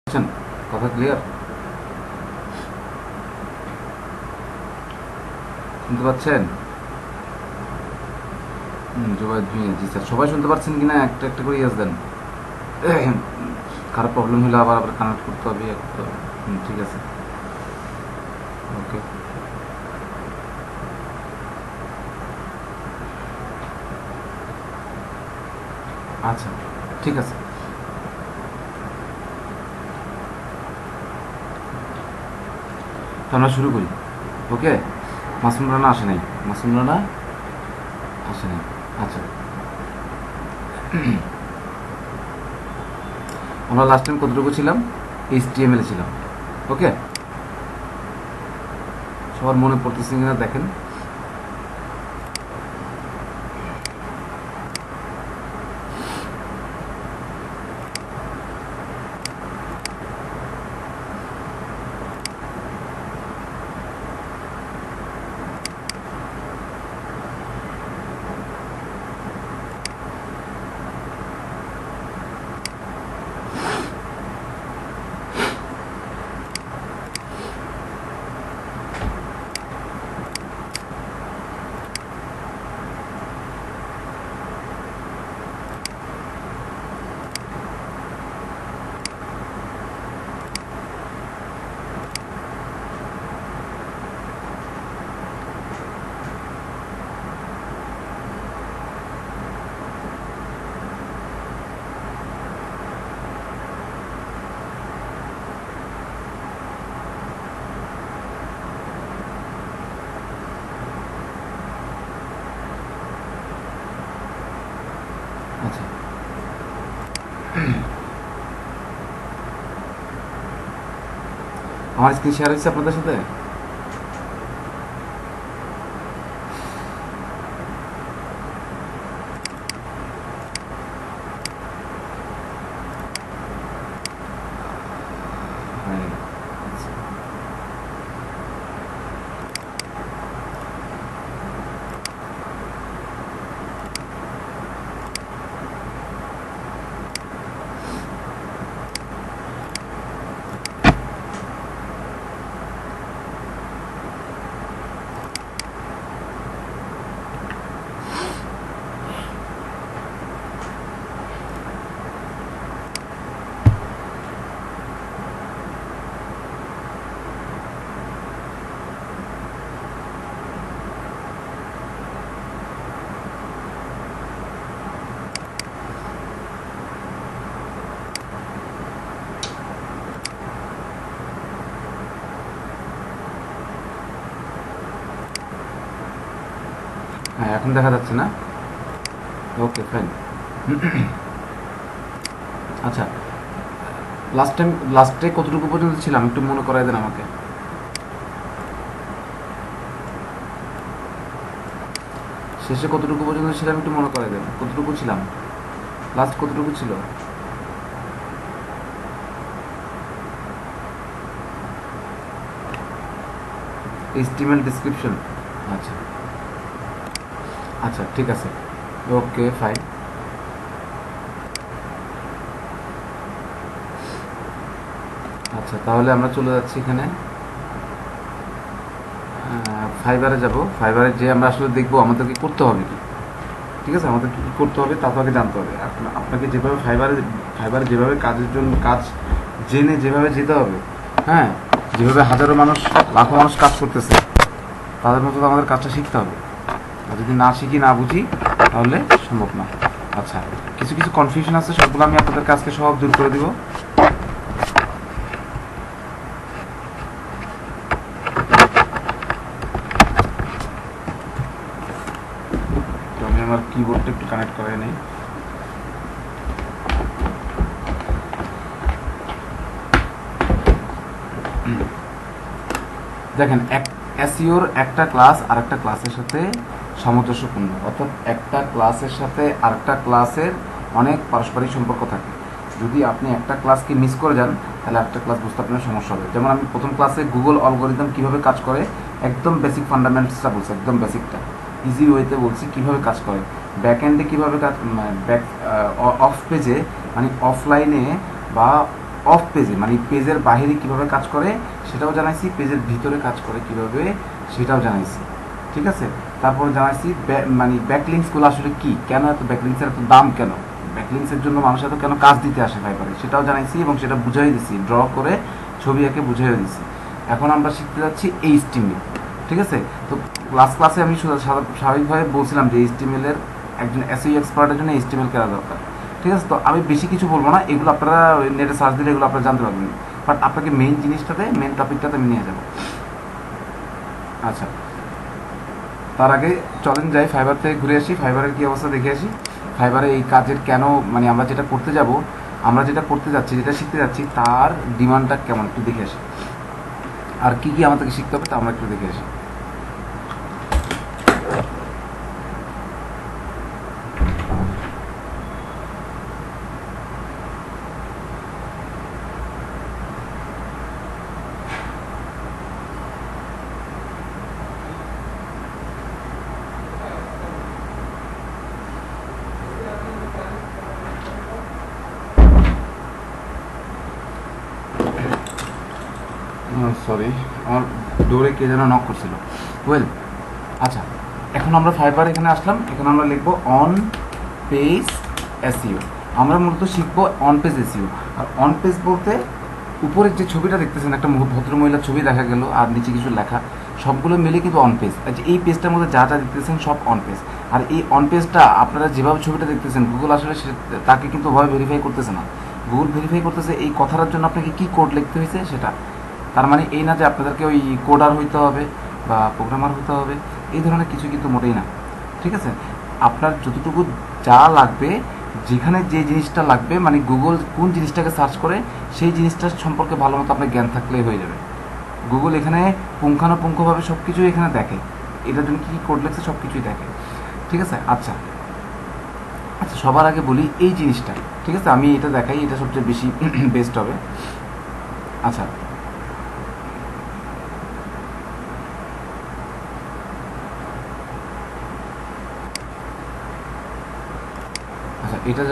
বুঝছেন? কথা ক্লিয়ার? শুনতে পাচ্ছেন? জুবাইদ ভুঁইয়া, জি স্যার। সবাই শুনতে পাচ্ছেন কিনা একটা একটা করে ইয়েস দেন। কারো প্রবলেম হলে আবার আবার কানেক্ট করতে হবে, ইয়ে করতে হবে। ঠিক আছে, ওকে। আচ্ছা, ঠিক আছে। তো আমরা শুরু করি, ওকে। মাসুম রানা আসে নাই, মাসুম রানা আসে নাই। আচ্ছা, আমরা লাস্ট টাইম কতটুকু ছিলাম? HTML ছিলাম, ওকে। সবার মনে পড়তেছে কিনা দেখেন। আচ্ছা, আমার স্ক্রিন শেয়ার হচ্ছে আপনাদের সাথে। হ্যাঁ, আচ্ছা। হ্যাঁ, এখন দেখা যাচ্ছে না? ওকে, ফাইন। আচ্ছা, লাস্টে কতটুকু পর্যন্ত ছিলাম একটু মনে করাই দেন আমাকে। শেষে কতটুকু পর্যন্ত ছিলাম একটু মনে করাই দেন, কতটুকু ছিলাম, লাস্ট কতটুকু ছিল? HTML description. আচ্ছা, আচ্ছা, ঠিক আছে, ওকে, ফাইন। আচ্ছা, তাহলে আমরা চলে যাচ্ছি এখানে ফাইবারে যাব। ফাইবারে যে আমরা আসলে দেখবো আমাদেরকে করতে হবে কি। ঠিক আছে, আমাদের কী কী করতে হবে তা তো আগে জানতে হবে। আপনাকে যেভাবে ফাইবারে যেভাবে কাজের জন্য কাজ জেনে যেভাবে যেতে হবে, হ্যাঁ, যেভাবে হাজারো মানুষ লাখো মানুষ কাজ করতেছে তাদের মতো তো আমাদের কাজটা শিখতে হবে। আর যদি না শিখি না বুঝি তাহলে সম্ভব না। আচ্ছা, কিছু কিছু কনফিউশন আছে, সবগুলো আমি আপনাদের কাজকে সব দূর করে দিব। তো আমি আমার কিবোর্ডটা একটু কানেক্ট করে নিই। দেখেন, এসইওর একটা ক্লাস আরেকটা ক্লাসের সাথে সামঞ্জস্যপূর্ণ, অর্থাৎ একটা ক্লাসের সাথে আরেকটা ক্লাসের অনেক পারস্পরিক সম্পর্ক থাকে। যদি আপনি একটা ক্লাসকে মিস করে যান তাহলে আরেকটা ক্লাস বুঝতে আপনার সমস্যা হবে। যেমন আমি প্রথম ক্লাসে গুগল অ্যালগরিদম কীভাবে কাজ করে একদম বেসিক ফান্ডামেন্টালসটা বলছি, একদম বেসিকটা ইজি ওয়েতে বলছি কীভাবে কাজ করে। ব্যাক এন্ডে কীভাবে কাজ, ব্যাক অফ পেজে মানে অফলাইনে বা অফ পেজে মানে পেজের বাইরে কীভাবে কাজ করে সেটাও জানাইছি, পেজের ভিতরে কাজ করে কীভাবে সেটাও জানাইছি। ঠিক আছে, তারপরে জানাইছি মানে ব্যাকলিংসগুলো আসলে কি, কেন এত ব্যাকলিংসের এত দাম, কেন ব্যাকলিংসের জন্য মানুষ এত কেন কাজ দিতে আসে ফাইবারে সেটাও জানাইছি এবং সেটা বুঝাই দিছি, ড্র করে ছবি এঁকে বুঝাই দিছি। এখন আমরা শিখতে যাচ্ছি এইচটিএমএল। ঠিক আছে, তো ক্লাসে আমি স্বাভাবিকভাবে বলছিলাম যে এইচটিএমএল-এর একজন এসইও এক্সপার্টের জন্য এইচটিএমএল কেনা দরকার। ঠিক আছে, তো আমি বেশি কিছু বলবো না, এগুলো আপনারা নেটে সার্চ দিলে এগুলো আপনারা জানতে পারবেন, বাট আপনাকে মেইন জিনিসটাতে মেইন টপিকটাতে আমি নিয়ে যাবো। আচ্ছা, তার আগে চলেন যাই ফাইবার থেকে ঘুরে আসি, ফাইবারের কী অবস্থা দেখে আসি। ফাইবারে এই কাজের কেন মানে আমরা যেটা করতে যাব, আমরা যেটা করতে যাচ্ছি, যেটা শিখতে যাচ্ছি তার ডিমান্ডটা কেমন একটু দেখে আসি, আর কী কী আমাদেরকে শিখতে হবে তা আমরা একটু দেখে আসি। সরি, আমার ডোরে কে যেন নক করছিল। ওয়েল, আচ্ছা, এখন আমরা ফাইবার এখানে আসলাম, এখানে আমরা লিখবো অন পেজ এসইও। আমরা মূলত শিখবো অন পেজ এসইও। আর অন পেজ বলতে উপরের যে ছবিটা দেখতেছেন, একটা ভদ্রমহিলার ছবি দেখা গেল আর নিচে কিছু লেখা, সবগুলো মিলে কিন্তু অন পেজ। আচ্ছা, এই পেজটার মধ্যে যা যা দেখতেছেন সব অন পেজ। আর এই অন পেজটা আপনারা যেভাবে ছবিটা দেখতেছেন, গুগল আসলে তাকে কিন্তু ওভাবে ভেরিফাই করতেছে না। গুগল ভেরিফাই করতেছে এই কথাটার জন্য আপনাকে কী কোড লিখতে হয়েছে সেটা। তার মানে এই না যে আপনাদেরকে ওই কোডার হইতে হবে বা প্রোগ্রামার হতে হবে, এই ধরনের কিছু কিন্তু মোটেই না। ঠিক আছে, আপনার যতটুকু যা লাগবে, যেখানে যে জিনিসটা লাগবে, মানে গুগল কোন জিনিসটাকে সার্চ করে সেই জিনিসটার সম্পর্কে ভালো মতো আপনার জ্ঞান থাকলেই হয়ে যাবে। গুগল এখানে পুঙ্খানুপুঙ্খভাবে সব কিছুই এখানে দেখে, এটার জন্য কী কোড লাগছে সব কিছুই দেখে। ঠিক আছে, আচ্ছা আচ্ছা, সবার আগে বলি এই জিনিসটা। ঠিক আছে, আমি এটা দেখাই, এটা সবচেয়ে বেশি বেস্ট হবে। আচ্ছা, এটা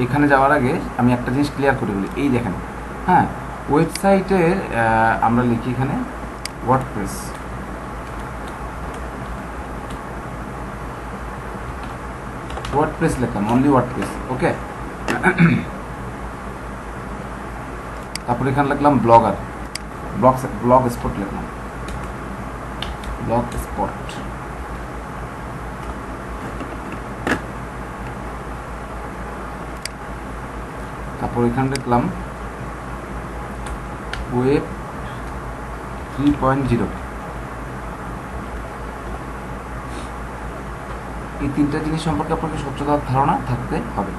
এখানে যাওয়ার আগে আমি একটা জিনিস ক্লিয়ার করে বলি। এই দেখেন, হ্যাঁ, ওয়েবসাইটের আমরা লিখি এখানে ওয়ার্ডপ্রেস। ওয়ার্ডপ্রেস লিখলাম, অনলি ওয়ার্ডপ্রেস, ওকে। তারপর এখানে লিখলাম ব্লগার, ব্লগ স্পট লিখলাম, ব্লগ স্পট। তারপর এখানে লিখলাম ওয়েব 3.0। এই তিনটা জিনিস সম্পর্কে আপনাকে সচেতন ধারণা থাকতে হবে।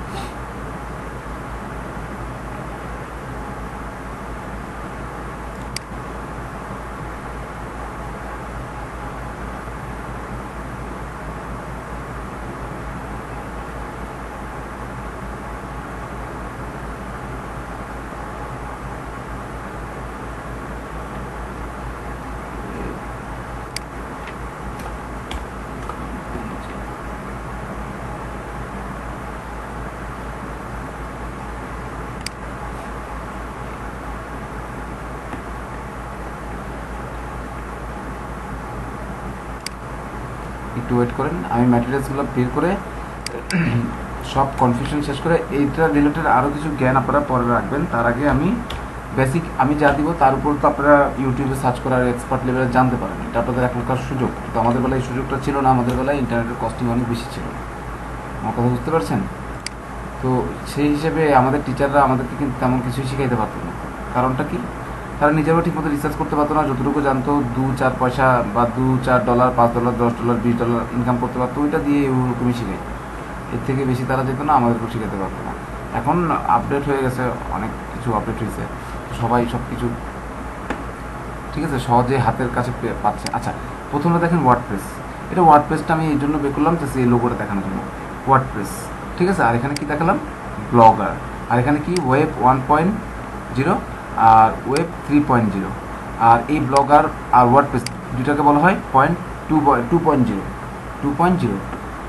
একটু ওয়েট করেন, আমি ম্যাটেরিয়ালসগুলো বের করে সব কনফিউশন শেষ করে এইটা রিলেটেড আরও কিছু জ্ঞান আপনারা পরে রাখবেন। তার আগে আমি বেসিক আমি যা দিব তার উপর তো আপনারা ইউটিউবে সার্চ করে আর এক্সপার্ট লেভেলে জানতে পারেন। এটা আপনাদের এখনকার সুযোগ, তো আমাদের বেলায় এই সুযোগটা ছিল না, আমাদের বেলায় ইন্টারনেটের কস্টিং অনেক বেশি ছিল। আমার কথা বুঝতে পারছেন? তো সেই হিসেবে আমাদের টিচাররা আমাদেরকে কিন্তু তেমন কিছুই শিখাইতে পারতো না। কারণটা কি? তারা নিজেরাও ঠিকমতো রিসার্চ করতে পারতো না, যতটুকু জানতো 2-4 পয়সা বা $2-4, $5, $10, $20 ইনকাম করতে পারতো, ওইটা দিয়ে ওরকমই শিখাই। এর থেকে বেশি তারা যেত না, আমাদেরকেও শেখাতে পারতো না। এখন আপডেট হয়ে গেছে, অনেক কিছু আপডেট হয়েছে, সবাই সব কিছু ঠিক আছে সহজে হাতের কাছে পাচ্ছে। আচ্ছা, প্রথমে দেখেন ওয়ার্ডপ্রেস। এটা ওয়ার্ডপ্রেসটা আমি এই জন্য বের করলাম যে এই লোগোটা দেখানোর জন্য, ওয়ার্ডপ্রেস। ঠিক আছে, আর এখানে কি দেখালাম? ব্লগার। আর এখানে কি ওয়েব 1.0 আর ওয়েব 3.0। আর এই ব্লগার আর ওয়ার্ডপ্রেস দুটাকে বলা হয় 2.0।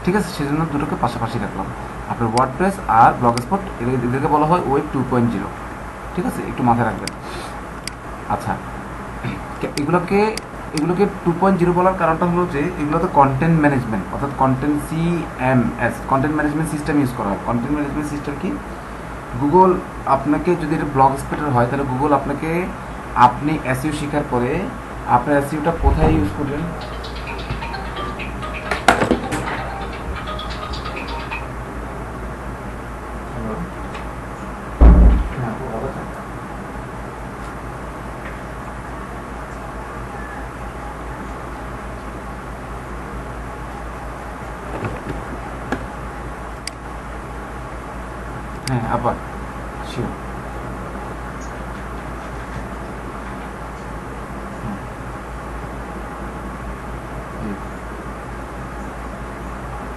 ঠিক আছে, সেজন্য দুটোকে পাশাপাশি রাখলাম। আপনার ওয়ার্ডপ্রেস আর ব্লগ স্পট এদেরকে বলা হয় ওয়েব 2.0। ঠিক আছে, একটু মাথায় রাখবেন। আচ্ছা, এগুলোকে এগুলোকে 2.0 বলার কারণটা হলো যে এগুলো তো কন্টেন্ট ম্যানেজমেন্ট, অর্থাৎ content CMS, content management system use করা হয়। কন্টেন্ট ম্যানেজমেন্ট সিস্টেম কি? গুগল আপনাকে, যদি এটা ব্লগ স্পেটার হয় তাহলে গুগল আপনাকে, আপনি এসইও শেখার পরে আপনার এসইওটা কোথায় ইউজ করবেন, হ্যাঁ আবার শিওর,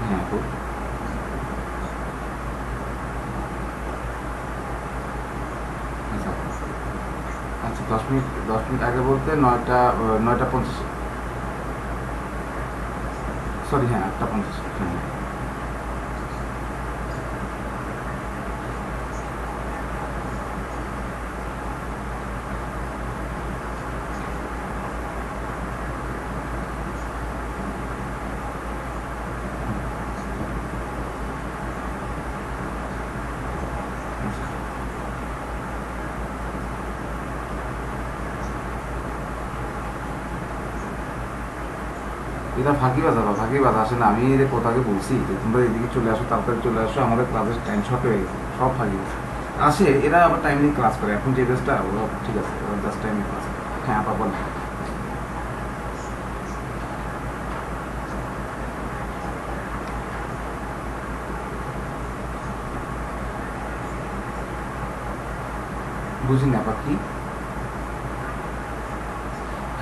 হ্যাঁ আপু। আচ্ছা আচ্ছা, 10 মিনিট, 10 মিনিট আগে বলতে 9টা 50, সরি হ্যাঁ 8টা 50, হ্যাঁ। এটা ফাঁকিবাজ, আবার ফাঁকিবাজ আসে না। আমি এদের কোথাকে বলছি যে তোমরা এদিকে চলে আসো, তাড়াতাড়ি চলে আসো, আমাদের ক্লাসের টাইম শর্ট হয়ে গেছে। সব ফাঁকিবাজ আসে, এরা আবার টাইম নিয়ে ক্লাস করে। এখন যে বেসটা ওরা ঠিক আছে, ওরা জাস্ট টাইমে ক্লাস করে। হ্যাঁ আপা বলেন। বুঝিনি আপা কি?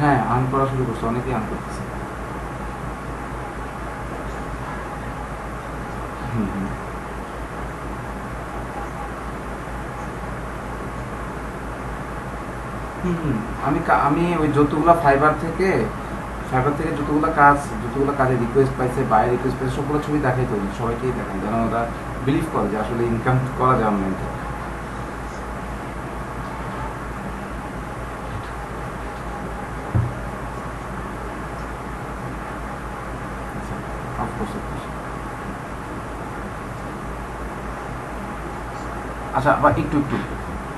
হ্যাঁ আর্ন করা শুরু করছে, অনেকেই আর্ন করতেছে। হুম হুম হুম হুম। আমি ওই যতগুলা ফাইবার থেকে যতগুলো কাজে রিকোয়েস্ট পাইছে, বাই রিকোয়েস্ট পাইছে, সবগুলো ছবি দেখাই তো সবাইকেই দেখাই, যেন ওরা বিলিভ করে যে আসলে ইনকাম করা যায় অনলাইন থেকে। আচ্ছা, অফকোর্স অফকোর্স। আচ্ছা আবার একটু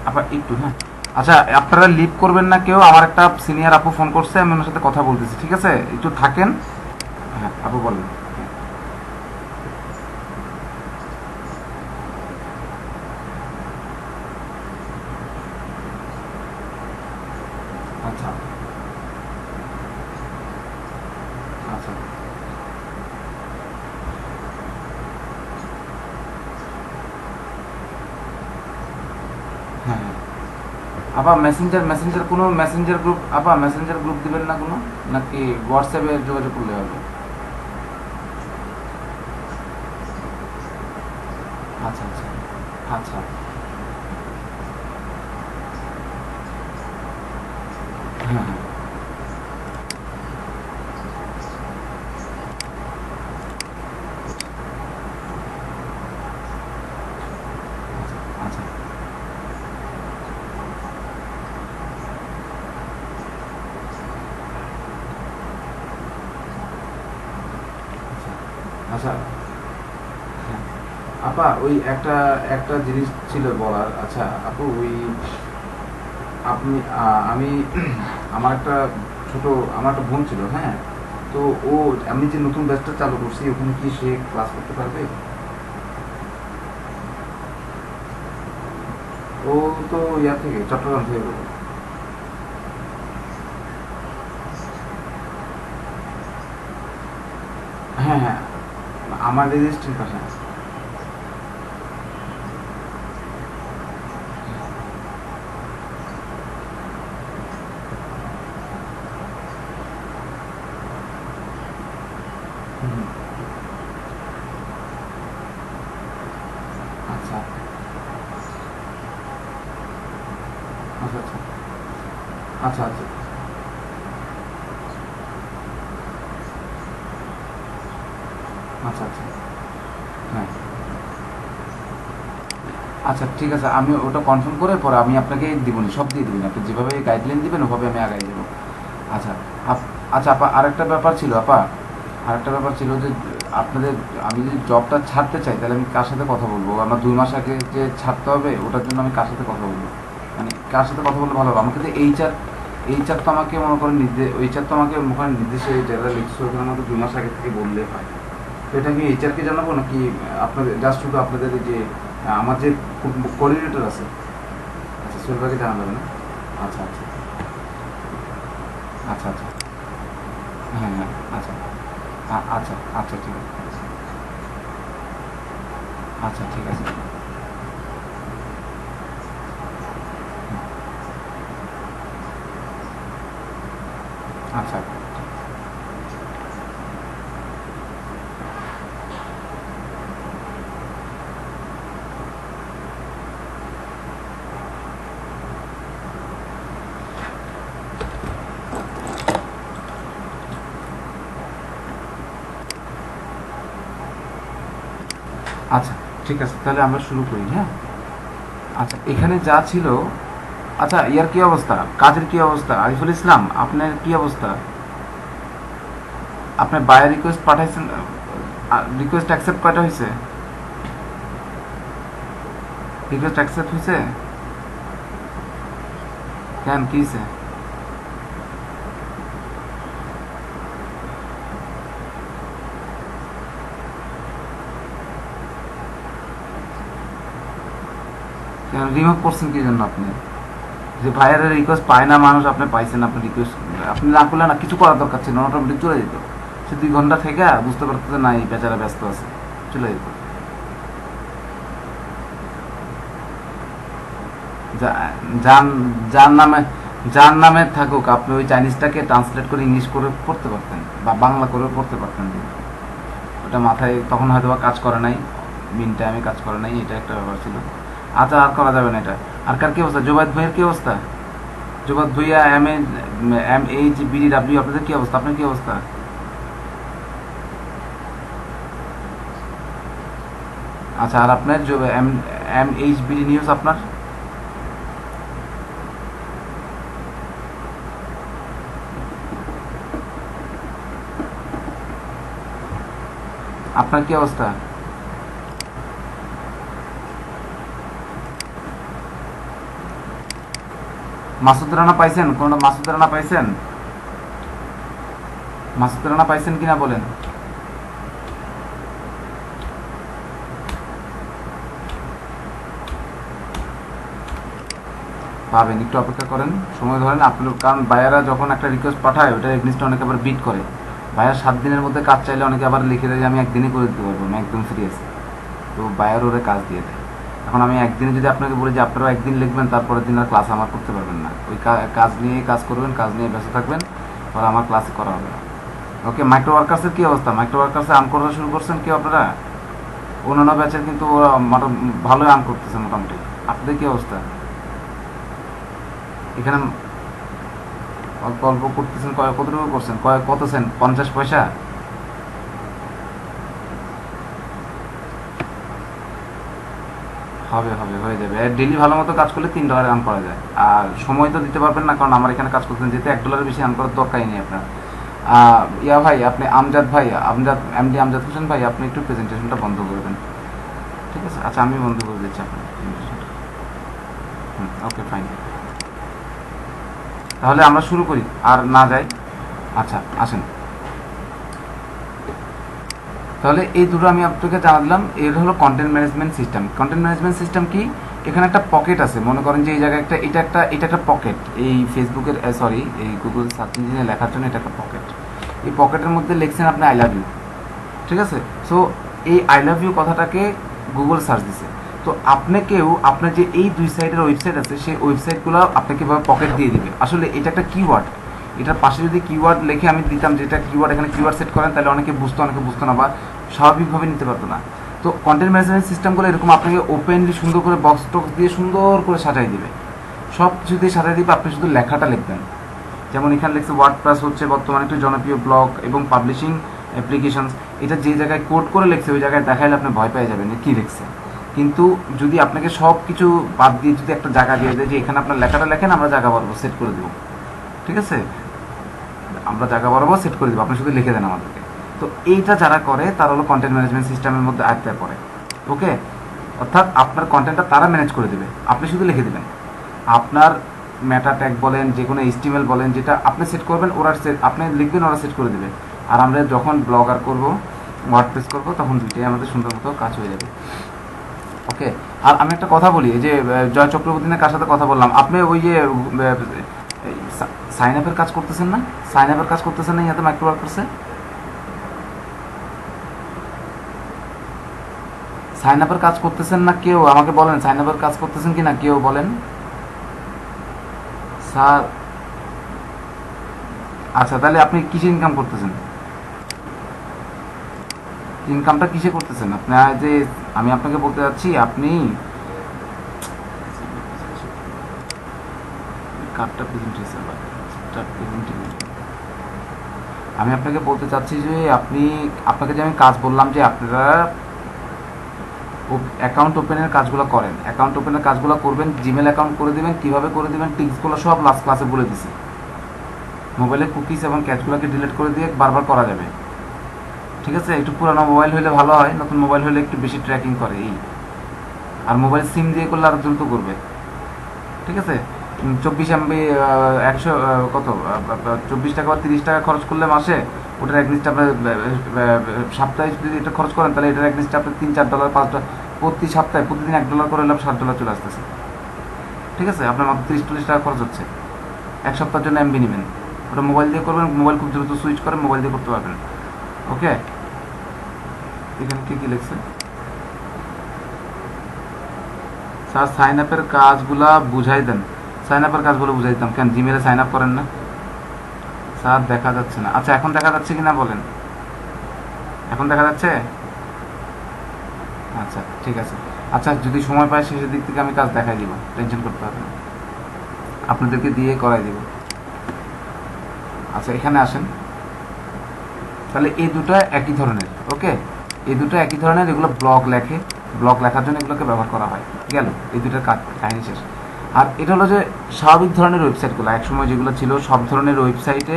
আবার একটু, হ্যাঁ। আচ্ছা, আপনারা লিভ করবেন না কেউ, আমার একটা সিনিয়র আপু ফোন করছে, আমি ওনার সাথে কথা বলতেছি, ঠিক আছে? একটু থাকেন। হ্যাঁ আপু বলেন। হ্যাঁ, আচ্ছা আচ্ছা, হ্যাঁ হ্যাঁ। আবার মেসেঞ্জার কোনো মেসেঞ্জার গ্রুপ, আবার মেসেঞ্জার গ্রুপ দিবেন না কোনো, নাকি হোয়াটসঅ্যাপে যোগাযোগ করলে হবে? আচ্ছা আচ্ছা আচ্ছা, হ্যাঁ হ্যাঁ, আচ্ছা আচ্ছা আচ্ছা, হ্যাঁ। আপা ওই একটা একটা জিনিস ছিল বলার। আচ্ছা আপু, ওই আপনি আমি ছোট আমার একটা বোন ছিল, হ্যাঁ। তো ও, আমি যে নতুন ব্যাচটা চালু করছি ওখানে কি সে ক্লাস করতে পারবে? ও তো ইয়া থেকে, চট্টগ্রাম থেকে বলে। হ্যাঁ হ্যাঁ, আমার রেজিস্ট্রেশন পাশে। হুম, আচ্ছা আচ্ছা আচ্ছা আচ্ছা আচ্ছা আচ্ছা আচ্ছা, হ্যাঁ আচ্ছা ঠিক আছে, আমি ওটা কনফার্ম করে পরে আমি আপনাকে দিবনি, সব দিয়ে দিবেন, আপনি যেভাবে গাইডলাইন দিবেন ওভাবে আমি আগাই দেবো। আচ্ছা আচ্ছা আপা, আরেকটা ব্যাপার ছিল আপা, আরেকটা ব্যাপার ছিল যে আপনাদের, আমি যদি জবটা ছাড়তে চাই তাহলে আমি কার সাথে কথা বলবো? আমার 2 মাস আগে যে ছাড়তে হবে ওটার জন্য আমি কার সাথে কথা বলবো, মানে কার সাথে কথা বললে ভালো হবে? আমাকে তো এইচআর তো আমাকে মনে করেন এইচআর তো আমাকে মনে করেন নির্দেশে যারা লিখছে ওখানে আমাকে 2 মাস আগে থেকে বললে হয়। তো এটা কি এইচআরকে জানাবো নাকি আপনাদের জাস্ট শুধু আপনাদের যে আমার যে কোঅর্ডিনেটর আছে, আচ্ছা সোহেলভাইকে জানা যাবে না? আচ্ছা আচ্ছা আচ্ছা আচ্ছা, হ্যাঁ হ্যাঁ, আচ্ছা আচ্ছা আচ্ছা ঠিক আছে, আচ্ছা ঠিক আছে, আচ্ছা আচ্ছা ঠিক আছে, তাহলে আমরা শুরু করি, হ্যাঁ। আচ্ছা এখানে যা ছিল, আচ্ছা ইয়ার কি অবস্থা, কাজের কি অবস্থা? আরিফুল ইসলাম আপনার কি অবস্থা? আপনি বায়ার রিকোয়েস্ট পাঠাইছেন, রিকোয়েস্ট অ্যাকসেপ্ট কয়টা হয়েছে? রিকোয়েস্ট অ্যাকসেপ্ট হয়েছে? কেন কি হয়েছে? কেন রিমুভ করছেন কি জন্য আপনি? যে ভাইয়ের রিকোয়েস্ট পায় না মানুষ, আপনি পাইছেন, আপনি রিকোয়েস্ট আপনি না করলে না কিছু করার দরকার ছিল, অটোমেটিক চলে যেত। সে 2 ঘন্টা থেকে বুঝতে পারতো যে না এই বেচারা ব্যস্ত আছে, চলে যেত। যার যার নামে, যার নামে থাকুক আপনি ওই চাইনিজটাকে ট্রান্সলেট করে ইংলিশ করে পড়তে পারতেন বা বাংলা করে পড়তে পারতেন। ওটা মাথায় তখন হয়তো বা কাজ করে নাই, মিন টাইমে কাজ করে নাই, এটা একটা ব্যাপার ছিল। আচ্ছা আর করা যাবে না এটা। আর কার কি অবস্থা? জোবায়দ ভাইয়ের কি অবস্থা? জোবায়দ ভুইয়া MH BD আপনাদের কি অবস্থা? আপনার কি অবস্থা? আচ্ছা আর আপনার MHBD নিউজ আপনার, আপনার কি অবস্থা? মাসুদ রানা পাইছেন? কোনটা মাসুদ রানা পাইছেন? মাসুদ রানা পাইছেন কিনা বলেন। পাবেন, একটু অপেক্ষা করেন, সময় ধরেন আপনার, কারণ বায়ারা যখন একটা রিকোয়েস্ট পাঠায় ওটা এগনিস্টে অনেকে আবার বিট করে। বায়ার 7 দিনের মধ্যে কাজ চাইলে অনেকে আবার লিখে দেয় যে আমি একদিনে করে দিতে পারবো, আমি একদম সিরিয়াস। তো বায়ার ওরা কাজ দিয়ে দেয়। এখন আমি একদিনে যদি আপনাকে বলি যে আপনারাও একদিন লিখবেন, তারপরের দিন আর ক্লাস আমার করতে পারবেন না। ওই কাজ নিয়ে কাজ করবেন, কাজ নিয়ে ব্যস্ত থাকবেন, আর আমার ক্লাসে করা হবে না। ওকে, মাইক্রো ওয়ার্কার্সের কী অবস্থা? মাইক্রো ওয়ার্কার্সে আর্ন করা শুরু করছেন কেউ আপনারা? অন্যান্য ব্যাচের কিন্তু ওরা ভালোই আর্ন করতেছে মোটামুটি। আপনাদের কী অবস্থা? এখানে অল্প অল্প করতেছেন, কতটুকু করছেন, কত সেন্ট? 50 পয়সা? হবে হবে, হয়ে যাবে। ডেলি ভালো মতো কাজ করলে $3 আর্ন করা যায়। আর সময় তো দিতে পারবেন না, কারণ আমার এখানে কাজ করতেন, যেতে $1 বেশি আর্ন করার দরকারই নেই আপনার। ইয়া ভাই, আপনি আমজাদ ভাই, MD আমজাদ হোসেন ভাই, আপনি একটু প্রেজেন্টেশনটা বন্ধ করবেন, ঠিক আছে? আচ্ছা আমি বন্ধ করে দিচ্ছি আপনার প্রেজেন্টেশনটা। ওকে ফাইন, তাহলে আমরা শুরু করি আর না যাই। আচ্ছা আসেন, তাহলে এই দুটো আমি আপনাকে জানা দিলাম। এর হলো content management system. Content management system কি? এখানে একটা পকেট আছে, মনে করেন যে এই জায়গায় এটা একটা পকেট, এই ফেসবুকের সরি এই গুগল সার্চ ইঞ্জিনে লেখার জন্য এটা একটা পকেট। এই পকেটের মধ্যে লিখছেন আপনি আই লাভ ইউ, ঠিক আছে? সো এই আই লাভ ইউ কথাটাকে গুগল সার্চ দিছে। তো আপনাকেও আপনার যে এই 2 সাইডের ওয়েবসাইট আছে সেই ওয়েবসাইটগুলো আপনাকে এভাবে পকেট দিয়ে দিবে। আসলে এটা একটা কিওয়ার্ড, এটার পাশে যদি কিওয়ার্ড লিখে আমি দিতাম যেটা কিওয়ার্ড, এখানে কিওয়ার্ড সেট করেন, তাহলে অনেকে বুঝতো, অনেকে বুঝতো না বা স্বাভাবিকভাবে নিতে পারতো না। তো কন্টেন্ট ম্যানেজমেন্ট সিস্টেমগুলো এরকম আপনাকে ওপেনলি সুন্দর করে বক্স টক্স দিয়ে সুন্দর করে সাজাই দিবে, সব কিছু দিয়ে সাজাই দিবে। আপনি শুধু লেখাটা লিখবেন। যেমন এখানে লিখছে ওয়ার্ডপ্রেস হচ্ছে বর্তমানে একটি জনপ্রিয় ব্লগ এবং পাবলিশিং অ্যাপ্লিকেশনস। এটা যে জায়গায় কোড করে লিখছে ওই জায়গায় দেখাইলে আপনি ভয় পেয়ে যাবেন কি লিখছে। কিন্তু যদি আপনাকে সব কিছু বাদ দিয়ে যদি একটা জায়গা দিয়ে দেয় যে এখানে আপনার লেখাটা লেখেন, আমরা জায়গা বরাবর সেট করে দেবো, ঠিক আছে, আমরা জায়গা বরাবর সেট করে দেবো, আপনি শুধু লিখে দেন আমাদেরকে। তো এইটা যারা করে তারা হলো কন্টেন্ট ম্যানেজমেন্ট সিস্টেমের মধ্যে আয়ত্তে পড়ে। ওকে, অর্থাৎ আপনার কন্টেন্টটা তারা ম্যানেজ করে দেবে, আপনি শুধু লিখে দেবেন। আপনার মেটা ট্যাগ বলেন, যে কোনো HTML বলেন, যেটা আপনি সেট করবেন ওরা সেট, আপনি লিখবেন ওরা সেট করে দেবে। আর আমরা যখন ব্লগার করব, ওয়ার্ডপ্রেস করব, তখন দুইটাই আমাদের সুন্দর মতো কাজ হয়ে যাবে। ওকে, আর আমি একটা কথা বলি, এই যে জয় চক্রবর্তীনের কার সাথে কথা বললাম, আপনি ওই যে সাইন আপের কাজ করতেছেন না, সাইন আপের কাজ করতেছেন না ইয়াতে মাইক্রো ওয়ার্কার্সে, সাইন আপের কাজ করতেছেন না কেউ আমাকে বলেন, সাইন আপের কাজ করতেছেন কি না কেউ বলেন স্যার। আচ্ছা, তাহলে আপনি কিসে ইনকাম করতেছেন, ইনকামটা কিসে করতেছেন আপনি? যে আমি আপনাকে বলতে চাচ্ছি, আপনি কার্ডটা প্রেজেন্টেশন, আমি আপনাকে বলতে চাচ্ছি যে আপনি, আপনাকে যে আমি কাজ বললাম যে আপনারা অ্যাকাউন্ট ওপেনের কাজগুলো করেন, অ্যাকাউন্ট ওপেনের কাজগুলো করবেন, জিমেল অ্যাকাউন্ট করে দেবেন, কীভাবে করে দেবেন টিপসগুলো সব লাস্ট ক্লাসে বলে দিছি। মোবাইলে কুকিজ এবং ক্যাচগুলোকে ডিলিট করে দিয়ে বারবার করা যাবে, ঠিক আছে। একটু পুরানো মোবাইল হলে ভালো হয়, নতুন মোবাইল হলে একটু বেশি ট্র্যাকিং করে এই, আর মোবাইল সিম দিয়ে করলে আরও দ্রুত করবে, ঠিক আছে। 24 MB 100 কত 24 টাকা বা 30 টাকা খরচ করলে মাসে, ওটার একনিষ্ঠে আপনার সপ্তাহে যদি এটা খরচ করেন তাহলে এটার একনিষ্ঠে আপনার $3-4 $5 প্রতি সপ্তাহে, প্রতিদিন $1 করে হলে $7 চলে আসতেছে, ঠিক আছে। আপনার মাত্র 30-40 টাকা খরচ হচ্ছে, এক সপ্তাহের জন্য MB নেবেন, ওটা মোবাইল দিয়ে করবেন, মোবাইল খুব দ্রুত সুইচ করে মোবাইল দিয়ে করতে পারবেন। ওকে, এখানে কি লিখছে স্যার? সাইন আপের কাজগুলা বুঝাই দেন, সাইন আপের কাজগুলো বুঝাই দিতাম, কেন জিমেলে সাইন আপ করেন না স্যার? দেখা যাচ্ছে না। আচ্ছা, এখন দেখা যাচ্ছে কি না বলেন, এখন দেখা যাচ্ছে? আচ্ছা, ঠিক আছে। আচ্ছা, যদি সময় পাই শেষের দিক থেকে আমি কাজ দেখাই দিব, টেনশন করতে হবে না, আপনাদেরকে দিয়ে করাই দিব। আচ্ছা, এখানে আসেন, তাহলে এই দুটো একই ধরনের। ওকে, এই দুটো একই ধরনের, এগুলো ব্লগ লেখে, ব্লগ লেখার জন্য এগুলোকে ব্যবহার করা হয়। গেল এই দুটোর কাহিনী শেষ। আর এটা হলো যে স্বাভাবিক ধরনের ওয়েবসাইটগুলো একসময় যেগুলো ছিল সব ধরনের ওয়েবসাইটে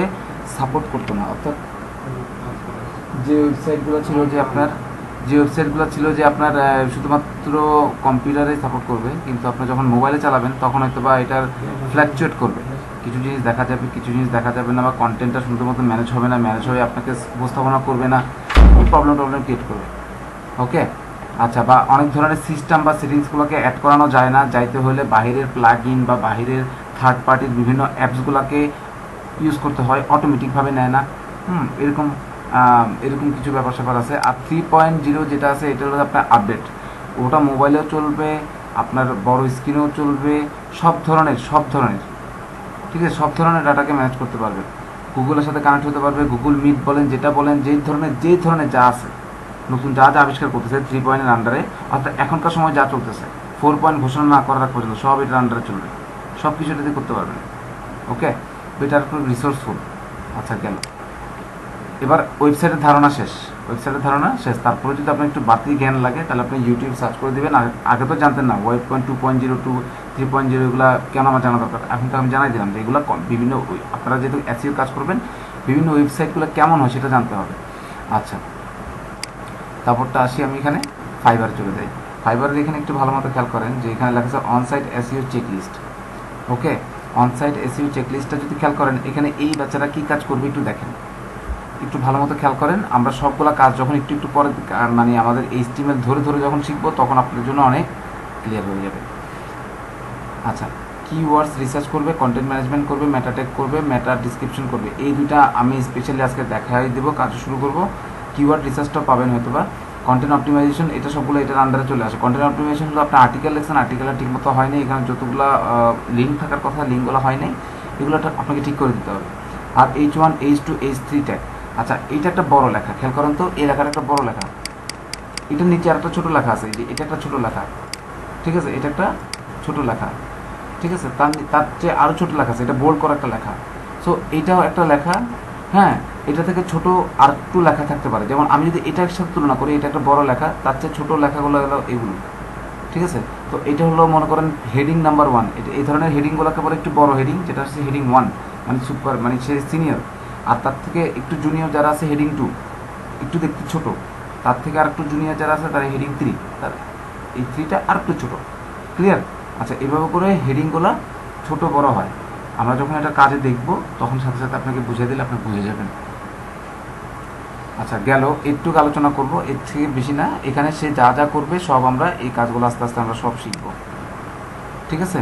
সাপোর্ট করতো না, অর্থাৎ যে ওয়েবসাইটগুলো ছিল যে আপনার, যে ওয়েবসাইটগুলো ছিল যে আপনার শুধুমাত্র কম্পিউটারে সাপোর্ট করবে, কিন্তু আপনি যখন মোবাইলে চালাবেন তখন হয়তো বা এটার ফ্ল্যাকচুয়েট করবে, কিছু জিনিস দেখা যাবে, কিছু জিনিস দেখা যাবে না, বা কন্টেন্টটা সুন্দর মতো ম্যানেজ হবে না, ম্যানেজ হয়ে আপনাকে উপস্থাপনা করবে না, প্রবলেম ক্রিয়েট করবে। ওকে, আচ্ছা, বা অনেক ধরনের সিস্টেম বা সেটিংসগুলোকে অ্যাড করানো যায় না, যাইতে হলে বাহিরের প্লাগ ইন বা বাহিরের থার্ড পার্টির বিভিন্ন অ্যাপসগুলোকে ইউজ করতে হয়, অটোমেটিকভাবে নেয় না। এরকম এরকম কিছু ব্যাপার স্যাপার আছে। আর 3.0 যেটা আছে এটা হলো আপনার আপডেট, ওটা মোবাইলেও চলবে, আপনার বড় স্ক্রিনেও চলবে, সব ধরনের, ঠিক আছে, সব ধরনের ডাটাকে ম্যানেজ করতে পারবে, গুগলের সাথে কানেক্ট হতে পারবে, গুগল মিট বলেন, যেটা বলেন, যেই ধরনের যা আছে নতুন যা আবিষ্কার করতেছে 3 আন্ডারে, অর্থাৎ এখনকার সময় যা চলতেছে 4 ঘোষণা না করার আগ পর্যন্ত সব এটার আন্ডারে চলবে, সব কিছু এটাতে করতে পারবেন। ওকে, এটার উপর রিসোর্সফুল। আচ্ছা, গেল। এবার ওয়েবসাইটের ধারণা শেষ, তারপরে যদি আপনার একটু বাড়তি জ্ঞান লাগে তাহলে আপনি ইউটিউব সার্চ করে দেবেন। আগে তো জানতেন না ওয়েব 2.0 টু 3.0 এগুলো কেন আমার জানা দরকার, এখন তো আমি জানাই দিলাম যে এগুলো বিভিন্ন, আপনারা যেহেতু SEO কাজ করবেন বিভিন্ন ওয়েবসাইটগুলো কেমন হয় সেটা জানতে হবে। আচ্ছা, তারপরটা আসি আমি এখানে ফাইবার চলে যাই। ফাইবারের এখানে একটু ভালো মতো খেয়াল করেন যে এখানে লেখা আছে অনসাইট SEO চেকলিস্ট। ওকে, অনসাইট SEO চেকলিস্টটা যদি খেয়াল করেন, এখানে এই বাচ্চারা কী কাজ করবে একটু দেখেন, একটু ভালো মতো খেয়াল করেন। আমরা সবগুলো কাজ যখন একটু পরে মানে আমাদের HTML ধরে যখন শিখবো তখন আপনাদের জন্য অনেক ক্লিয়ার হয়ে যাবে। আচ্ছা, কিওয়ার্ডস রিসার্চ করবে, কন্টেন্ট ম্যানেজমেন্ট করবে, মেটা ট্যাগ করবে, মেটা ডিসক্রিপশন করবে, এই দুইটা আমি স্পেশালি আজকে দেখাই দেবো, কাজ শুরু করব। কিওয়ার্ড রিসার্চটা পাবেন হয়তো বা, কন্টেন্ট অপটিমাইজেশন, এটা সবগুলো এটার আন্ডারে চলে আসে। কন্টেন্ট অপটিমাইজেশন হলো আপনি আর্টিকেল লিখছেন, আর্টিকেলটা ঠিকমতো হয়নি, এখানে যতগুলো লিঙ্ক থাকার কথা লিঙ্কগুলো হয় নাই, এগুলো আপনাকে ঠিক করে দিতে হবে। আর H1 H2 H3 ট্যাগ, আচ্ছা এইটা একটা বড় লেখা, খেয়াল করেন তো, এই লেখাটা একটা বড় লেখা, এটার নিচে আর একটা ছোটো লেখা আছে, এটা একটা ছোটো লেখা, ঠিক আছে, এটা একটা ছোটো লেখা, ঠিক আছে, তার চেয়ে আরও ছোটো লেখা আছে, এটা বোল্ড করা একটা লেখা। সো এইটাও একটা লেখা, হ্যাঁ, এটা থেকে ছোটো আর একটু লেখা থাকতে পারে, যেমন আমি যদি এটা একসাথে তুলনা করি, এটা একটা বড় লেখা, তার চেয়ে ছোটো লেখাগুলো হলো এগুলো, ঠিক আছে। তো এটা হলো মনে করেন হেডিং নাম্বার 1। এটা এই ধরনের হেডিংগুলোকে বলে একটু বড় হেডিং, যেটা হচ্ছে হেডিং 1, মানে সুপার, মানে সে সিনিয়র। আর তার থেকে একটু জুনিয়র যারা আছে হেডিং 2, একটু দেখতে ছোট। তার থেকে আর একটু জুনিয়র যারা আছে তারা হেডিং 3, তার এই 3টা আর একটু ছোটো। ক্লিয়ার? আচ্ছা, এভাবে করে হেডিংগুলো ছোট বড় হয়। আমরা যখন এটা কাজে দেখব তখন সাথে সাথে আপনাকে বুঝিয়ে দিলে আপনি বুঝে যাবেন। আচ্ছা, গেল একটু আলোচনা করব, এর থেকে বেশি না। এখানে সে যা যা করবে সব আমরা এই কাজগুলো আস্তে আস্তে আমরা সব শিখব। ঠিক আছে?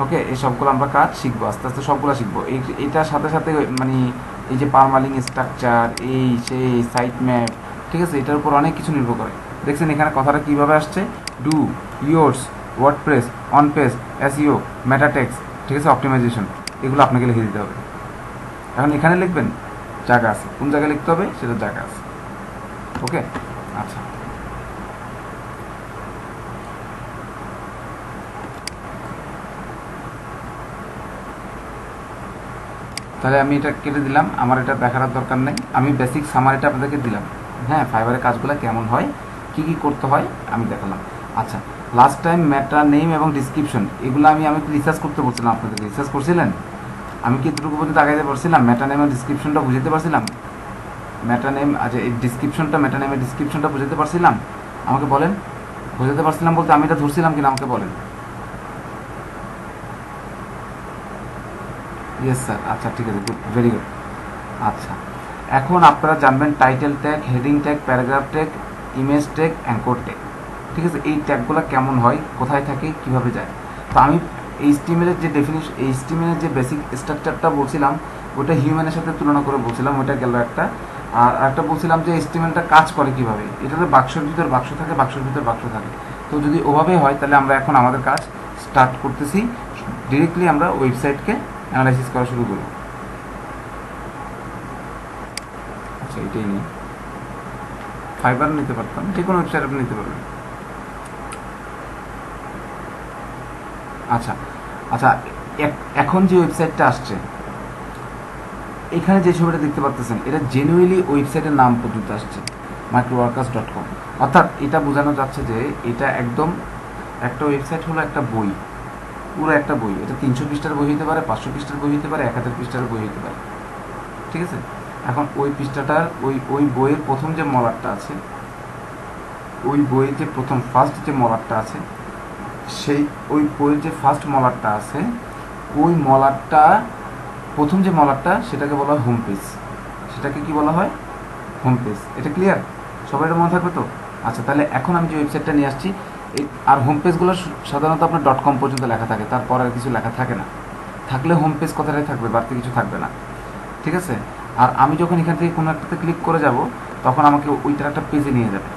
ওকে, এই সবগুলো আমরা কাজ শিখবো, আস্তে আস্তে সবগুলো শিখবো। এইটার সাথে সাথে মানে এই যে পারমালিং স্ট্রাকচার, এই সেই সাইট ম্যাপ, ঠিক আছে, এটার উপর অনেক কিছু নির্ভর করে। দেখছেন এখানে কথাটা কীভাবে আসছে, ডু, ইয়োর্স, WordPress, on page, SEO, meta tags, ঠিক আছে, অপটিমাইজেশন, এগুলো আপনাকে লিখে দিতে হবে। এখন এখানে লিখবেন, জায়গা আছে, কোন জায়গায় লিখতে হবে সেটা জায়গা আছে। ওকে, আচ্ছা, তাহলে আমি এটা কেটে দিলাম, আমার এটা দেখার দরকার নেই। আমি বেসিক সামারিটা আপনাদেরকে দিলাম। হ্যাঁ, ফাইবারের কাজগুলো কেমন হয়, কি কি করতে হয় আমি দেখালাম। আচ্ছা, লাস্ট টাইম ম্যাটা নেম এবং ডিসক্রিপশন, এগুলো আমি রিসার্চ করতে বলছিলাম আপনাদের। রিসার্চ করছিলেন? আমি কি এতটুকু পর্যন্ত আগাইতে পারছিলাম? ম্যাটা নেম এবং ডিসক্রিপশনটা বুঝতে পারছিলাম? ম্যাটা নেম, আচ্ছা, এই ডিসক্রিপশনটা, ম্যাটা নেমের ডিসক্রিপশনটা বুঝতে পারছিলাম? আমাকে বলেন, বুঝতে পারছিলাম বলতে আমি এটা ধরছিলাম কিনা আমাকে বলেন। ইয়েস স্যার, আচ্ছা ঠিক আছে, গুড, ভেরি গুড। আচ্ছা, এখন আপনারা জানবেন title tag, heading tag, paragraph tag, image tag, anchor tag. ঠিক আছে, এই ট্যাগগুলো কেমন হয়, কোথায় থাকে, কিভাবে যায়। তো আমি এইচটিএমএল-এর যে ডেফিনিশন, এইচটিএমএল-এর যে বেসিক স্ট্রাকচারটা বলছিলাম, ওটা হিউম্যানের সাথে তুলনা করে বলছিলাম, ওটা গেল একটা। আর একটা বলছিলাম যে এইচটিএমএলটা কাজ করে কীভাবে। এটাতে বাক্সের ভিতর বাক্স থাকে, বাক্সের ভিতর বাক্স থাকে। তো যদি ওভাবে হয় তাহলে আমরা এখন আমাদের কাজ স্টার্ট করতেছি। ডিরেক্টলি আমরা ওয়েবসাইটকে অ্যানালাইসিস করা শুরু করি। আচ্ছা, এটাই নিই, ফাইবার নিতে পারতাম, যে কোনো ওয়েবসাইট আপনি নিতে পারবেন। আচ্ছা আচ্ছা, এখন যে ওয়েবসাইটটা আসছে, এখানে যে ছবিটা দেখতে পাচ্ছেন, এটা জেনুইনলি ওয়েবসাইটের নাম পর্যন্ত আসছে, microworkers.com। অর্থাৎ এটা বোঝানো যাচ্ছে যে এটা একদম একটা ওয়েবসাইট হলো একটা বই, পুরো একটা বই। এটা 300 পৃষ্ঠার বই হতে পারে, 500 পৃষ্ঠার বই হতে পারে, 1000 পৃষ্ঠার বই হতে পারে। ঠিক আছে, এখন ওই পৃষ্ঠাটার ওই বইয়ের প্রথম যে মলারটা আছে, ওই বইয়ের যে প্রথম ফার্স্ট যে মলারটা আছে, সেই ওই বইয়ের যে ফার্স্ট মলারটা আছে, ওই মলারটা, প্রথম যে মলারটা, সেটাকে বলা হয় হোম পেজ। সেটাকে কি বলা হয়? Home page. এটা ক্লিয়ার? সবাই এটা মনে থাকবে তো? আচ্ছা, তাহলে এখন আমি যে ওয়েবসাইটটা নিয়ে আসছি, আর হোম পেজগুলো সাধারণত আপনার .com পর্যন্ত লেখা থাকে, তারপর আর কিছু লেখা থাকে না। থাকলে হোম পেজ কথাটাই থাকবে, বাড়তি কিছু থাকবে না। ঠিক আছে, আর আমি যখন এখান থেকে কোনো একটাতে ক্লিক করে যাব, তখন আমাকে ওইটার একটা পেজে নিয়ে যাবে,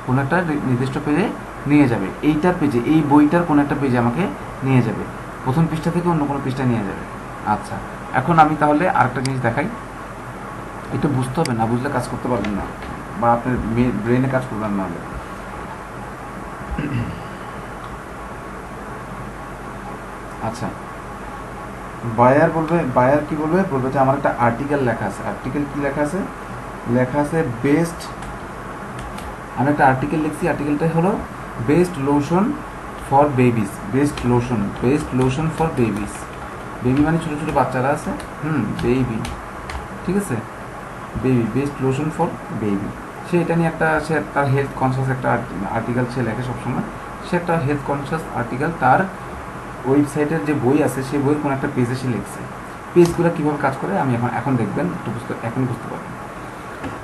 কোনো একটা নির্দিষ্ট পেজে নিয়ে যাবে। এইটার পেজে, এই বইটার কোনো একটা পেজে আমাকে নিয়ে যাবে, প্রথম পৃষ্ঠা থেকে অন্য কোনো পৃষ্ঠা নিয়ে যাবে। আচ্ছা, এখন আমি তাহলে আরেকটা জিনিস দেখাই। এটা বুঝতে হবে, না বুঝলে কাজ করতে পারবেন না, বা আপনার ব্রেনে কাজ করবেন না। আচ্ছা, বায়ার বলবে, বায়ার কি বলবে, বলবে যে আমার একটা আর্টিকেল লেখা আছে। আর্টিকেল কি লেখা আছে? লেখা আছে বেস্ট, আমি একটা আর্টিকেল লিখছি, আর্টিকেলটা হলো best lotion for babies. Best lotion for babies. Baby মানে ছোটো ছোটো বাচ্চারা আছে, বেবি, ঠিক আছে, baby, best lotion for baby. সে এটা নিয়ে একটা, সে তার হেলথ কনসিয়াস একটা আর্টিকেল সে লেখে সবসময়। সে একটা হেলথ কনসিয়াস আর্টিকেল তার ওয়েবসাইটের যে বই আছে, সেই বইয়ের কোনো একটা পেজে সে লিখছে। পেজগুলো কীভাবে কাজ করে আমি এখন দেখবেন, একটু এখনই বুঝতে পারবেন।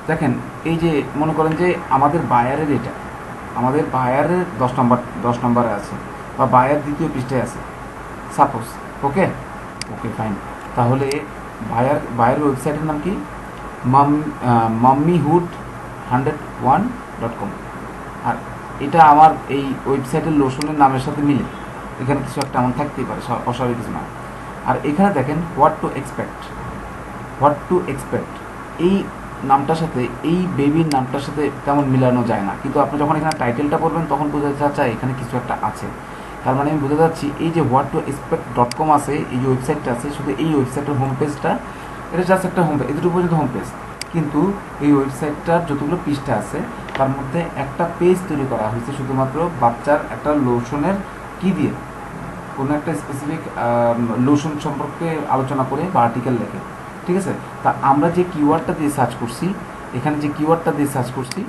দেখেন, এই যে মনে করেন যে আমাদের বায়ারের, এটা আমাদের বায়ারের 10 নম্বরে আছে, বা বায়ার দ্বিতীয় পৃষ্ঠায় আছে সাপোজ। ওকে ওকে, ফাইন। তাহলে বায়ার ওয়েবসাইটের নাম কি? mummyhood101.com। আর এটা আমার এই ওয়েবসাইটের লোশনের নামের সাথে মিলে, এখানে কিছু একটা এমন থাকতেই পারে, অস্বাভাবিক কিছু না। আর এখানে দেখেন হোয়াট টু এক্সপেক্ট, এই নামটার সাথে, এই বেবির নামটার সাথে তেমন মিলানো যায় না। কিন্তু আপনি যখন এখানে টাইটেলটা পড়বেন তখন বোঝা যাচ্ছে এখানে কিছু একটা আছে। তার মানে আমি বুঝতে যাচ্ছি এই যে whattoexpect.com আছে, এই যে ওয়েবসাইটটা আছে, শুধু এই ওয়েবসাইটের হোম পেজটা, এটা জাস্ট একটা হোম পেজ, এতটুকু পর্যন্ত হোম পেজ। কিন্তু এই ওয়েবসাইটটার যতগুলো পৃষ্ঠা আছে, তার মধ্যে একটা পেজ তৈরি করা হয়েছে শুধুমাত্র বাচ্চার একটা লোশনের কি দিয়ে, কোনো একটা স্পেসিফিক লোশন সম্পর্কে আলোচনা করে বা আর্টিকেল লেখে, ঠিক আছে। তা আমরা যে কিওয়ার্ডটা দিয়ে সার্চ করছি, এখানে যে কিওয়ার্ডটা দিয়ে সার্চ করছি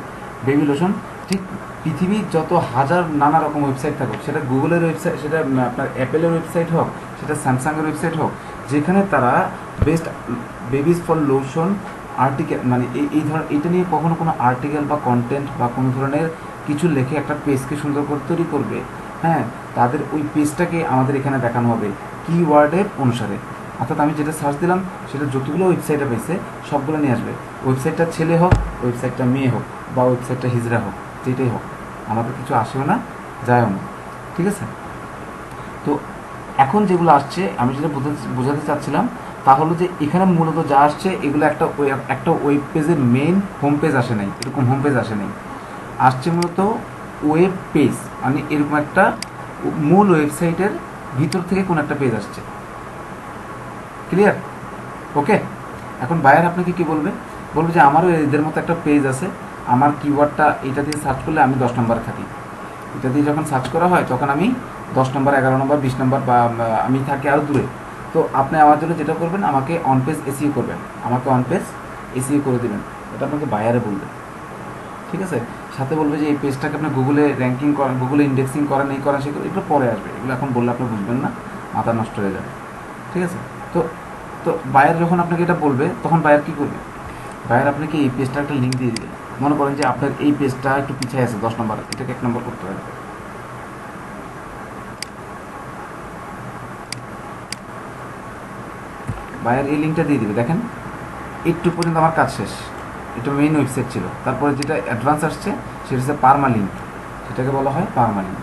বেবি লোশন, ঠিক পৃথিবীর যত হাজার নানা রকম ওয়েবসাইট থাকুক, সেটা গুগলের ওয়েবসাইট, সেটা আপনার অ্যাপেলের ওয়েবসাইট হোক, সেটা স্যামসাংয়ের ওয়েবসাইট হোক, যেখানে তারা best babies for lotion article মানে এই ধরনের এটা নিয়ে কখনো কোনো আর্টিকেল বা কন্টেন্ট বা কোনো ধরনের কিছু লেখে একটা পেজকে সুন্দর করে তৈরি করবে, হ্যাঁ, তাদের ওই পেজটাকে আমাদের এখানে দেখানো হবে কিওয়ার্ডের অনুসারে। অর্থাৎ আমি যেটা সার্চ দিলাম সেটা যতগুলো ওয়েবসাইটে পেয়েছে সবগুলো নিয়ে আসবে। ওয়েবসাইটটা ছেলে হোক, ওয়েবসাইটটা মেয়ে হোক, বা ওয়েবসাইটটা হিজড়া হোক, যেটাই হোক, আমাদের কিছু আসেও না যায়ও না, ঠিক আছে। তো এখন যেগুলো আসছে আমি যেটা বোঝাতে চাচ্ছিলাম তা হলো যে এখানে মূলত যা আসছে এগুলো একটা ওয়েব পেজের মেইন হোম পেজ আসে নাই, এরকম হোম পেজ আসে নাই, আসছে মূলত ওয়েব পেজ, মানে এরকম একটা মূল ওয়েবসাইটের ভিতর থেকে কোনো একটা পেজ আসছে। ক্লিয়ার? ওকে। এখন বায়ার আপনাকে কি বলবে, বলবে যে আমারও এদের মতো একটা পেজ আছে, আমার কিওয়ার্ডটা এটা দিয়ে সার্চ করলে আমি 10 নম্বরে থাকি, এটা দিয়ে যখন সার্চ করা হয় তখন আমি 10 নম্বর, 11 নম্বর, 20 নম্বর, বা আমি থাকি আরও দূরে। তো আপনি আমার জন্য যেটা করবেন, আমাকে অন পেজ এসইও করবেন, আমাকে অন পেজ এসইও করে দেবেন, এটা আপনাকে বায়ারে বলবে, ঠিক আছে। সাথে বলবে যে এই পেজটাকে আপনি গুগলে র্যাঙ্কিং করেন, গুগলে ইন্ডেক্সিং করেন, এই করেন, সেগুলো এগুলো পরে আসবে, এগুলো এখন বললে আপনি বুঝবেন না, মাথা নষ্ট হয়ে যাবে, ঠিক আছে। তো তো বায়ার যখন আপনাকে এটা বলবে তখন বায়ার কী করবে, বায়ার আপনাকে এই পেজটা একটা লিঙ্ক দিয়ে দিবে। মনে করেন যে আপনার এই পেজটা একটু পিছিয়ে আছে 10 নম্বর, এটাকে 1 নম্বর করতে হবে, বায়ার এই লিঙ্কটা দিয়ে দিবে। দেখেন একটু পর্যন্ত আমার কাজ শেষ, এটা মেইন ওয়েবসাইট ছিল, তারপরে যেটা অ্যাডভান্স আসছে সেটা হচ্ছে পারমালিঙ্ক, সেটাকে বলা হয় পারমালিঙ্ক।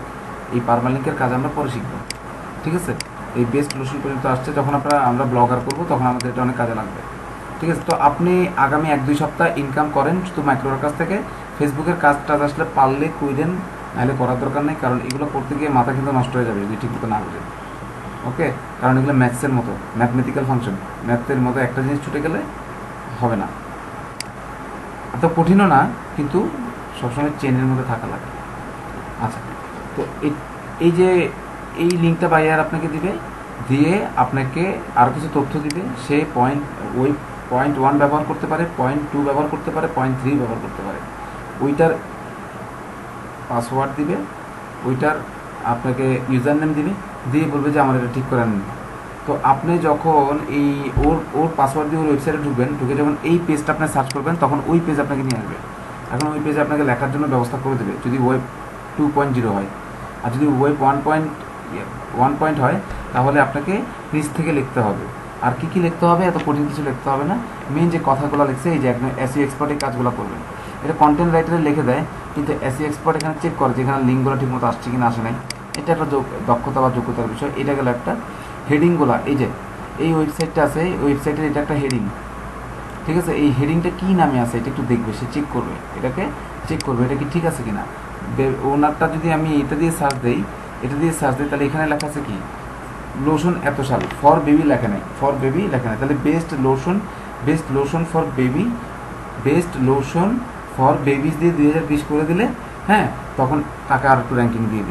এই পারমালিঙ্কের কাজ আমরা পরে শিখবো, ঠিক আছে। এই বেস্ট লোশন পর্যন্ত আসছে, যখন আমরা ব্লগার করবো তখন আমাদের এটা অনেক কাজে লাগবে, ঠিক আছে। তো আপনি আগামী 1-2 সপ্তাহ ইনকাম করেন শুধু মাইক্রোর কাছ থেকে, ফেসবুকের কাজ টাজ আসলে পারলে কইরেন, নাহলে করার দরকার নেই, কারণ এগুলো করতে গিয়ে মাথা কিন্তু নষ্ট হয়ে যাবে যদি ঠিক মতো না বুঝেন, ওকে। কারণ এগুলো ম্যাথসের মতো, ম্যাথমেটিক্যাল ফাংশন, ম্যাথের মতো একটা জিনিস ছুটে গেলে হবে না, এত কঠিনও না, কিন্তু সবসময় চেনের মধ্যে থাকা লাগে। আচ্ছা, তো এই যে এই লিঙ্কটা বাইয়ার আপনাকে দিবে, দিয়ে আপনাকে আরও কিছু তথ্য দিবে, সে ওই পয়েন্ট 1 ব্যবহার করতে পারে, পয়েন্ট 2 ব্যবহার করতে পারে, পয়েন্ট 3 ব্যবহার করতে পারে, ওইটার পাসওয়ার্ড দিবে, ওইটার আপনাকে ইউজার নেম দিবে, দিয়ে বলবে যে আমার এটা ঠিক করে নেন। তো আপনি যখন এই ওর পাসওয়ার্ড দিয়ে ওর ওয়েবসাইটে ঢুকবেন, ঢুকে যখন এই পেজটা আপনি সার্চ করবেন তখন ওই পেজ আপনাকে নিয়ে আসবে। এখন ওই পেজে আপনাকে লেখার জন্য ব্যবস্থা করে দেবে যদি ওয়েব 2.0 হয়, আর যদি ওয়েব 1 হয় তাহলে আপনাকে নিচ থেকে লিখতে হবে। আর কি কি লিখতে হবে, এত কঠিন কিছু লিখতে হবে না, মেন যে কথাগুলো লিখছে এই যে একদম এসইও এক্সপার্টের কাজগুলো করবেন, এটা কন্টেন্ট রাইটারে লিখে দেয়, কিন্তু এসইও এক্সপার্ট এখানে চেক করে যে এখানে লিঙ্কগুলো ঠিকমতো আসছে কিনা আসে নাই, এটা একটা দক্ষতা বা যোগ্যতার বিষয়। এটা গেল একটা। হেডিংগুলো, এই যে এই ওয়েবসাইটটা আছে, ওয়েবসাইটের এটা একটা হেডিং, ঠিক আছে। এই হেডিংটা কী নামে আছে এটা একটু দেখবে, সে চেক করবে, এটাকে চেক করবে এটা কি ঠিক আছে কিনা। ওনারটা যদি আমি এটা দিয়ে সার্চ দিই, তাহলে এখানে লেখা আছে কি লোশন এত সাল, ফর বেবি লেখা নেই, ফর বেবি লেখা নেই, তাহলে best lotion for baby, best lotion for babies দিয়ে 2020 করে দিলে, হ্যাঁ, তখন তাকে আর একটু র্যাঙ্কিং দিয়ে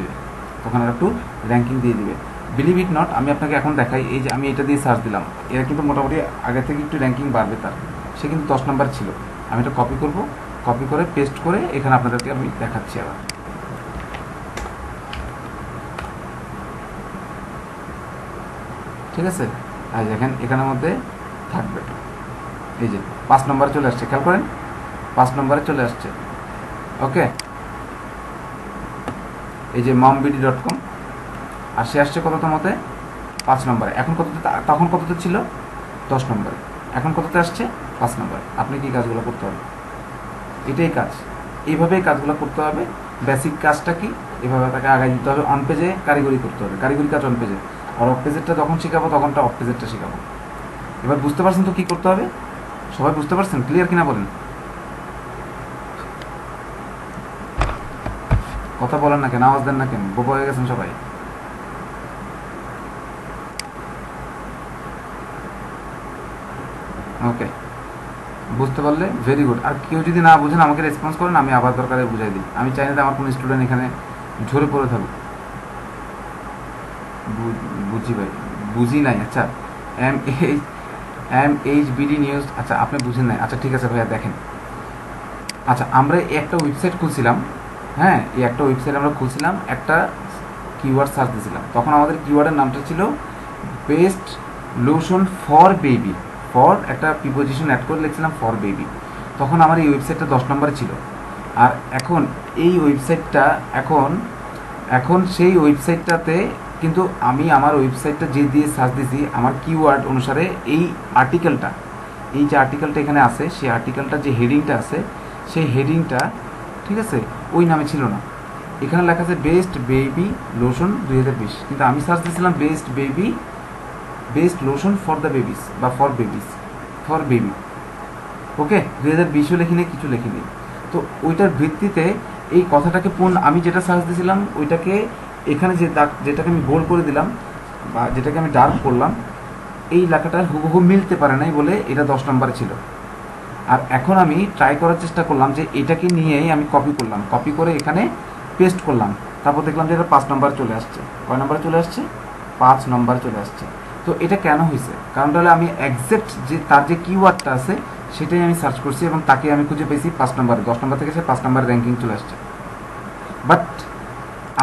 দেবে, বিলিভ ইট নট, আমি আপনাকে এখন দেখাই, এই যে আমি এটা দিয়ে সার্চ দিলাম, এরা কিন্তু মোটামুটি আগে থেকে একটু র্যাঙ্কিং বাড়বে তার, সে কিন্তু 10 নম্বর ছিল। আমি এটা কপি করব, কপি করে পেস্ট করে এখানে আপনাদেরকে আমি দেখাচ্ছি আবার, ঠিক আছে। আর দেখেন এখানের মধ্যে থাকবে, এই যে 5 নম্বরে চলে আসছে, খেয়াল করেন 5 নম্বরে চলে আসছে, ওকে। এই যে mombidi.com, আর সে আসছে কততমতে 5 নম্বরে। এখন কততে, তখন কততে ছিল 10 নম্বরে, এখন কততে আসছে 5 নম্বরে। আপনি কি কাজগুলো করতে হবে, এটাই কাজ, এইভাবেই কাজগুলো করতে হবে। বেসিক কাজটা কি, এভাবে তাকে আগায় দিতে হবে। অন পেজে কারিগরি করতে হবে, কারিগরি কাজ অন পেজে, আর অফ পেজেরটা যখন শেখাবো তখনটা অফ পেজেরটা শেখাবো। এবার বুঝতে পারছেন তো কী করতে হবে, সবাই বুঝতে পারছেন, ক্লিয়ার কিনা বলেন, কথা বলেন না কেন, আওয়াজ দেন না কেন, বোবা হয়ে গেছেন সবাই। ওকে, বুঝতে পারলে ভেরি গুড। আর কেউ যদি না বুঝেন আমাকে রেসপন্স করেন, আমি আবার দরকারে বুঝাই দিই। আমি চাই না আমার কোনো স্টুডেন্ট এখানে ঝরে পড়ে থাকুক। বুঝি ভাই, বুঝি নাই। আচ্ছা MHBD নিউজ, আচ্ছা আপনি বুঝেন নাই। আচ্ছা ঠিক আছে ভাইয়া, দেখেন আচ্ছা আমরা একটা ওয়েবসাইট খুলছিলাম, হ্যাঁ এই একটা ওয়েবসাইট আমরা খুলছিলাম, একটা কিওয়ার্ড সার্চ দিয়েছিলাম। তখন আমাদের কিওয়ার্ডের নামটা ছিল best lotion for baby, for একটা প্রিপোজিশন অ্যাড করে লিখছিলাম ফর বেবি। তখন আমার এই ওয়েবসাইটটা 10 নম্বরে ছিল। আর এখন এই ওয়েবসাইটটা এখন এখন সেই ওয়েবসাইটটাতে কিন্তু আমি আমার ওয়েবসাইটটা যে দিয়ে সার্চ দিয়েছি আমার কিওয়ার্ড অনুসারে এই আর্টিকেলটা, এই যে আর্টিকেলটা এখানে আছে, সেই আর্টিকেলটা যে হেডিংটা আছে সেই হেডিংটা, ঠিক আছে, ওই নামে ছিল না। এখানে লেখা আছে বেস্ট বেবি লোশন 2020, কিন্তু আমি সার্চ দিয়েছিলাম best lotion for the babies বা ফর বেবিস, ফর বেবি। ওকে, 2020ও লিখিনি, কিছু লিখিনি। তো ওইটার ভিত্তিতে এই কথাটাকে আমি যেটা সার্চ দিয়েছিলাম ওইটাকে এখানে যেটাকে আমি বোল্ড করে দিলাম বা যেটাকে আমি ডার্ক করলাম, এই লেখাটা হুবহু মিলতে পারে নাই বলে এটা 10 নম্বরে ছিল। আর এখন আমি ট্রাই করার চেষ্টা করলাম যে এটাকে নিয়েই আমি কপি করলাম, কপি করে এখানে পেস্ট করলাম। তারপর দেখলাম যে এটা 5 নম্বর চলে আসছে। কয় নম্বরে চলে আসছে? 5 নম্বরে চলে আসছে। তো এটা কেন হয়েছে? কারণটা হলো আমি একজ্যাক্ট যে তার যে কিওয়ার্ডটা আছে সেটাই আমি সার্চ করছি এবং তাকে আমি খুঁজে পেয়েছি 5 নম্বরে। 10 নম্বর থেকে সে 5 নম্বরে র্যাঙ্কিং চলে আসছে। বাট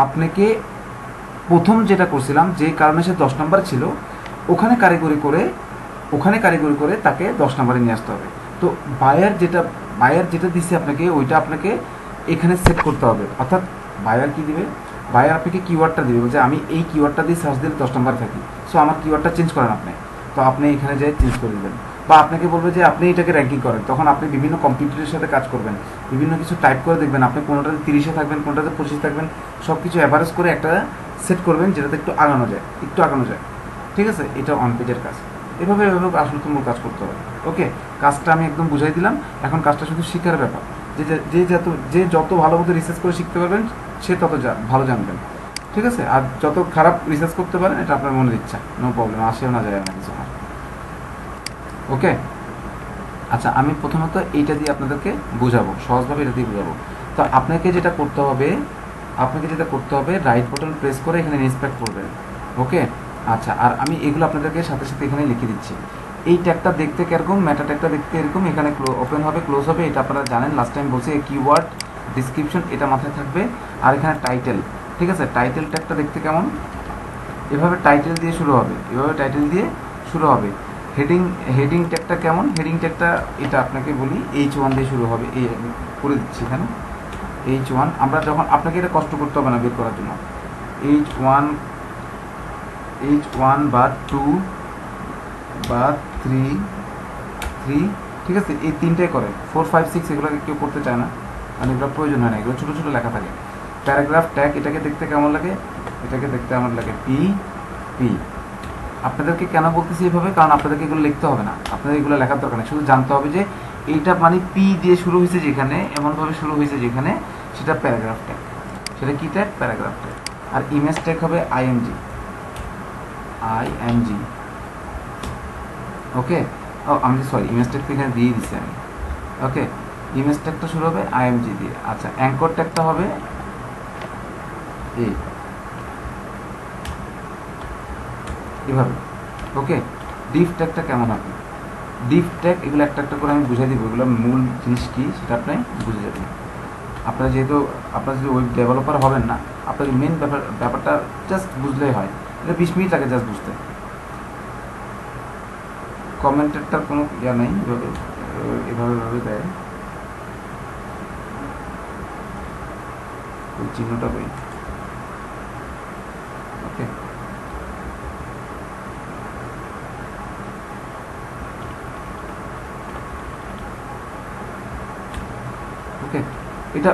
আপনাকে প্রথম যেটা করছিলাম, যে কারণে সে 10 নম্বর ছিল, ওখানে কারিগরি করে তাকে 10 নম্বরে নিয়ে আসতে হবে। তো বায়ার যেটা দিছে আপনাকে, ওইটা আপনাকে এখানে সেট করতে হবে। অর্থাৎ বায়ার কি দিবে? বায়ার আপনাকে কিওয়ার্ডটা দিবে যে আমি এই কিওয়ার্ডটা দিয়ে সার্চ দিলে 10 নম্বরে থাকি, সো আমার কিওয়ার্ডটা চেঞ্জ করেন আপনি। তো আপনি এখানে যাই চেঞ্জ করে দেবেন, বা আপনাকে বলবে যে আপনি এটাকে র্যাঙ্কিং করেন। তখন আপনি বিভিন্ন কম্পিউটারের সাথে কাজ করবেন, বিভিন্ন কিছু টাইপ করে দেখবেন, আপনি কোনোটাতে 30-এ থাকবেন, কোনোটাতে 25 থাকবেন, সব কিছু অ্যাভারেজ করে একটা সেট করবেন যেটাতে একটু আগানো যায়। ঠিক আছে, এটা অন পেজের কাজ। এভাবে আসলে তোমার কাজ করতে হবে। ওকে, কাজটা আমি একদম বুঝাই দিলাম। এখন কাজটা শুধু শিখার ব্যাপার। যে যত ভালো মতো রিসার্চ করে শিখতে পারবেন সে তত ভালো জানবেন। ঠিক আছে, আর যত খারাপ রিসার্চ করতে পারেন এটা আপনার মনের ইচ্ছা, নো প্রবলেম, আসেও না যায় না কিছু আমার। ওকে, আচ্ছা আমি প্রথমত এইটা দিয়ে আপনাদেরকে বোঝাবো, সহজভাবে এটা দিয়ে বোঝাবো। তো আপনাকে যেটা করতে হবে রাইট বাটন প্রেস করে এখানে ইন্সপেক্ট করবেন। ওকে, আচ্ছা, আর আমি এগুলো আপনাদেরকে সাথে সাথে এখানে লিখে দিচ্ছি। এই ট্যাগটা দেখতে কিরকম, মেটা ট্যাগটা দেখতে এরকম, এখানে ওপেন হবে ক্লোজ হবে, এটা আপনারা জানেন, লাস্ট টাইম বলছি। কিওয়ার্ড ডিসক্রিপশন এটা মাথায় থাকবে। আর এখানে টাইটেল, ঠিক আছে, টাইটেল ট্যাগটা দেখতে কেমন, এভাবে টাইটেল দিয়ে শুরু হবে। হেডিং ট্যাগটা কেমন, হেডিং ট্যাগটা এটা আপনাকে বলি H1 দিয়ে শুরু হবে। এই আমি করে দিচ্ছি এখানে H1। আমরা যখন আপনাকে এটা কষ্ট করতে হবে না বের করার জন্য। H1 বা 2 বা 3, ঠিক আছে, এই তিনটাই করে। 4, 5, 6 এগুলোকে কেউ করতে চায় না, মানে এগুলো প্রয়োজন হয় না, এগুলো ছোটো ছোটো লেখা থাকে। প্যারাগ্রাফ ট্যাগ, এটাকে দেখতে কেমন লাগে, এটাকে দেখতে আমার লাগে পি। আপনাদেরকে কেন বলতেছি এভাবে, কারণ আপনাদেরকে এগুলো লিখতে হবে না, আপনাদের এগুলো লেখার দরকার নেই। শুধু জানতে হবে যে এইটা মানে পি দিয়ে শুরু হয়েছে যেখানে, এমনভাবে শুরু হয়েছে যেখানে, সেটা প্যারাগ্রাফ ট্যাগ। সেটা কি ট্যাগ? Paragraph tag. আর ইমেজ ট্যাগ হবে IMG। ওকে, আমি সরি, ইমেজ ট্যাগটা এখানে দিয়ে দিচ্ছি আমি। ওকে, ইমেজ ট্যাগটা শুরু হবে IMG দিয়ে। আচ্ছা, অ্যাঙ্কর ট্যাগটা হবে এভাবে। ওকে, ডিফ ট্যাগটা কেমন হবে, ডিফ ট্যাগ, এগুলো একটা একটা করে আমি বুঝিয়ে দিব, এগুলো মূল জিনিস কী সেটা আপনি বুঝে যাবেন। আপনারা যেহেতু যদি ওয়েব ডেভেলপার হবেন না, আপনাদের মেন ব্যাপারটা জাস্ট বুঝলেই হয়। এটা 20 মিনিট লাগে জাস্ট বুঝতে। কমেন্টেরটার কোনো ইয়া নেই, এভাবে দেয় ওই চিহ্নটা বই। ওকে,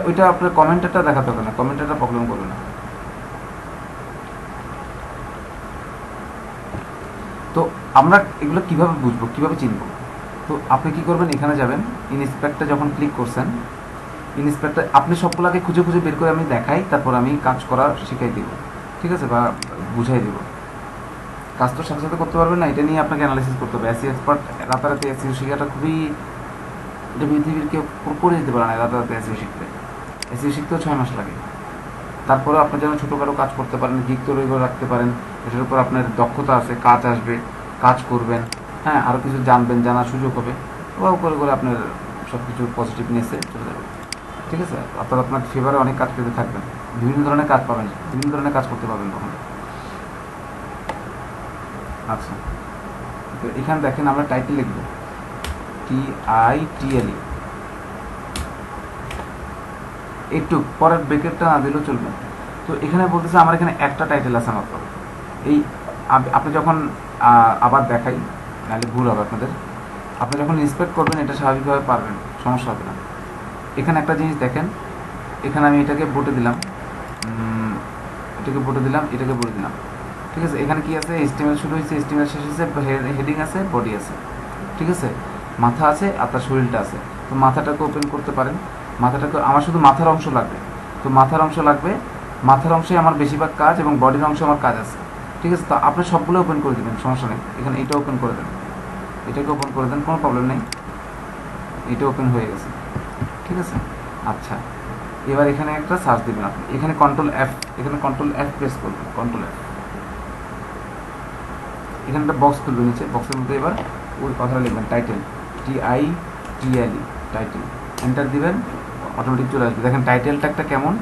ওইটা আপনার কমেন্টটা দেখাতে হবে না, কমেন্টটা প্রবলেম করবে না। তো আমরা এগুলো কিভাবে বুঝবো, কিভাবে চিনবো? তো আপনি কি করবেন, এখানে যাবেন, ইনস্পেক্টে যখন ক্লিক করছেন, ইনস্পেক্টর আপনি সবগুলোকে খুঁজে বের করে আমি দেখাই, তারপর আমি কাজ করা শিখাই দিব, ঠিক আছে, বা বুঝাই দিব। কাজ তো সাথে সাথে করতে পারবেন না, এটা নিয়ে আপনাকে অ্যানালাইসিস করতে হবে। SEO এক্সপার্ট রাতারাতি SEO শেখাটা খুবই এটা পৃথিবীর কেউ করে দিতে পারে না রাতে এসিও শিখতে। এসিও শিখতেও 6 মাস লাগে। তারপরে আপনি যেন ছোটোখাটো কাজ করতে পারেন, গিগ তৈরি করে রাখতে পারেন, এটার উপর আপনার দক্ষতা আছে, কাজ আসবে, কাজ করবেন, হ্যাঁ, আরও কিছু জানবেন, জানার সুযোগ হবে, ওভাবে করে করে আপনার সব কিছু পজিটিভনেসে চলে যাবে। ঠিক আছে, অর্থাৎ আপনার ফেভারে অনেক কাজ পেতে থাকবেন, বিভিন্ন ধরনের কাজ পাবেন, বিভিন্ন ধরনের কাজ করতে পারবেন তখন। আচ্ছা, তো এখানে দেখেন আমরা টাইটেল লিখব TITLE, একটু পরের ব্রেকেটটা না দিলেও চলবে। তো এখানে বলতেছে আমার এখানে একটা টাইটেল আছে মাত্র। এই আপনি যখন আবার দেখাই, নাহলে ভুল হবে আপনাদের, আপনি যখন ইন্সপেক্ট করবেন এটা স্বাভাবিকভাবে পারবেন, সমস্যা হবে না। এখানে একটা জিনিস দেখেন, এখানে আমি এটাকে বটে দিলাম, এটাকে বটে দিলাম, এটাকে বটে দিলাম। ঠিক আছে, এখানে কি আছে, HTML শুরু হয়েছে, HTML শেষ হয়েছে, হেডিং আছে, বডি আছে। ঠিক আছে, মাথা আছে আর তার শরীরটা আছে। তো মাথাটাকে ওপেন করতে পারেন, মাথাটাকে, আমার শুধু মাথার অংশ লাগবে, তো মাথার অংশ লাগবে, মাথার অংশে আমার বেশিরভাগ কাজ এবং বডির অংশে আমার কাজ আছে। ঠিক আছে, তো আপনি সবগুলো ওপেন করে দেবেন, সমস্যা নেই। এখানে এটা ওপেন করে দেন, এটাকে ওপেন করে দেন, কোনো প্রবলেম নেই, এটা ওপেন হয়ে গেছে। ঠিক আছে, আচ্ছা, এবার এখানে একটা সার্চ দেবেন আপনি, এখানে Ctrl+F, এখানে Ctrl+F প্রেস করবেন, Ctrl+F, এখানে একটা বক্স খুলবে নিচে, বক্সের মধ্যে এবার ওই কথাটা লিখবেন, টাইটেল, TITLE, টাইটেল, এন্টার দিবেন, অটোমেটিক চলে আসবে। দেখেন টাইটেল ট্যাগটা কেমন,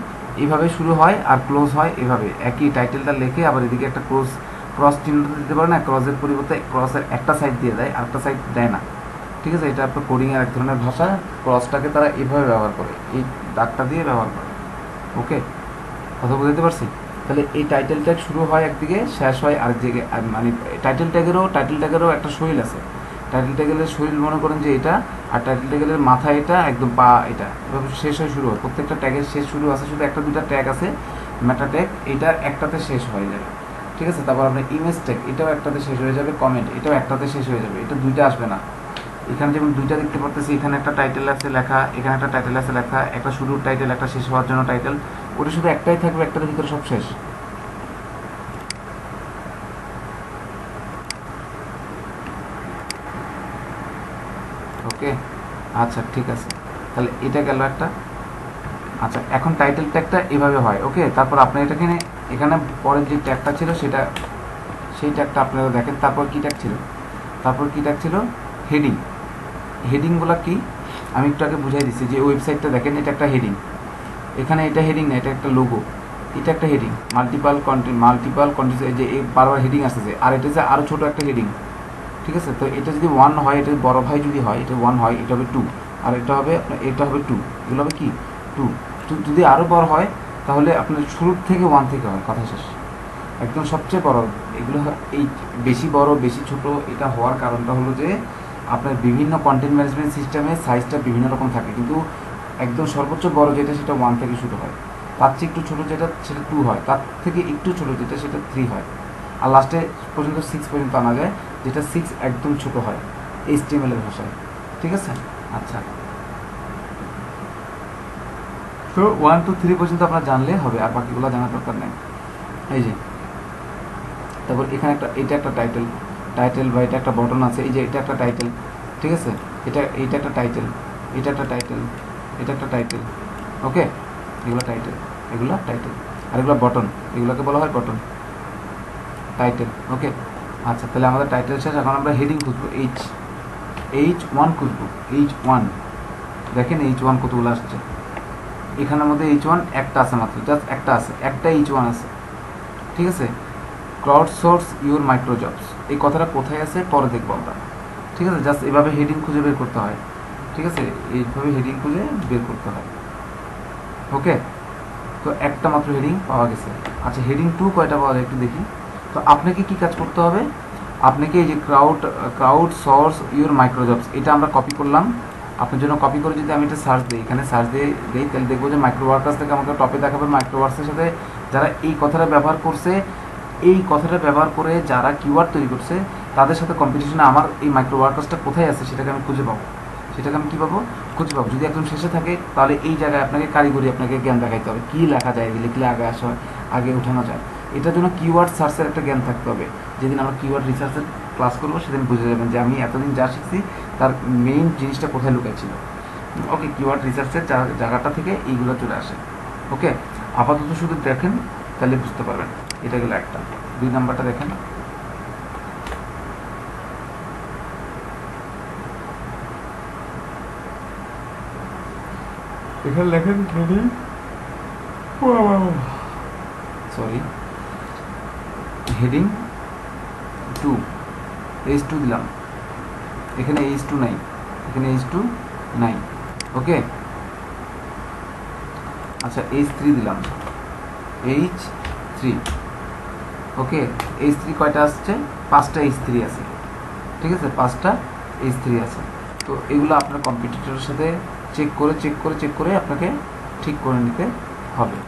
এইভাবে শুরু হয় আর ক্লোজ হয় এভাবে, একই টাইটেলটা লিখে আবার এদিকে একটা ক্রস চিহ্ন দিতে পারে না, ক্রসের পরিবর্তে ক্রসের একটা সাইড দিয়ে দেয়, আরেকটা সাইড দেয় না। ঠিক আছে, এটা আপনার কোডিংয়ের এক ধরনের ভাষা, ক্রসটাকে তারা এইভাবে ব্যবহার করে, এই দাগটা দিয়ে ব্যবহার করে। ওকে, কথা বুঝতে পারছি? তাহলে এই টাইটেল ট্যাগ শুরু হয় একদিকে, শেষ হয় আরেক দিকে, মানে টাইটেল ট্যাগেরও একটা শরীর আছে। টাইটেল ট্যাগের শরীর মনে করেন যে এটা, আর টাইটেল ট্যাগের মাথা এটা, একদম পা এটা, এভাবে শেষ হয় শুরু হয়। প্রত্যেকটা ট্যাগের শেষ শুরু আছে, শুধু একটা দুটা ট্যাগ আছে, মেটা ট্যাগ, এটা একটাতে শেষ হয়ে যাবে। ঠিক আছে, তারপর আপনার ইমেজ ট্যাগ, এটাও একটাতে শেষ হয়ে যাবে, কমেন্ট, এটাও একটাতে শেষ হয়ে যাবে, এটা দুইটা আসবে না। এখানে যেমন দুইটা দেখতে পারতেছি, এখানে একটা টাইটেল আছে লেখা, এখানে একটা টাইটেল আছে লেখা, একটা শুরুর টাইটেল, একটা শেষ হওয়ার জন্য টাইটেল, ওটা শুধু একটাই থাকবে, একটার ভিতরে সব শেষ। ওকে, আচ্ছা ঠিক আছে, তাহলে এটা গেল একটা। আচ্ছা, এখন টাইটেল ট্যাগটা এভাবে হয়। ওকে, তারপর আপনি এটাকে এখানে পরের যে ট্যাগটা ছিল সেটা, সেই ট্যাগটা আপনারা দেখেন। তারপর কি ট্যাগ ছিল, তারপর কি ট্যাগ ছিল, হেডিং। হেডিংগুলো কি আমি একটু আগে বুঝাই দিচ্ছি, যে ওয়েবসাইটটা দেখেন, এটা একটা হেডিং, এখানে এটা হেডিং না, এটা একটা লোগো, এটা একটা হেডিং, মাল্টিপাল কন্টেন্ট, যে বারবার হেডিং আসতেছে, আর এটা যে আরও ছোটো একটা হেডিং। ঠিক আছে, তো এটা যদি 1 হয়, এটা বড় ভাই যদি হয়, এটা 1 হয়, এটা হবে 2, আর এটা হবে 2, এগুলো হবে কি 2। যদি আরও বড় হয় তাহলে আপনার শুরুর থেকে 1 থেকে হয়, কথা শেষ, একদম সবচেয়ে বড়। এগুলো এই বেশি বড় বেশি ছোট, এটা হওয়ার কারণটা হলো যে আপনার বিভিন্ন কন্টেন্ট ম্যানেজমেন্ট সিস্টেমে সাইজটা বিভিন্ন রকম থাকে, কিন্তু একদম সর্বোচ্চ বড় যেটা সেটা 1 থেকে শুরু হয়, তার চেয়ে একটু ছোটো যেটা সেটা 2 হয়, তার থেকে একটু ছোটো যেটা সেটা 3 হয়, আর লাস্টে পর্যন্ত 6 পর্যন্ত আনা যায়, যেটা 6 একদম ছোট হয় HTML এর ভাষায়। ঠিক আছে, আচ্ছা, তো 1 to 3 পর্যন্ত আপনার জানলে হবে, আর বাকিগুলো জানার দরকার নেই। এই যে, তারপর এখানে একটা, এটা একটা টাইটেল বা এটা একটা বটন আছে, এই যে এটা একটা টাইটেল। ঠিক আছে, এইটা একটা টাইটেল, এটা একটা টাইটেল, এটা একটা টাইটেল। ওকে, এগুলো টাইটেল, আর এগুলো বটন, এগুলোকে বলা হয় বটন, টাইটেল। ওকে, আচ্ছা, তাহলে আমাদের টাইটেল শেষ। এখন আমরা হেডিং খুঁজবো, H1 খুঁজবো, H1, দেখেন H1 কতগুলো আসছে, এখানের মধ্যে H1 একটা আছে মাত্র, জাস্ট একটা আছে, একটা H1 আছে। ঠিক আছে, crowd source your micro jobs, এই কথাটা কোথায় আছে পরে দেখবো আমরা। ঠিক আছে, জাস্ট এভাবে হেডিং খুঁজে বের করতে হয়। ঠিক আছে, এইভাবে হেডিং খুঁজে বের করতে হয়। ওকে, তো একটা মাত্র হেডিং পাওয়া গেছে। আচ্ছা, হেডিং 2 কয়টা পাওয়া যায় একটু দেখি। তো আপনাকে কি কাজ করতে হবে, আপনাকে এই যে crowd source your micro jobs, এটা আমরা কপি করলাম, আপনার জন্য কপি করে যদি আমি এটা সার্চ দিই, এখানে সার্চ দিয়ে দিই, তাহলে দেখবো যে মাইক্রো ওয়ার্কার্স থেকে আমাকে টপে দেখাবে। মাইক্রো ওয়ার্কার্সের সাথে যারা এই কথাটা ব্যবহার করছে, এই কথাটা ব্যবহার করে যারা কিওয়ার্ড তৈরি করছে, তাদের সাথে কম্পিটিশনে আমার এই মাইক্রো ওয়ার্কার্সটা কোথায় আছে সেটাকে আমি খুঁজে পাবো, সেটাকে আমি কী পাবো, খুঁজে পাবো। যদি একদম শেষে থাকে তাহলে এই জায়গায় আপনাকে কারিগরি, আপনাকে জ্ঞান দেখাইতে হবে, কী লেখা যায়, লিখলে আগে উঠানো যায়। এটার জন্য কিওয়ার্ড সার্চের একটা জ্ঞান থাকতে হবে। যেদিন আমরা কিওয়ার্ড রিসার্চের ক্লাস করবো সেদিন বুঝে যাবেন যে আমি এতদিন যা শিখছি তার মেইন জিনিসটা কোথায় লুকাইছিল। ওকে, কিওয়ার্ড রিসার্চের জায়গাটা থেকে এইগুলো চলে আসে। ওকে, আপাতত শুধু দেখেন তাহলে বুঝতে পারবেন। এটা গেলো একটা। 2 নাম্বারটা দেখেন, এখানে লেখেন হেডিং, সরি, হেডিং 2, H2 দিলাম, এখানে H2 নাই, এখানে H2 নাই। ওকে, আচ্ছা H3 দিলাম, H3। ওকে, H3 কয়টা আসছে? 5টা H3 আছে, ঠিক আছে, 5টা H3 আছে। তো এগুলো আপনার কম্পিউটারের সাথে চেক করে আপনাকে ঠিক করে নিতে হবে।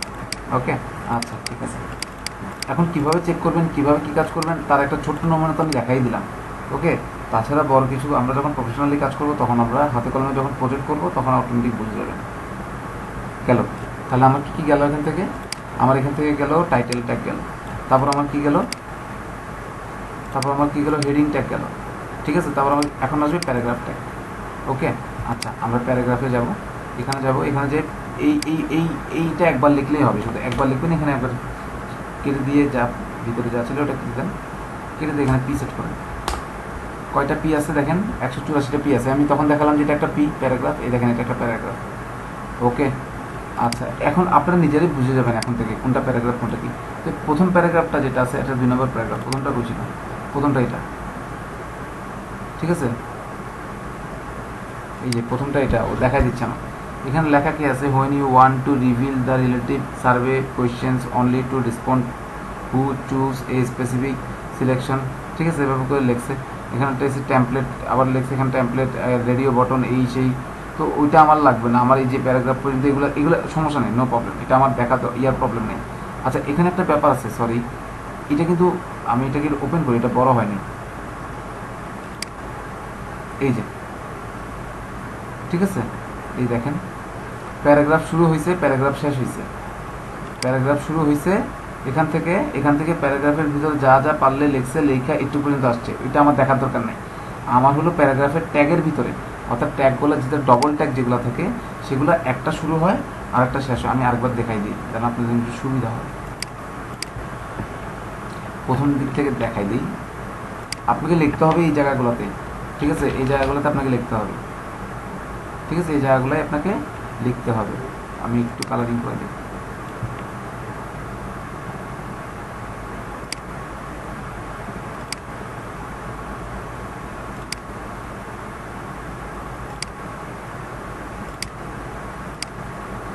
ওকে, আচ্ছা ঠিক আছে। এখন কিভাবে চেক করবেন, কিভাবে কী কাজ করবেন, তার একটা ছোট্ট নমুনা তো আমি দেখাই দিলাম। ওকে, তাছাড়া বড় কিছু আমরা যখন প্রফেশনালি কাজ করব, তখন আমরা হাতে কলমে যখন প্রজেক্ট করব, তখন অটোমেটিক বুঝে যাবেন। গেল, তাহলে আমার কী গেল এখান থেকে? আমার এখান থেকে গেল টাইটেল ট্যাগ গেল, তারপর আমার কী গেল, হেডিং ট্যাগ গেল, ঠিক আছে। তারপর আমার এখন আসবে প্যারাগ্রাফ ট্যাগ। ওকে, আচ্ছা আমরা প্যারাগ্রাফে যাব, এখানে যে এইটা একবার লিখলেই হবে, শুধু একবার লিখবেন। এখানে একবার কেটে দিয়ে যা ভিতরে যা ছিল ওটা কেটে দেন, কেটে দিয়ে এখানে পি সেট করেন। কয়টা পি আছে দেখেন? 184টা পি আছে। আমি তখন দেখালাম যে এটা একটা পি প্যারাগ্রাফ, এই দেখেন এটা একটা প্যারাগ্রাফ। ওকে, আচ্ছা এখন আপনারা নিজেরাই বুঝে যাবেন এখন থেকে কোনটা প্যারাগ্রাফ কোনটা কি। তো প্রথম প্যারাগ্রাফটা যেটা আছে এটা 2 নম্বর প্যারাগ্রাফ, প্রথমটা বুঝি না, প্রথমটা এটা, ঠিক আছে। এই যে প্রথমটা এটা ও দেখা দিচ্ছে আমার। এখানে লেখা কি আছে? When you want to reveal the relative survey questions only to respond who choose a specific selection, ঠিক আছে, এভাবে করে লেখছে। এখানে একটা এসে ট্যাম্পলেট আবার লেখছে, এখানে ট্যাম্পলেট রেডিও বটন এই সেই। তো ওইটা আমার লাগবে না, আমার এই যে প্যারাগ্রাফ পর্যন্ত এগুলো সমস্যা নেই, নো প্রবলেম, এটা আমার দেখা তো ইয়ার প্রবলেম নেই। আচ্ছা এখানে একটা ব্যাপার আছে, সরি, এটা কিন্তু আমি এটাকে ওপেন করি, এটা বড় হয়নি, এই যে, ঠিক আছে। এই দেখেন প্যারাগ্রাফ শুরু হয়েছে, প্যারাগ্রাফ শেষ হয়েছে, প্যারাগ্রাফ শুরু হয়েছে এখান থেকে প্যারাগ্রাফের ভিতরে যা যা পারলে লেখছে, লেখা একটু পর্যন্ত আসছে, এটা আমার দেখার দরকার নেই। আমার হলো প্যারাগ্রাফের ট্যাগের ভিতরে, অর্থাৎ ট্যাগগুলো যেটা ডবল ট্যাগ যেগুলো থাকে, সেগুলো একটা শুরু হয় আর একটা শেষ হয়। আমি আরেকবার দেখাই দিই যেন আপনাদের একটু সুবিধা হয়। প্রথম দিক থেকে দেখাই দিই। আপনাকে লিখতে হবে এই জায়গাগুলোতে, ঠিক আছে, এই জায়গাগুলোতে আপনাকে লিখতে হবে, ঠিক আছে, এই জায়গাগুলোয় আপনাকে লিখতে হবে। আমি একটু কালারিং করে দিই।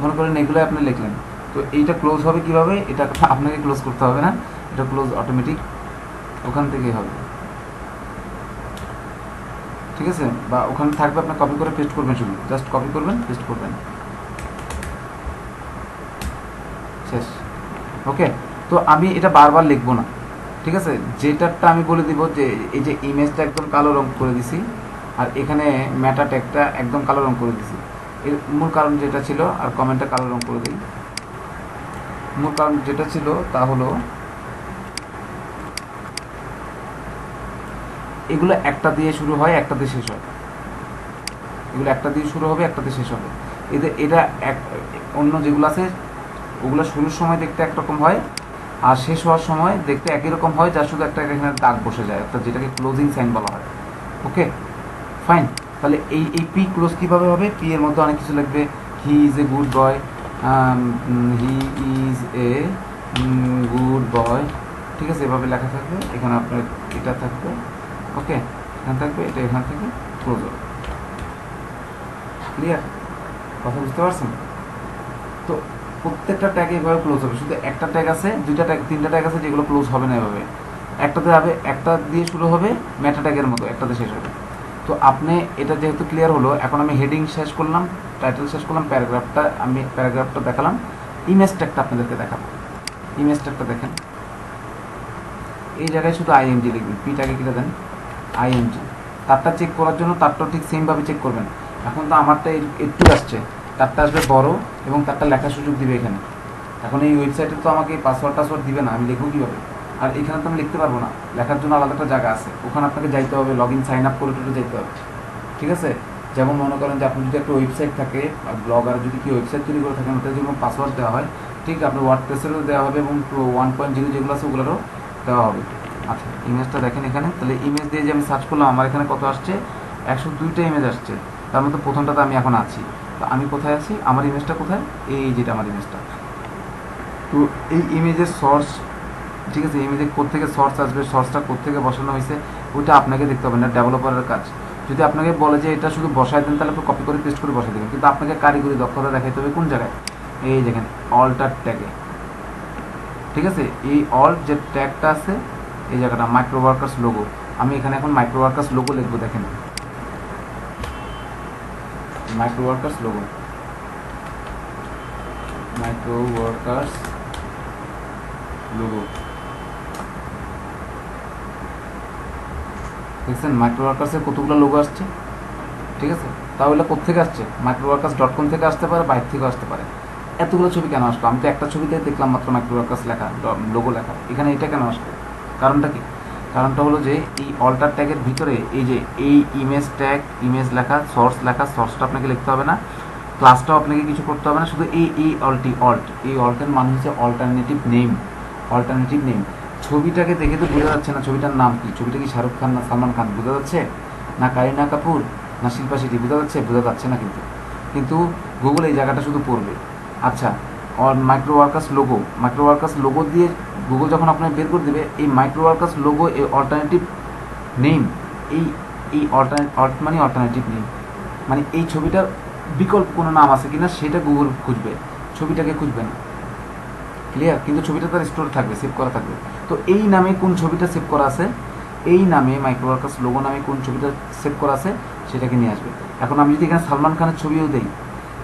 মনে করেন এগুলো আপনি লিখলেন, তো এইটা ক্লোজ হবে কিভাবে? এটা আপনাকে ক্লোজ করতে হবে না, এটা ক্লোজ অটোমেটিক ওখান থেকেই হবে, ঠিক আছে। বা ওখানে থাকবে, আপনি কপি করে পেস্ট করবেন, শুধু জাস্ট কপি করবেন, পেস্ট করবেন, শেষ। ওকে, তো আমি এটা বারবার লিখবো না, ঠিক আছে। যেটারটা আমি বলে দিব যে এই যে ইমেজটা একদম কালো রং করে দিছি, আর এখানে ম্যাটা ট্যাগটা একদম কালো রং করে দিছি। এর মূল কারণ যেটা ছিল, আর কমেন্টটা কালো রং করে দিই। মূল কারণ যেটা ছিল তা হলো এগুলো একটা দিয়ে শুরু হয়, একটাতে শেষ হয়, এগুলো একটা দিয়ে শুরু হবে, একটাতে শেষ হবে। এটা এক, অন্য যেগুলো আছে ওগুলো শুরুর সময় দেখতে একরকম হয়, আর শেষ হওয়ার সময় দেখতে একই রকম হয়, যার শুধু একটা এখানে দাগ বসে যায়, অর্থাৎ যেটাকে ক্লোজিং সাইন বলা হয়। ওকে ফাইন, তাহলে এই পি ক্লোজ কীভাবে হবে? পি এর মধ্যে অনেক কিছু লিখবে, he is a good boy, he is a good boy, ঠিক আছে, এভাবে লেখা থাকবে। এখানে আপনার এটা থাকবে, ওকে, এখানে থাকবে, এটা এখান থেকে ক্লোজ হবে। ক্লিয়ার? কথা বুঝতে পারছেন? তো প্রত্যেকটা ট্যাগে এভাবে ক্লোজ হবে। শুধু একটা ট্যাগ আছে, দুইটা ট্যাগ, তিনটা ট্যাগ আছে যেগুলো ক্লোজ হবে না এভাবে। একটাতে হবে, একটা দিয়ে শুরু হবে মেটা ট্যাগের মতো, একটাতে শেষ হবে। তো আপনি এটা যেহেতু ক্লিয়ার হলো, এখন আমি হেডিং শেষ করলাম, টাইটেল শেষ করলাম, প্যারাগ্রাফটা দেখালাম। ইমেজ ট্যাগটা আপনাদেরকে দেখাবো। ইমেজ ট্যাগটা দেখেন, এই জায়গায় শুধু আইএনজি লিখবেন, পিটাকে কেটে দেন, আইএনজি। তারটা চেক করার জন্য তারটাও ঠিক সেমভাবে চেক করবেন। এখন তো আমারটা একটু আসছে, তারটা আসবে বড়, এবং তারটা লেখার সুযোগ দিবে এখানে। এখন এই ওয়েবসাইটে তো আমাকে পাসওয়ার্ড দিবে না, আমি লিখবো কীভাবে? আর এখানে তো আমি লিখতে পারবো না, লেখার জন্য আলাদা একটা জায়গা আছে, ওখানে আপনাকে যাইতে হবে, লগ ইন সাইন আপ করে যেতে হবে, ঠিক আছে। যেমন মনে করেন যে আপনি যদি একটা ওয়েবসাইট থাকে, ব্লগার যদি কি ওয়েবসাইট তৈরি করে থাকেন, ওটা যেমন পাসওয়ার্ড দেওয়া হয়, ঠিক আপনার ওয়ার্ডপ্রেসেরও দেওয়া হবে এবং 1.0 যেগুলো আছে ওগুলোরও দেওয়া হবে। আচ্ছা, ইমেজটা দেখেন এখানে, তাহলে ইমেজ দিয়ে যে আমি সার্চ করলাম, আমার এখানে কত আসছে, 102টা ইমেজ আসছে। তার মধ্যে প্রথমটাতে আমি এখন আছি। তো আমি কোথায় আছি, আমার ইমেজটা কোথায়, এই যেটা আমার ইমেজটা। তো এই ইমেজের সোর্স, ঠিক আছে, ইমেজে কোত্থেকে সোর্স আসবে, সোর্সটা কোত্থেকে বসানো হয়েছে, ওইটা আপনাকে দেখতে হবে না, ডেভেলপারের কাজ। যদি আপনাকে বলে যে এটা শুধু বসায় দেন, তাহলে আপনি কপি করে পেস্ট করে বসাই দেবেন, কিন্তু আপনাকে কারিগরি দক্ষতা দেখাইতে হবে কোন জায়গায়, এই দেখেন অল্টার ট্যাগে। ঠিক আছে, এই অল্ট যে ট্যাগটা আছে এই জায়গাটা মাইক্রো ওয়ার্কার্স লোগো, আমি এখানে এখন মাইক্রো ওয়ার্কার্স লোগো লিখবো। দেখেন micro workers logo, micro workers logo, দেখছেন মাইক্রো ওয়ার্কার্সের কতগুলো লোগো আসছে। ঠিক আছে, তাহলে কোথেকে আসছে, microworkers.com থেকে আসতে পারে, বাইরে থেকেও আসতে পারে। এতগুলো ছবি কেন আসলো, আমি তো একটা ছবিতে দেখলাম মাত্র মাইক্রো ওয়ার্কার্স লেখা, লোগো লেখা, এখানে এটা কেন আসলো, কারণটা কি, কারণটা হলো যে এই অল্টার ট্যাগের ভিতরে এই যে এই ইমেজ ট্যাগ, ইমেজ লেখা, সোর্স লেখা, সোর্সটা আপনাকে লিখতে হবে না, ক্লাসটাও আপনাকে কিছু করতে হবে না, শুধু এই এই অল্টের মানে হচ্ছে অল্টারনেটিভ নেম, অল্টারনেটিভ নেম। ছবিটাকে দেখে তো বোঝা যাচ্ছে না ছবিটার নাম কি, ছবিটা কি শাহরুখ খান না সালমান খান বোঝা যাচ্ছে, না কারিনা কাপুর না শিল্পা শেঠি বোঝা যাচ্ছে, বোঝা যাচ্ছে না, কিন্তু কিন্তু গুগল এই জায়গাটা শুধু পড়বে। আচ্ছা, micro workers logo, micro workers logo দিয়ে গুগল যখন আপনাকে বের করে দেবে, এই মাইক্রো ওয়ার্কার্স লোগো, এই অল্টারনেটিভ নেম, এই এই অল্টারনেটিভ নেম মানে এই ছবিটার বিকল্প কোনো নাম আছে কিনা সেটা গুগল খুঁজবে, ছবিটাকে খুঁজবে না। ক্লিয়ার, কিন্তু ছবিটা তার স্টোর থাকবে, সেভ করা থাকবে। তো এই নামে কোন ছবিটা সেভ করা আছে, এই নামে মাইক্রো ওয়ার্কার্স লোগো নামে কোন ছবিটা সেভ করা আছে সেটাকে নিয়ে আসবে। এখন আমি যদি এখানে সালমান খানের ছবিও দেই,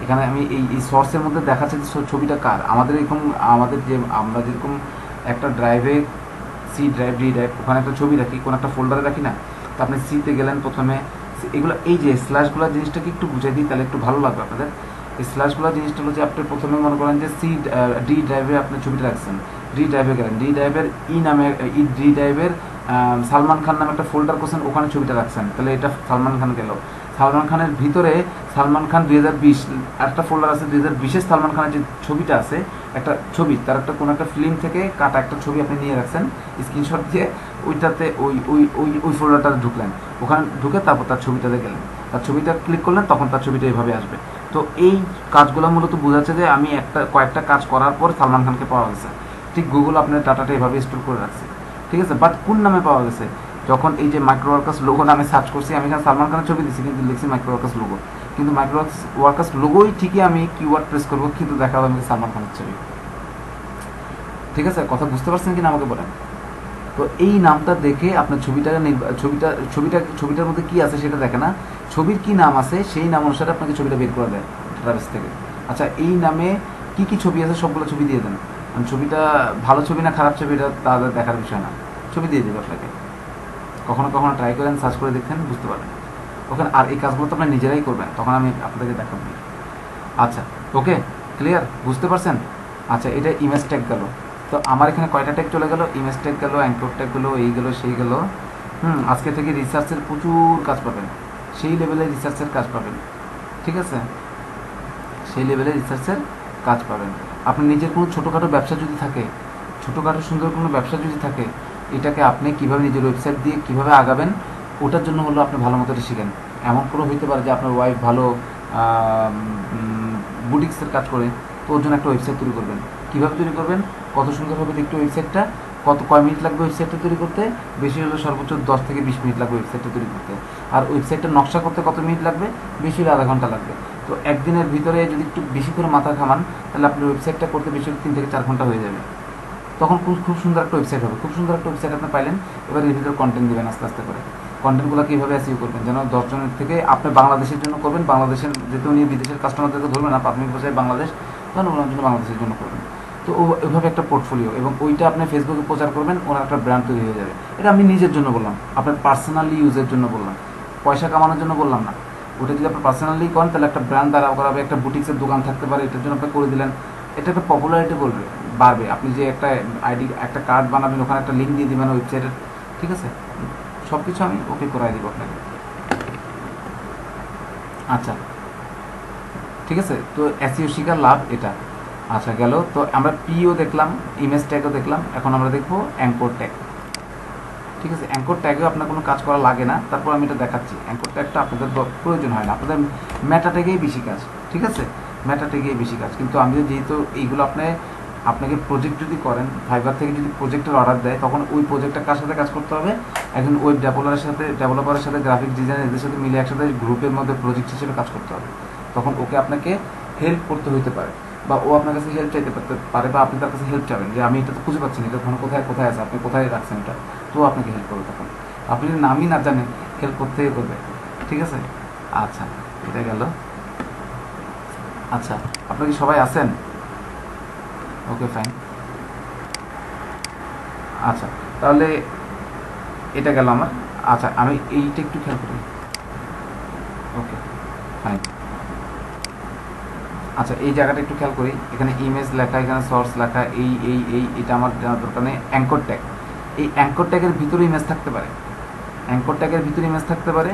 এখানে আমি এই সোর্সের মধ্যে দেখাচ্ছে যে ছবিটা কার, আমাদের এরকম আমাদের যে আমরা যেরকম একটা ড্রাইভে, সি ড্রাইভ, ডি ড্রাইভ, ওখানে একটা ছবি রাখি, কোনো একটা ফোল্ডারে রাখি না, তো আপনি সিতে গেলেন প্রথমে, এগুলো এই যে স্ল্যাশগুলো জিনিসটাকে একটু বুঝাই দিই তাহলে একটু ভালো লাগবে আপনাদের। এই স্ল্যাশগুলো জিনিসটা হলো যে আপনি প্রথমে মনে করেন যে ডি ড্রাইভে আপনি ছবিটা রাখছেন, ডি ড্রাইভে গেলেন, ডি ড্রাইভের নামে ডি ড্রাইভের সালমান খান নামে একটা ফোল্ডার করছেন, ওখানে ছবিটা রাখছেন, তাহলে এটা সালমান খান গেল। সালমান খানের ভিতরে সালমান খান 2020 একটা ফোল্ডার আছে, 2020-এর সালমান খানের যে ছবিটা আছে, একটা ছবি, তার একটা কোনো একটা ফিল্ম থেকে কাটা একটা ছবি আপনি নিয়ে রাখছেন স্ক্রিনশট দিয়ে, ওইটাতে ওই ওই ওই ওই ফোল্ডারটাতে ঢুকলেন, ওখানে ঢুকে তারপর তার ছবিটাতে গেলেন, তার ছবিটা ক্লিক করলেন, তখন তার ছবিটা এইভাবে আসবে। তো এই কাজগুলো মূলত বোঝাচ্ছে যে আমি কয়েকটা কাজ করার পর সালমান খানকে পাওয়া গেছে। ঠিক গুগল আপনার ডাটাটা এইভাবে স্টোর করে রাখছে। ঠিক আছে, বাট কোন নামে পাওয়া গেছে, যখন এই যে মাইক্রো ওয়ার্কার্স লোগো নামে সার্চ করছি, আমি এখানে সালমান খানের ছবি দিচ্ছি কিন্তু লিখছি মাইক্রো ওয়ার্কার্স লোগো, কিন্তু মাইক্রো ওয়ার্কার্স লোগোই ঠিকই আমি কিওয়ার্ড প্রেস করবো, কিন্তু দেখাবো আমি সালমান খানের ছবি। ঠিক আছে, কথা বুঝতে পারছেন কিনা আমাকে বলেন। তো এই নামটা দেখে আপনার ছবিটার মধ্যে কি আছে সেটা দেখে না, ছবির কি নাম আছে সেই নাম অনুসারে আপনাকে ছবিটা বের করে দেয় ডেটাবেস থেকে। আচ্ছা, এই নামে কি কি ছবি আছে সবগুলো ছবি দিয়ে দেন, কারণ ছবিটা ভালো ছবি না খারাপ ছবি এটা তাদের দেখার বিষয় না, ছবি দিয়ে দেবে আপনাকে। কখনো কখনো ট্রাই করেন, সার্চ করে দেখেন, বুঝতে পারবেন ওখানে। আর এই কাজগুলো তো আপনার নিজেরাই করবেন, তখন আমি আপনাদেরকে দেখাবো। আচ্ছা, ওকে, ক্লিয়ার, বুঝতে পারছেন। আচ্ছা, এটা ইমেজ ট্যাগ গেল, তো আমার এখানে কয়টা ট্যাগ চলে গেল, ইমেজ ট্যাগ গেল, অ্যাঙ্কর ট্যাগ গেলো, এই গেলো সেই গেলো। আজকে থেকে রিসার্চের প্রচুর কাজ পাবেন, সেই লেভেলে রিসার্চের কাজ পাবেন। ঠিক আছে, সেই লেভেলে রিসার্চের কাজ পাবেন। আপনি নিজের কোনো ছোটোখাটো ব্যবসা যদি থাকে, ছোটোখাটো সুন্দর কোনো ব্যবসা যদি থাকে, এটাকে আপনি কীভাবে নিজের ওয়েবসাইট দিয়ে কীভাবে আগাবেন, ওটার জন্য হলো আপনি ভালো মতো শিখেন। এমন করে হইতে পারে যে আপনার ওয়াইফ ভালো বুটিক্সের কাজ করে, তো ওর জন্য একটা ওয়েবসাইট তৈরি করবেন। কীভাবে তৈরি করবেন, কত সুন্দর হবে দেখতে ওয়েবসাইটটা, কয় মিনিট লাগবে ওয়েবসাইটটা তৈরি করতে, বেশি হলে সর্বোচ্চ 10 থেকে 20 মিনিট লাগবে ওয়েবসাইটটা তৈরি করতে। আর ওয়েবসাইটটা নকশা করতে কত মিনিট লাগবে, বেশি হলে আধা ঘন্টা লাগবে। তো একদিনের ভিতরে যদি একটু বেশি করে মাথা ঘামান, তাহলে আপনার ওয়েবসাইটটা করতে বেশি হলে 3 থেকে 4 ঘন্টা হয়ে যাবে। তখন খুব সুন্দর একটা ওয়েবসাইট হবে, খুব সুন্দর একটা ওয়েবসাইট আপনি পাইলেন। এবার এর ভিতরে কন্টেন্ট দেবেন আস্তে আস্তে করে, কন্টেন্টগুলো কীভাবে এসইও করবেন, যেন 10 জনের থেকে আপনি বাংলাদেশের জন্য করবেন, বাংলাদেশের যেহেতু উনি বিদেশের কাস্টমারদেরকে ধরবেন না, প্রাথমিক পর্যায়ে বাংলাদেশ, তখন ওনার জন্য বাংলাদেশের জন্য করবেন। তো ওইভাবে একটা পোর্টফোলিও, এবং ওইটা আপনি ফেসবুকে প্রচার করবেন, ওনার একটা ব্র্যান্ড তৈরি হয়ে যাবে। এটা আমি নিজের জন্য বললাম, আপনার পার্সোনালি ইউজের জন্য বললাম, পয়সা কামানোর জন্য বললাম না। ওটা যদি আপনি পার্সোনালি করেন, তাহলে একটা ব্র্যান্ড দ্বারা করাবে, একটা বুটিক্সের দোকান থাকতে পারে, এটার জন্য আপনি করে দিলেন, এটা একটা পপুলারিটি বাড়বে। আপনি যে একটা আইডি, একটা কার্ড বানাবেন, ওখানে একটা লিঙ্ক দিয়ে দেবেন ওয়েবসাইটের। ঠিক আছে, সব কিছু আমি ওকে করাই দিব আপনাকে। আচ্ছা ঠিক আছে, তো এসইও শিখার লাভ এটা। আচ্ছা গেল, তো আমরা পিও দেখলাম, ইমেজ ট্যাগও দেখলাম, এখন আমরা দেখবো অ্যাঙ্কর ট্যাগ। ঠিক আছে, অ্যাঙ্কর ট্যাগেও আপনার কোনো কাজ করা লাগে না, তারপর আমি এটা দেখাচ্ছি। অ্যাঙ্কর ট্যাগটা আপনাদের প্রয়োজন হয় না, আপনাদের মেটা ট্যাগেই বেশি কাজ। ঠিক আছে, মেটা ট্যাগেই বেশি কাজ। কিন্তু আমি যেহেতু এইগুলো আপনাকে প্রজেক্ট যদি করেন, ফাইবার থেকে যদি প্রজেক্টের অর্ডার দেয়, তখন ওই প্রজেক্টটা কার সাথে কাজ করতে হবে, একজন ওয়েব ডেভেলপারের সাথে গ্রাফিক ডিজাইনার, এদের সাথে মিলে একসাথে গ্রুপের মধ্যে প্রজেক্ট হিসেবে কাজ করতে হবে। তখন ওকে আপনাকে হেল্প করতে হইতে পারে, বা ও আপনার কাছে হেল্প চাইতে পারে, বা আপনি তার কাছে হেল্প চাবেন যে আমি এটা তো খুঁজে পাচ্ছি না, এটা কোথায় কোথায় আছে, আপনি কোথায় রাখছেন এটা, তো আপনাকে হেল্প করবে। তখন আপনি যদি নামই না জানেন, হেল্প করতেই করবে। ঠিক আছে, আচ্ছা এটা গেল। আচ্ছা আপনারা কি সবাই আছেন? Okay fine. আচ্ছা তাহলে এটা গেল আমার। আচ্ছা আমি এইটা একটু খেয়াল করি। Okay fine. আচ্ছা এই জায়গাটা একটু খেয়াল করি, এখানে ইমেজ লেখা, এখানে সোর্স লেখা, এটা আমার জানার দরকার নেই। অ্যাঙ্কর ট্যাগ, এই অ্যাঙ্কর ট্যাগের ভিতরে ইমেজ থাকতে পারে, অ্যাঙ্কর ট্যাগের ভিতরে ইমেজ থাকতে পারে।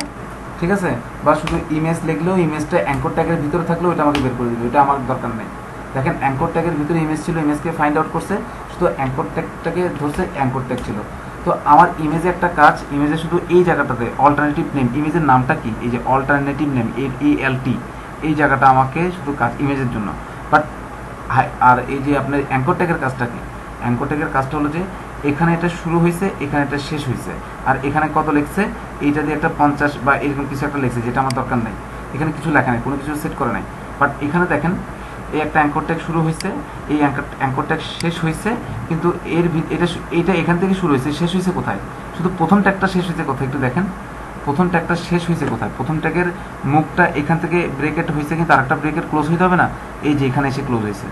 ঠিক আছে, বা শুধু ইমেজ লিখলেও ইমেজটা অ্যাঙ্কর ট্যাগের ভিতরে থাকলেও এটা আমাকে বের করে দিবে, এটা আমার দরকার নেই। দেখেন অ্যাঙ্কর ট্যাগের ভিতরে ইমেজ ছিল, ইমেজকে ফাইন্ড আউট করছে, শুধু অ্যাঙ্কর ট্যাগটাকে ধরছে, অ্যাঙ্কর ট্যাগ ছিল। তো আমার ইমেজে একটা কাজ, ইমেজে শুধু এই জায়গাটাতে অল্টারনেটিভ নেম, ইমেজের নামটা কি, এই যে অল্টারনেটিভ নেম ALT, এই জায়গাটা আমাকে শুধু কাজ ইমেজের জন্য। বাট আর এই যে আপনার অ্যাঙ্কর ট্যাগের কাজটা কি, অ্যাঙ্কর ট্যাগের কাজটা হলো যে এখানে এটা শুরু হয়েছে, এখানে এটা শেষ হয়েছে, আর এখানে কত লিখছে, এইটা দিয়ে একটা 50 বা এরকম কিছু একটা লিখছে, যেটা আমার দরকার নাই। এখানে কিছু লেখা নেই, কোনো কিছু সেট করে নাই। বাট এখানে দেখেন এই একটা অ্যাঙ্কর ট্যাগ শুরু হয়েছে, এই অ্যাঙ্কর ট্যাগ শেষ হয়েছে, কিন্তু এটা এখান থেকে শুরু হয়েছে, শেষ হয়েছে কোথায়, শুধু প্রথম ট্যাগটা শেষ হয়েছে কোথায় একটু দেখেন, প্রথম ট্যাগটা শেষ হয়েছে কোথায়, প্রথম ট্যাগের মুখটা এখান থেকে ব্রেকেট হয়েছে, কিন্তু আরেকটা ব্রেকেট ক্লোজ হইতে হবে না, এই যে এখানে এসে ক্লোজ হয়েছে।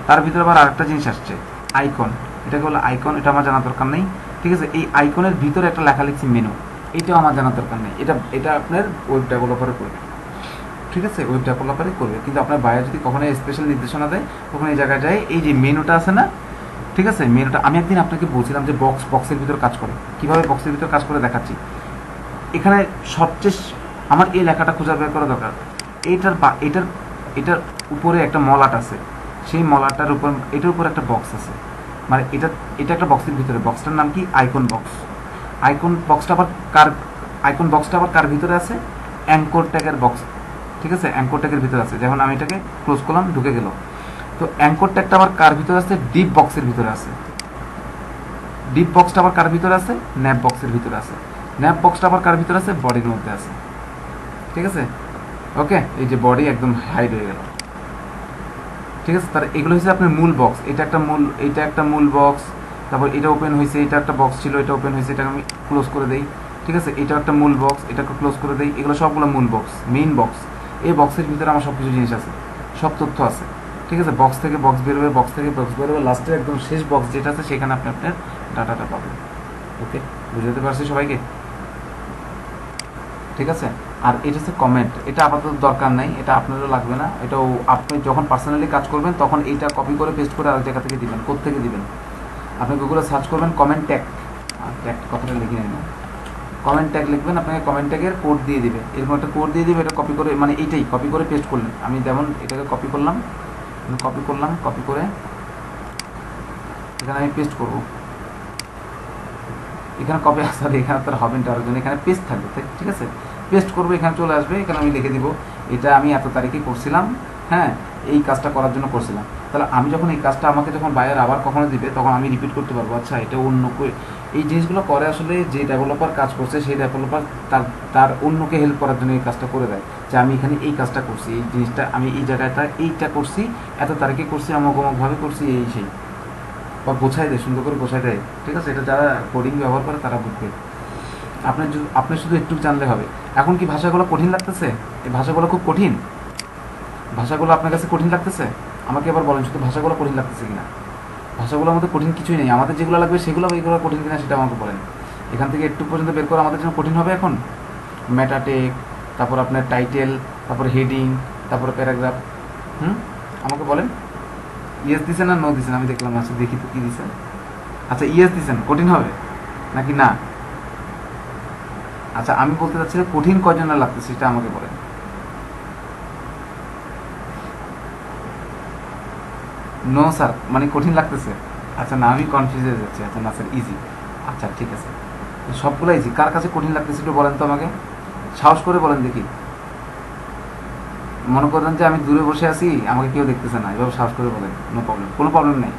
তার ভিতরে আবার আরেকটা জিনিস আসছে, আইকন, এটাকে বলে আইকন, এটা আমার জানার দরকার নেই। ঠিক আছে, এই আইকনের ভিতরে একটা লেখা লিখছি মেনু, এটাও আমার জানার দরকার নেই, এটা আপনার ওয়েব ডেভেলপারে করবে। ঠিক আছে, ওয়েব ডেভেলপারে করবে, কিন্তু আপনার বাইরে যদি কখনো স্পেশাল নির্দেশনা দেয়, তখন এই জায়গায় যায়, এই যে মেনুটা আছে না, ঠিক আছে, মেনুটা আমি একদিন আপনাকে বলছিলাম যে বক্সের ভিতরে কাজ করে, কিভাবে বক্সের ভিতরে কাজ করে দেখাচ্ছি। এখানে সবচেয়ে আমার এই লেখাটা খুঁজে বের করা দরকার, এটার উপরে একটা মলাট আছে, সেই মলাটার উপর, এটার উপর একটা বক্স আছে, মানে এটা একটা বক্সের ভিতরে, বক্সটার নাম কি, আইকন বক্স। আইকন বক্সটা আবার কার ভিতরে আছে, অ্যাঙ্কর ট্যাগের বক্স। ঠিক আছে, অ্যাঙ্কর ট্যাগের ভিতরে আছে, যেমন আমি এটাকে ক্লোজ করলাম, ঢুকে গেল। তো অ্যাঙ্কর ট্যাগটা আবার কার ভিতরে আছে, ডিপ বক্সের ভিতরে আছে। ডিপ বক্সটা আবার কার ভিতরে আছে, ন্যাপ বক্সের ভিতরে আছে। ন্যাপ বক্সটা আবার কার ভিতরে আছে, বডির মধ্যে আছে। ঠিক আছে, ওকে, এই যে বডি একদম হাইড হয়ে গেল। ঠিক আছে, তার এগুলো হচ্ছে আপনার মূল বক্স, এটা একটা মূল বক্স, তারপর এটা ওপেন হয়েছে, এটা একটা বক্স ছিল, এটা ওপেন হয়েছে, এটাকে আমি ক্লোজ করে দেই। ঠিক আছে, এটা একটা মূল বক্স, এটাকে ক্লোজ করে দেই, এগুলো সবগুলো মূল বক্স, মেইন বক্স। এই বক্সের ভিতরে আমার সব কিছু জিনিস আছে, সব তথ্য আছে। ঠিক আছে, বক্স থেকে বক্স বেরোবে, বক্স থেকে বক্স বেরোবে, লাস্টে একদম শেষ বক্স যেটা আছে সেখানে আপনি আপনার ডাটাটা পাবেন। ওকে, বুঝতে পারছি সবাইকে? ঠিক আছে, আর এটা হচ্ছে কমেন্ট, এটা আপাতত দরকার নাই, এটা আপনারও লাগবে না, এটাও আপনি যখন পার্সোনালি কাজ করবেন তখন এইটা কপি করে পেস্ট করে আরেক জায়গা থেকে দিবেন। কোত্থেকে দিবেন, আপনি গুগলে সার্চ করবেন কমেন্ট ট্যাগ, ট্যাগ কথাটা লিখে নেন, কমেন্ট ট্যাগ লিখবেন, আপনাকে কমেন্ট ট্যাগের কোড দিয়ে দিবে, এরকম একটা কোড দিয়ে দিবে, এটা কপি করে, মানে এইটাই কপি করে পেস্ট করলেন। আমি যেমন এটাকে কপি করলাম, কপি করে এখানে আমি পেস্ট করবো, এখানে কপি সরি এখানে তার হবে না, আরেকজন এখানে পেস্ট থাকবে। ঠিক আছে, পেস্ট করবো, এখানে চলে আসবে, এখানে আমি লিখে দিব এটা আমি এত তারিখে করছিলাম, হ্যাঁ এই কাজটা করার জন্য করছিলাম। তাহলে আমি যখন এই কাজটা আমাকে যখন বায়ার আবার কখনো দিবে, তখন আমি রিপিট করতে পারবো, আচ্ছা এটা অন্য এই জিনিসগুলো করে আসলে যে ডেভেলপার কাজ করছে, সেই ডেভেলপার তার অন্যকে হেল্প করার জন্য এই কাজটা করে দেয়, যে আমি এখানে এই কাজটা করছি, এই জিনিসটা আমি এই জায়গাটা এইটা করছি, এত তারিখে করছি, অমুকভাবে করছি, এই সেই, বা গোছায় দেয়, সুন্দর করে গোছায় দেয়। ঠিক আছে, এটা যারা কোডিং ব্যবহার করে তারা বুঝবে। আপনি শুধু একটু জানলে হবে। এখন কি ভাষাগুলো কঠিন লাগতেছে? এই ভাষাগুলো খুব কঠিন, ভাষাগুলো আপনার কাছে কঠিন লাগতেছে? আমাকে এবার বলেন শুধু ভাষাগুলো কঠিন লাগতেছে কিনা। ভাষাগুলোর মধ্যে কঠিন কিছুই নেই, আমাদের যেগুলো লাগবে সেগুলো এগুলো কঠিন কিনা সেটা আমাকে বলেন। এখান থেকে একটু পর্যন্ত বের করা আমাদের জন্য কঠিন হবে এখন। মেটাটেক, তারপর আপনার টাইটেল, তারপর হেডিং, তারপর প্যারাগ্রাফ। আমাকে বলেন, ইয়েস দিছেন না নো দিছেন, আমি দেখলাম, আচ্ছা দেখি তো কী দিছেন। আচ্ছা ইয়েস দিছেন, কঠিন হবে নাকি না? আচ্ছা আমি বলতে চাচ্ছি কঠিন কয়জনের লাগতেছে সেটা আমাকে বলেন। নো স্যার, মানে কঠিন লাগতেছে। আচ্ছা না, আমি কনফিউজ হয়ে যাচ্ছি। আচ্ছা না স্যার, ইজি। আচ্ছা ঠিক আছে, সবগুলো ইজি। কার কাছে কঠিন লাগতেছে একটু বলেন তো আমাকে, সাহস করে বলেন দেখি। মনে করেন যে আমি দূরে বসে আছি, আমাকে কেউ দেখতেছে না, এভাবে সাহস করে বলেন, নো প্রবলেম, কোনো প্রবলেম নেই।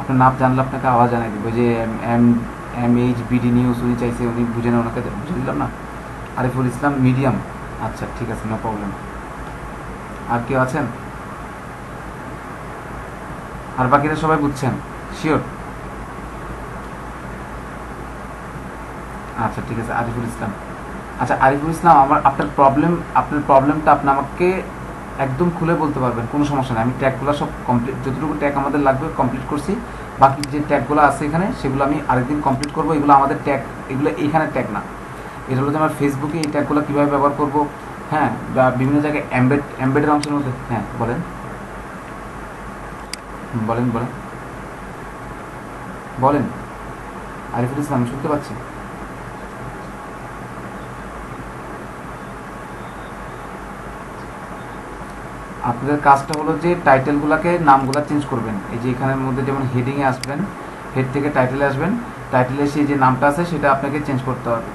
আপনার নাম জানলে আপনাকে আওয়াজ জানাই দিব। যে M M H BD news উনি চাইছে, উনি বুঝে নেন, ওনাকে বুঝে দিলাম না। আরিফুল ইসলাম মিডিয়াম। আচ্ছা ঠিক আছে, নো প্রবলেম। আর কেউ আছেন? আর বাকিরা সবাই বুঝছেন? শিওর? আচ্ছা ঠিক আছে, আরিফুল ইসলাম। আচ্ছা আরিফুল ইসলাম, আমার আপনার প্রবলেমটা আপনি আমাকে একদম খুলে বলতে পারবেন, কোনো সমস্যা নেই। আমি ট্যাগগুলো সব কমপ্লিট, যতটুকু ট্যাগ আমাদের লাগবে কমপ্লিট করছি। বাকি যে ট্যাগগুলো আছে এখানে, সেগুলো আমি আরেকদিন কমপ্লিট করবো। এগুলো আমাদের ট্যাগ, এগুলো এইখানে ট্যাগ না। এটা হলো যে আমার ফেসবুকে এই ট্যাগগুলো কীভাবে ব্যবহার করবো, হ্যাঁ, বা বিভিন্ন জায়গায় এমবেডের অংশের মধ্যে। হ্যাঁ বলেন, বলেন বলেন বলেন। আরিফুল ইসলাম, আমি শুনতে পাচ্ছি। আপনাদের কাজটা হলো যে টাইটেলগুলোকে, নামগুলো চেঞ্জ করবেন। এই যে এখানের মধ্যে যেমন হেডিংয়ে আসবেন, হেড থেকে টাইটেলে আসবেন, টাইটেলে সেই যে নামটা আছে সেটা আপনাকে চেঞ্জ করতে হবে।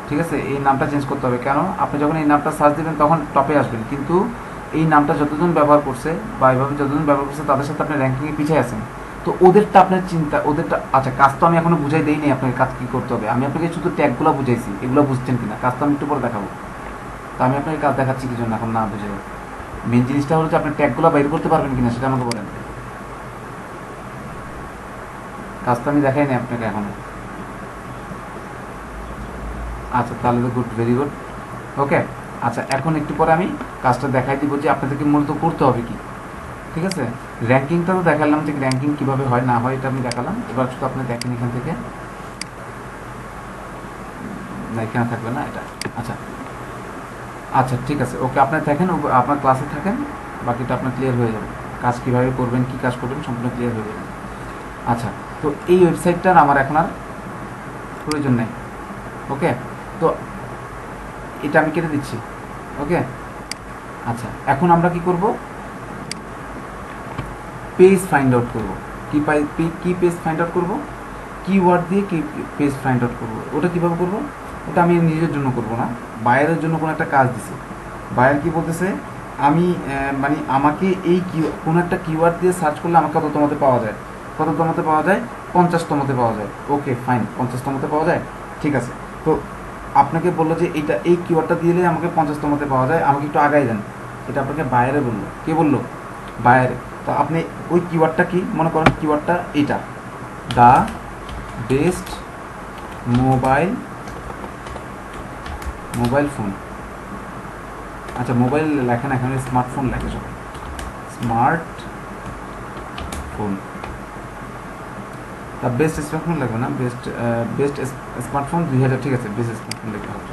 ঠিক আছে, এই নামটা চেঞ্জ করতে হবে। কেন? আপনি যখন এই নামটা সার্চ দেবেন তখন টপে আসবেন, কিন্তু এই নামটা যতজন ব্যবহার করছে বা এইভাবে যতজন ব্যবহার করছে তাদের সাথে আপনি র্যাঙ্কিংয়ে পিছিয়ে আছেন। তো ওদেরটা আপনার চিন্তা, ওদেরটা আচ্ছা, কাজ তো আমি এখনো বুঝাই দেই নি আপনাকে কাজ কী করতে হবে। আমি আপনাকে শুধু ট্যাগগুলো বুঝাইছি, এগুলো বুঝছেন কিনা, কাজ তো আমি একটু পরে দেখাবো। তো আমি আপনাকে কাজ দেখাচ্ছি কি জন্য এখন না বুঝে। মেন জিনিসটা হলো যে আপনি ট্যাগগুলো বাইর করতে পারবেন কিনা সেটা আমাকে বলেন। কাজ তো আমি দেখাই নাই আপনাকে এখনো। আচ্ছা তাহলে তো গুড, ভেরি গুড, ওকে। আচ্ছা এখন একটু পরে আমি কাজটা দেখাই দিব যে আপনাদেরকে মূলত করতে হবে কি। ঠিক আছে, র্যাঙ্কিংটা তো দেখালাম যে র্যাঙ্কিং কীভাবে হয় না হয়, এটা আমি দেখালাম। এবার শুধু আপনি দেখেন এখান থেকে, না এখানে থাকবে না এটা। আচ্ছা আচ্ছা ঠিক আছে, ওকে, আপনি দেখেন, আপনার ক্লাসে থাকেন, বাকিটা আপনার ক্লিয়ার হয়ে যাবে। কাজ কীভাবে করবেন, কী কাজ করবেন সম্পূর্ণ ক্লিয়ার হয়ে যাবে। আচ্ছা, তো এই ওয়েবসাইটটার আমার এখন আর প্রয়োজন নেই। ওকে, তো এটা আমি কেটে দিচ্ছি। ওকে, আচ্ছা এখন আমরা কি করব, পেজ ফাইন্ড আউট করব। কি পেজ ফাইন্ড আউট করব, কিওয়ার্ড দিয়ে কি পেজ ফাইন্ড আউট করব। ওটা কীভাবে করব, ওটা আমি নিজের জন্য করব না, বায়ারের জন্য কোনো একটা কাজ দিছি। বায়ার কি বলতেছে, আমি মানে আমাকে এই কোনো একটা কিওয়ার্ড দিয়ে সার্চ করলে আমাকে কততমতে পাওয়া যায়, কততমতে পাওয়া যায়, 50তমতে পাওয়া যায়। ওকে ফাইন, 50তমতে পাওয়া যায়, ঠিক আছে। তো আপনাকে বললো যে এইটা, এই কিওয়ার্ডটা দিলে আমাকে 50তমতে পাওয়া যায়, আমাকে একটু আগাই দেন। এটা আপনাকে বায়ারে বললো। কে বললো? বায়ারে। তো আপনি ওই কিওয়ার্ডটা কি মনে করেন, কিওয়ার্ডটা এইটা, দ্য বেস্ট মোবাইল ফোন। আচ্ছা মোবাইল লেখেন, এখানে স্মার্টফোন লেখে সবাই, স্মার্ট ফোন। তা বেস্ট স্মার্টফোন লাগবে না, বেস্ট স্মার্টফোন 2000, ঠিক আছে, বেস্ট স্মার্টফোন লিখতে হবে।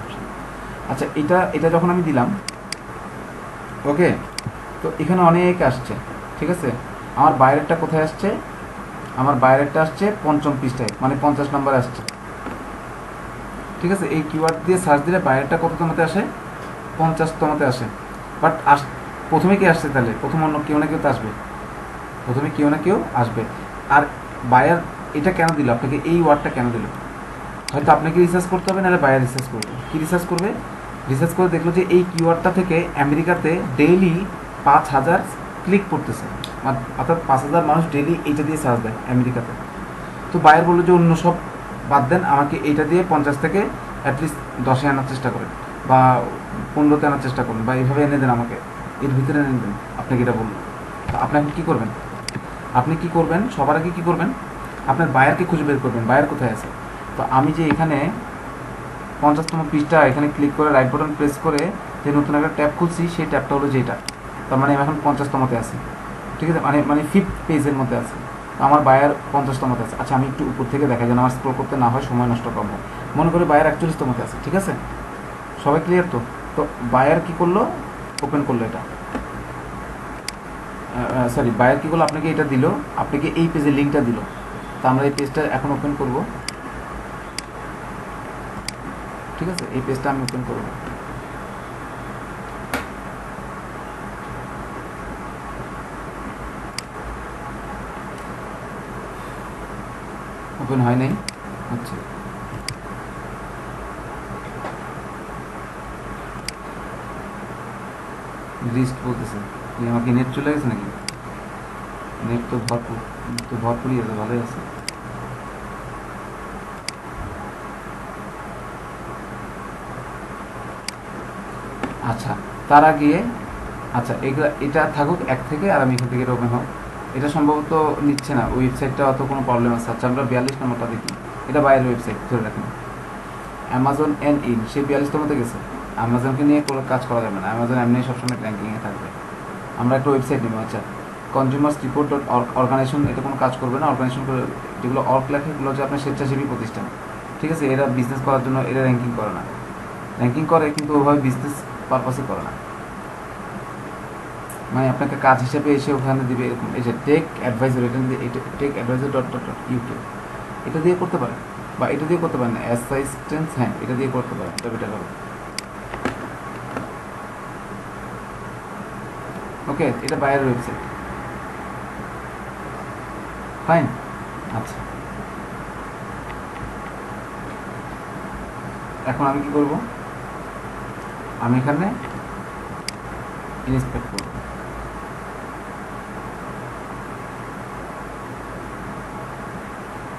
আচ্ছা এটা যখন আমি দিলাম, ওকে, তো এখানে অনেক আসছে, ঠিক আছে। আমার বাইরেরটা কোথায় আসছে, আমার বাইরেরটা আসছে 5ম পৃষ্ঠায়, মানে 50 নম্বরে আসছে। ঠিক আছে, এই কিওয়ার্ড দিয়ে সার্চ দিলে বাইরেরটা কততমতে আসে, 50তমতে আসে। বাট প্রথমে কি আসছে তাহলে, প্রথম অন্য কেউ না কেউ তো আসবে, প্রথমে কেউ না কেউ আসবে। আর বায়ার এটা কেন দিল আপনাকে, এই ওয়ার্ডটা কেন দিল, হয়তো আপনাকে রিসার্চ করতে হবে, নাহলে বায়ার রিসার্চ করবে। কি রিসার্চ করবে, রিসার্চ করে দেখলো যে এই কিওয়ার্ডটা থেকে আমেরিকাতে ডেইলি 5000 ক্লিক করতেছে, অর্থাৎ 5000 মানুষ ডেইলি এইটা দিয়ে সার্চ দেয় আমেরিকাতে। তো বায়ার বললো যে অন্য সব বাদ দেন, আমাকে এইটা দিয়ে 50 থেকে অ্যাটলিস্ট 10-এ আনার চেষ্টা করেন, বা 15-তে আনার চেষ্টা করুন, বা এইভাবে এনে দেন আমাকে, এর ভিতরে এনে দেন। আপনাকে এটা বললো, তো আপনি এখন কী করবেন, আপনি কি করবেন, সবার আগে কী করবেন, আপনার বায়ারকে খুঁজে বের করবেন, বায়ার কোথায় আছে। তো আমি যে এখানে 50তম পৃষ্ঠা, এখানে ক্লিক করে রাইট বাটন প্রেস করে যে নতুন একটা ট্যাব খুলছি, সেই ট্যাবটা হলো যেটা, তার মানে আমি এখন 50তমতে আছি, ঠিক আছে, মানে 5th পেজের মধ্যে আছে। তো আমার বায়ার 50তমতে আছে। আচ্ছা আমি একটু উপর থেকে দেখাই যেন আমার স্ক্রল করতে না হয়, সময় নষ্ট কম হয়। মনে করি বায়ার 41তমতে আছে, ঠিক আছে, সবাই ক্লিয়ার তো। তো বায়ার কী করলো, ওপেন করলো এটা, সরি বায়ার কী করলো, আপনাকে এটা দিল, আপনাকে এই পেজের লিঙ্কটা দিল। তো আমরা এই পেজটা এখন ওপেন করব, ঠিক আছে, এই পেজটা আমি ওপেন করব। ওপেন হয় নাই, আচ্ছা রিস্ট বলতেছে কি, আমাকে নেট চলে গেছে নাকি? নেট তো ভরপুরই আছে, ভালোই আছে। আচ্ছা তার আগে আচ্ছা এটা থাকুক এক থেকে, আর আমি এখান থেকে এটা ওপেন হোক। এটা সম্ভবত নিচ্ছে না, ওয়েবসাইটটা অত কোনো প্রবলেম আছে। আচ্ছা আমরা 42 নম্বরটা দেখি, এটা বাইরের ওয়েবসাইট ধরে রাখেন। অ্যামাজন এন ইন, সে 42তমতে গেছে। অ্যামাজনকে নিয়ে কোনো কাজ করা যাবে না, অ্যামাজন এমনি সবসময় র্যাঙ্কিংয়ে থাকবে। আমরা একটা ওয়েবসাইট নেব, আচ্ছা কনজিউমার্স রিপোর্ট ডট অর্গানাইজেশন, এটা কোনো কাজ করবে না। অর্গানাইজেশন যেগুলো অর্গ লেখে এগুলো হচ্ছে আপনার স্বেচ্ছাসেবী প্রতিষ্ঠান, ঠিক আছে? এরা বিজনেস করার জন্য এরা র্যাঙ্কিং করে না, র্যাঙ্কিং করে কিন্তু ওভাবে বিজনেস পারপাসে করে না, মানে আপনাকে কাজ হিসেবে এসে ওখানে দিবে এরকম। এই যে টেক অ্যাডভাইজার, এটা দিয়ে tech advisor dot dot dot UK, এটা দিয়ে করতে পারেন, বা এটা দিয়ে করতে পারেন অ্যাসিস্ট্যান্স, হ্যাঁ এটা দিয়ে করতে পারেন, এটা বেটার হবে। ওকে, এটা বাইরের ওয়েবসাইট, ফাইন। আচ্ছা এখন আমি কি করব, আমি এখানে ইন্সপেক্ট করব।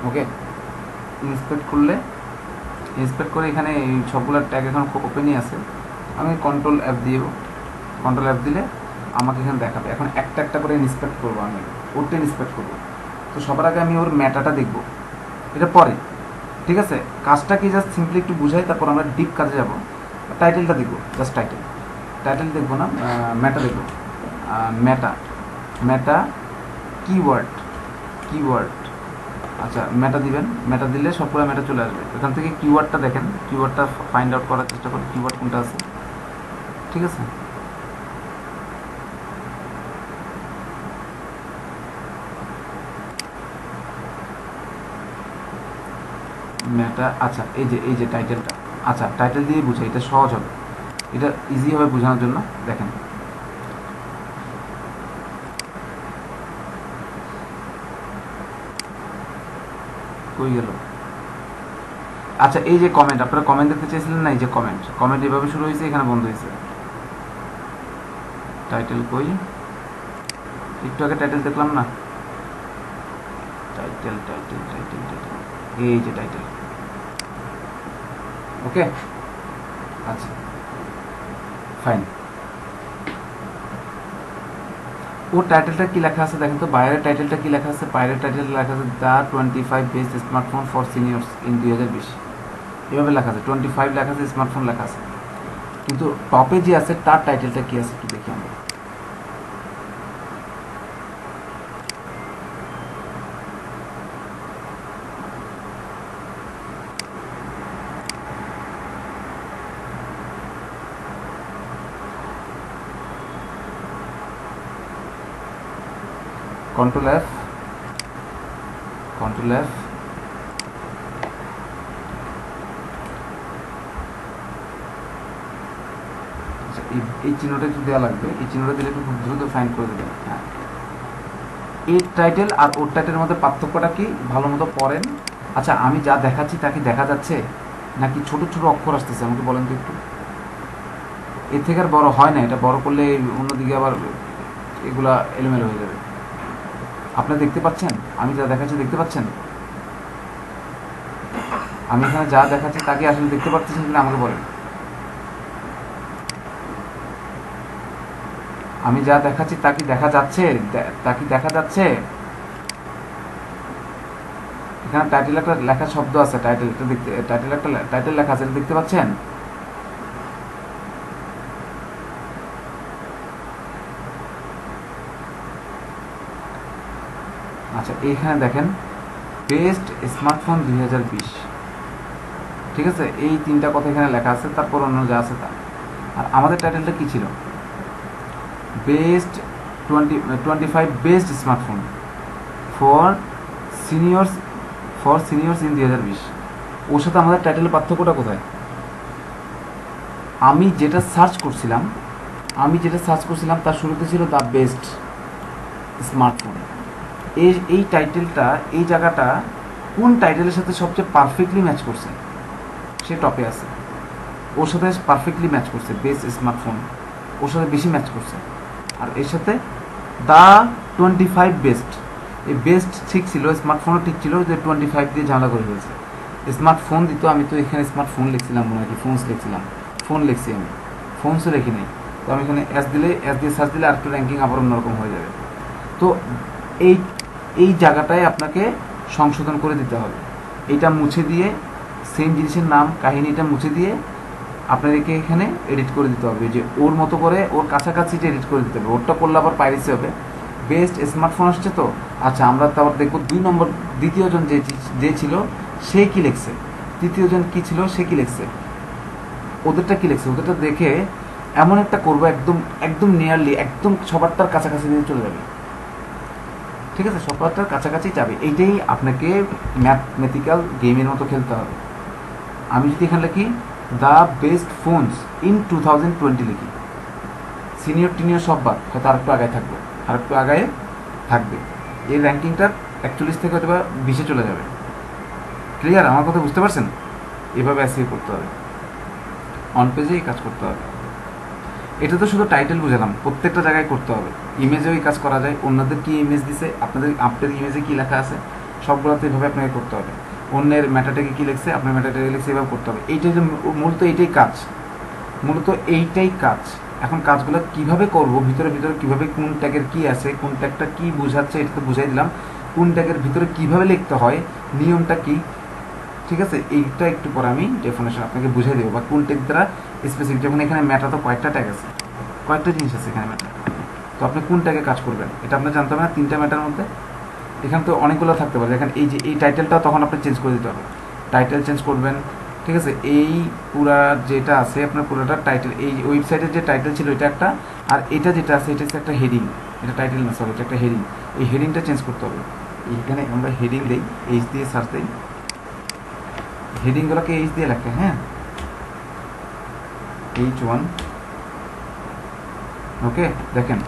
ওকে, ইন্সপেক্ট করে এখানে এই সবগুলো ট্যাগ এখন ওপেনই আছে। আমি কন্ট্রোল অ্যাপ দিব, কন্ট্রোল অ্যাপ দিলে আমাকে এখানে দেখাবে। এখন একটা একটা করে ইন্সপেক্ট করবো, আমি ওরটা ইন্সপেক্ট করবো। তো সবার আগে আমি ওর ম্যাটাটা দেখবো, এটা পরে, ঠিক আছে? কাজটা কি জাস্ট সিম্পলি একটু বুঝাই, তারপর আমরা ডিপ কাজে যাব। টাইটেলটা দেখবো, জাস্ট টাইটেল দেখবো না, ম্যাটা দেখবো। ম্যাটা কিওয়ার্ড, আচ্ছা ম্যাটা দিবেন। ম্যাটা দিলে সবগুলো ম্যাটা চলে আসবে। এখান থেকে কিওয়ার্ডটা দেখেন, কিওয়ার্ডটা ফাইন্ড আউট করার চেষ্টা করুন, কিওয়ার্ড কোনটা আছে, ঠিক আছে? ম্যাটা, আচ্ছা এই যে টাইটেলটা, আচ্ছা টাইটেল দিয়ে বুঝাই, এটা সহজ হবে, এটা ইজি হবে বোঝানোর জন্য। দেখেন কই গেল, আচ্ছা এই যে কমেন্ট, আপনারা কমেন্ট দেখতে চেয়েছিলেন না, এই যে কমেন্ট এভাবে শুরু হয়েছে, এখানে বন্ধ হয়েছে। টাইটেল কই, একটু আগে টাইটেল দেখলাম না, টাইটেল, এই যে টাইটেল। ওকে আচ্ছা ফাইন। ওর টাইটেলটা কি লেখা আছে দেখেন তো, বাইরের টাইটেলটা কি লেখা আছে? বাইরের টাইটেল লেখা আছে the 25 best smartphone for seniors in 2020, এভাবে লেখা আছে। 25 লেখা আছে, স্মার্টফোন লেখা আছে, কিন্তু টপে যে আছে তার টাইটেলটা কি আছে একটু দেখি আমরা। কন্ট্রোল এফ, এই চিহ্নটা একটু দেওয়া লাগবে, এই চিহ্নটা দিলে একটু খুব দ্রুত ফাইন্ড করে দেবেন। হ্যাঁ, এই টাইটেল আর ওর টাইটেলের মধ্যে পার্থক্যটা কি ভালো মতো পড়েন। আচ্ছা আমি যা দেখাচ্ছি তা কি দেখা যাচ্ছে, নাকি ছোট ছোট অক্ষর আসতেছে আমাকে বলেন তো একটু। এর থেকে আর বড় হয় না, এটা বড় করলে অন্যদিকে আবার এগুলা এলোমেলো হয়ে যাবে। আপনি দেখতে পাচ্ছেন আমি যা দেখাচ্ছি, দেখতে পাচ্ছেন? আমি এখানে যা দেখাচ্ছি তাকে আসলে দেখতে পাচ্ছেন কিনা আমাকে বলেন। আমি যা দেখাচ্ছি তা কি দেখা যাচ্ছে, এখানে টাইটেল একটা লেখা শব্দ আছে, টাইটেল লেখা আছে, দেখতে পাচ্ছেন? আচ্ছা এইখানে দেখেন বেস্ট স্মার্টফোন 2020, ঠিক আছে? এই তিনটা কথা এখানে লেখা আছে, তারপর অন্য যা আছে তা। আর আমাদের টাইটেলটা কি ছিল? Best 25 best smartphone for seniors in 2020। ওর সাথে আমাদের টাইটেলের পার্থক্যটা কোথায়? আমি যেটা সার্চ করছিলাম তার শুরুতে ছিল দ্য বেস্ট স্মার্টফোন। এই টাইটেলটা, এই জায়গাটা কোন টাইটেলের সাথে সবচেয়ে পারফেক্টলি ম্যাচ করছে সে টপে আছে, ওর সাথে পারফেক্টলি ম্যাচ করছে বেস্ট স্মার্টফোন, ওর সাথে বেশি ম্যাচ করছে। আর এর সাথে দ্য 25 বেস্ট, এই বেস্ট ঠিক ছিল, স্মার্টফোনও ঠিক ছিল, যে 25 দিয়ে ঝামেলা করে ফেলছে। স্মার্টফোন দিত, আমি তো এখানে স্মার্টফোন লিখছিলাম মনে হয়, ফোনস লিখছিলাম, ফোন লিখছি আমি, ফোনসও লিখি নাই। তো আমি এখানে এস দিয়ে সার্চ দিলে আর একটু র্যাঙ্কিং আবার অন্যরকম হয়ে যাবে। তো এই এই জায়গাটায় আপনাকে সংশোধন করে দিতে হবে। এইটা মুছে দিয়ে সেম জিনিসের নাম কাহিনীটা মুছে দিয়ে আপনাদেরকে এখানে এডিট করে দিতে হবে, যে ওর মতো করে ওর কাছাকাছিটা এডিট করে দিতে হবে। ওরটা করলে আবার পাইরেসি হবে। বেস্ট স্মার্টফোন আসছে তো, আচ্ছা আমরা তো আবার দেখবো 2 নম্বর দ্বিতীয়জন যে ছিল সে কি লিখছে, তৃতীয়জন কি ছিল সে কি লিখছে, ওদেরটা কি লিখছে, ওদেরটা দেখে এমন একটা করবো একদম একদম নিয়ারলি, একদম সবারটার কাছাকাছি দিয়ে চলে যাবে। ঠিক আছে, সবারটার কাছাকাছি যাবে। এইটাই আপনাকে ম্যাথমেটিক্যাল গেমের মতো খেলতে হবে। আমি যদি এখানে লিখি দ্য বেস্ট ফোনস ইন 2020 লিখি, সিনিয়র টিনিয়র সব বাদ, হয়তো আরেকটু আগায় থাকবে, আরেকটু আগায় থাকবে, এই র্যাঙ্কিংটা 41 থেকে হয়তো বা 20-এ চলে যাবে। ক্লিয়ার? আমার কথা বুঝতে পারছেন? এভাবে অ্যাসিভ করতে হবে, অন পেজেই কাজ করতে হবে। এটা তো শুধু টাইটেল বুঝালাম, প্রত্যেকটা জায়গায় করতে হবে। ইমেজেও এই কাজ করা যায়, অন্যদের কি ইমেজ দিছে, আপনাদের ইমেজে কি লেখা আছে, সবগুলোতে এভাবে আপনাকে করতে হবে। অন্যের ম্যাটাটাকে কি লিখছে, আপনার ম্যাটাটাকে লিখছে, এভাবে করতে হবে। এইটাই যে মূলত এইটাই কাজ, মূলত এইটাই কাজ। এখন কাজগুলো কিভাবে করব, ভিতরে ভিতরে কিভাবে, কোন ট্যাগের কি আছে, কোন ট্যাগটা কি বোঝাচ্ছে, এটা তো বুঝাই দিলাম। কোন ট্যাগের ভিতরে কিভাবে লিখতে হয়, নিয়মটা কি, ঠিক আছে, এইটা একটু পরে আমি ডেফিনেশন আপনাকে বুঝিয়ে দেবো, বা কোন ট্যাগ দ্বারা স্পেসিফিক। যেমন এখানে ম্যাটা তো কয়েকটা ট্যাগ আছে, কয়েকটা জিনিস আছে এখানে ম্যাটা, তো আপনি কোন ট্যাগে কাজ করবেন এটা আপনার জানতে হবে না। 3টা ম্যাটার মধ্যে এখানে তো অনেকগুলো থাকতে পারে। এখানে এই যে এই টাইটেলটা তখন আপনি চেঞ্জ করে দিতে হবে, টাইটেল চেঞ্জ করবেন। ঠিক আছে, এই পুরা যেটা আছে আপনার পুরোটা টাইটেল, এই ওয়েবসাইটের যে টাইটেল ছিল এটা একটা, আর এটা যেটা আছে এটা হচ্ছে একটা হেডিং, এটা টাইটেল না সরি, এটা একটা হেডিং। এই হেডিংটা চেঞ্জ করতে হবে। এইখানে আমরা হেডিং দিই, এইচ দিয়ে সার্চ দিই, হেডিংগুলোকে এইচ দিয়ে লেখে, হ্যাঁ, H1, ওকে। দেখেন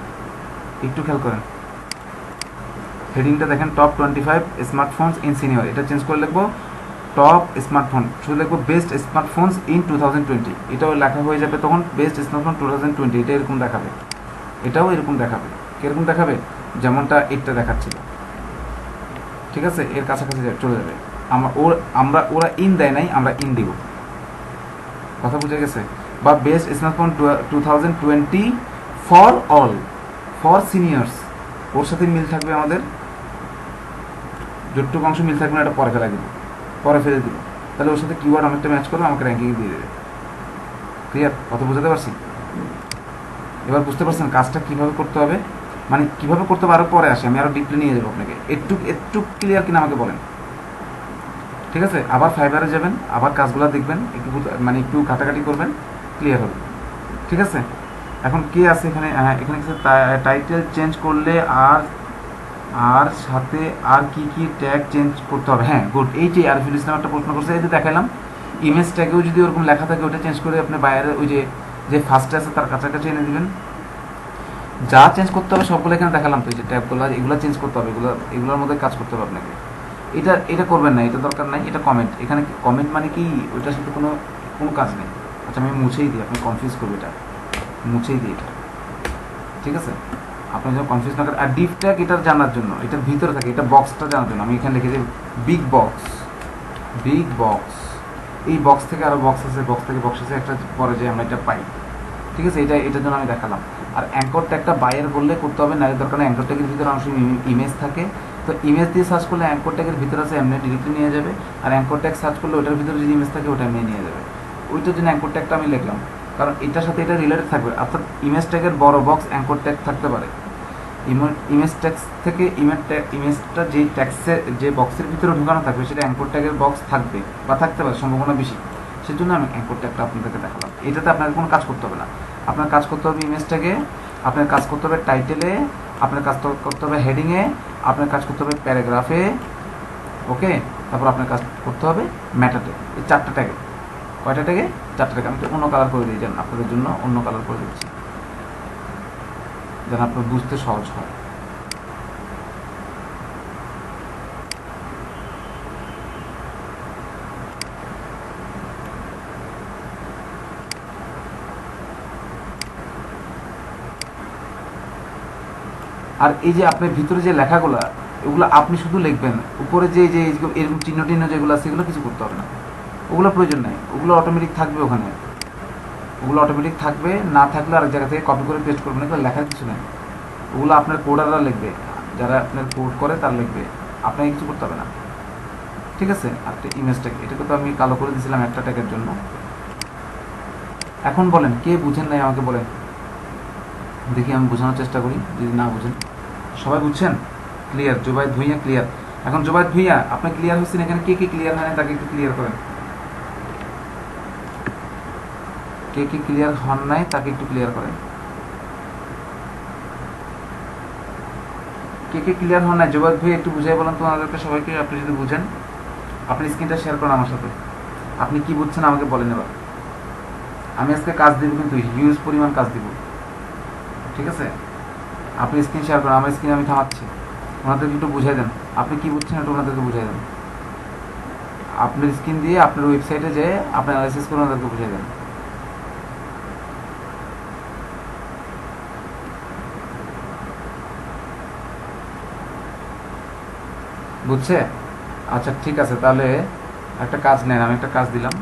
একটু খেয়াল করেন, হেডিংটা দেখেন, টপ 25 স্মার্টফোনস ইন সিনিয়র, এটা চেঞ্জ করে লিখবো টপ স্মার্টফোন, শুধু লিখবো বেস্ট স্মার্টফোনস ইন 2020, এটাও লেখা হয়ে যাবে তখন বেস্ট স্মার্টফোন 2020, এটা এরকম দেখাবে, এটাও এরকম দেখাবে। কিরকম দেখাবে, যেমনটা এটা দেখাচ্ছিল, ঠিক আছে, এর কাছাকাছি চলে যাবে। ওরা ইন দেয় নাই, আমরা ইন দিব, কথা বুঝে গেছে। বা best smartphone 2020 for all, for seniors, ওর সাথে মিল থাকবে আমাদের, যতটুকু অংশ মিল থাকবে না এটা পরে ফেলে দিব, পরে ফেলে দিব, তাহলে ওর সাথে কিওয়ার্ড অনেকটা ম্যাচ করবে, আমাকে র্যাঙ্কিং দিয়ে দেবে। ক্লিয়ার? কথা বুঝাতে পারছি? এবার বুঝতে পারছেন কাজটা কীভাবে করতে হবে, মানে কীভাবে করতে হবে আরও পরে আসে, আমি আরও ডিপলি নিয়ে যাবো আপনাকে। একটু ক্লিয়ার কিনা আমাকে বলেন, ঠিক আছে? আবার ফাইবারে যাবেন, আবার কাজগুলো দেখবেন, একটু মানে একটু ঘাটাঘাটি করবেন, ক্লিয়ার হবে, ঠিক আছে? এখন কে আছে এখানে, হ্যাঁ এখানে কিছু টাইটেল চেঞ্জ করলে আর সাথে আর কি কি ট্যাগ চেঞ্জ করতে হবে, হ্যাঁ গুড। এইটাই আরফিল ইসলাম একটা প্রশ্ন করছে, এই যে দেখালাম ইমেজ ট্যাগেও যদি ওরকম লেখা থাকে ওটা চেঞ্জ করে আপনি বাইরে ওই যে ফার্স্টে আছে তার কাছাকাছি এনে দিবেন। যা চেঞ্জ করতে হবে সবগুলো এখানে দেখালাম, তো এই যে ট্যাগগুলো এগুলো চেঞ্জ করতে হবে, এগুলোর মধ্যে কাজ করতে হবে আপনাকে। এটা করবেন না, এটা দরকার নাই, এটা কমেন্ট। এখানে কমেন্ট মানে কি, ওইটার সাথে কোনো কাজ নেই। আচ্ছা আমি মুছেই দিই, আপনি কনফিউজ করবে, এটা মুছেই দিই এটা, ঠিক আছে? আপনি যখন কনফিউজ না করেন। আর ডিপ ট্যাগ এটার জানার জন্য, এটার ভিতরে থাকে, এটা বক্সটা জানার জন্য আমি এখানে লিখেছি বিগ বক্স, এই বক্স থেকে আরও বক্স আছে, বক্স থেকে বক্স আছে, একটা পরে যে আমরা এটা পাই, ঠিক আছে? এটার জন্য আমি দেখালাম। আর অ্যাঙ্কর ট্যাগটা বাইরে করলে করতে হবে, না দরকার নেই। অ্যাঙ্কর ট্যাগের ভিতরে অংশ ইমেজ থাকে, তো ইমেজ দিয়ে সার্চ করলে অ্যাঙ্কর ট্যাগের ভিতরে আছে এমনি ডিরেক্টলি নিয়ে যাবে, আর অ্যাঙ্কর ট্যাগ সার্চ করলে ওটার ভিতরে যদি ইমেজ থাকে ওটা এমনি নিয়ে যাবে। ওইটার জন্য অ্যাঙ্কর ট্যাগটা আমি লিখলাম, কারণ এটার সাথে এটা রিলেটেড থাকবে। অর্থাৎ ইমেজ ট্যাগের বড় বক্স অ্যাঙ্কর ট্যাগ থাকতে পারে, ইমেজ ট্যাগ থেকে ইমেজটা যে ট্যাক্সের যে বক্সের ভিতরে ঢোকানো থাকবে সেটা অ্যাঙ্কর ট্যাগের বক্স থাকবে বা থাকতে পারে, সম্ভাবনা বেশি। সেজন্য আমি অ্যাঙ্কর ট্যাগটা আপনাদেরকে দেখালাম। এটাতে আপনাকে কোনো কাজ করতে হবে না, আপনার কাজ করতে হবে ইমেজ ট্যাগে, আপনার কাজ করতে হবে টাইটেলে, আপনার কাজ করতে হবে হেডিংয়ে, আপনার কাজ করতে হবে প্যারাগ্রাফে, ওকে। তারপর আপনার কাজ করতে হবে ম্যাটাতে, এই 4টা ট্যাগে। কয়টা ট্যাগে? 4টা ট্যাগে। আমি তো অন্য কালার করে দিয়ে যান, আপনাদের জন্য অন্য কালার করে দিচ্ছি যেন আপনার বুঝতে সহজ হয়। আর এই যে আপনার ভিতরে যে লেখাগুলো, ওগুলো আপনি শুধু লিখবেন। উপরে যে যে এরকম চিহ্ন টিহ্ন যেগুলো আছে সেগুলো কিছু করতে হবে না, ওগুলো প্রয়োজন নেই, ওগুলো অটোমেটিক থাকবে ওখানে, ওগুলো অটোমেটিক থাকবে। না থাকলে আরেক জায়গা থেকে কপি করে পেস্ট করবেন, এগুলো লেখার কিছু নেই, ওগুলো আপনার কোডাররা লিখবে, যারা আপনার কোড করে তারা লিখবে, আপনাকে কিছু করতে হবে না, ঠিক আছে। আর ইমেজটাকে এটাকে তো আমি কালো করে দিয়েছিলাম একটা ট্যাগের জন্য। এখন বলেন কে বুঝেন নাই আমাকে বলেন দেখি, আমি বোঝানোর চেষ্টা করি যদি না বুঝেন। সবাই বুঝছেন? ক্লিয়ার? জোবাইদ ভুঁইয়া ক্লিয়ার? এখন জোবাইদ ভুঁইয়া আপনি ক্লিয়ার হচ্ছেন, এখানে কে কে ক্লিয়ার হয় না তাকে একটু ক্লিয়ার করেন। কে কে ক্লিয়ার হন নাই তাকে একটু ক্লিয়ার করেন। কে কে ক্লিয়ার হন নাই জোবাইদ ভুঁইয়া একটু বুঝাই বলেন তো ওনাদেরকে সবাইকে। আপনি যদি বুঝেন আপনি স্ক্রিনটা শেয়ার করেন আমার সাথে, আপনি কি বুঝছেন আমাকে বলেন এবার। আমি আজকে কাজ দিব, কিন্তু হিউজ পরিমাণ কাজ দিব, ঠিক আছে। আপনি স্ক্রিন শেয়ার করেন, আমার স্ক্রিন আমি থামাচ্ছি, ওনাদেরকে একটু বুঝাই দেন আপনি কি বুঝছেন, একটু ওনাদেরকে বুঝাই দেন। আপনার স্ক্রিন দিয়ে আপনার ওয়েবসাইটে যে আপনি অ্যানালাইসিস করে ওনাদেরকে বুঝাই দেন। বুঝছে? আচ্ছা ঠিক আছে, তাহলে একটা কাজ নেন, আমি একটা কাজ দিলাম।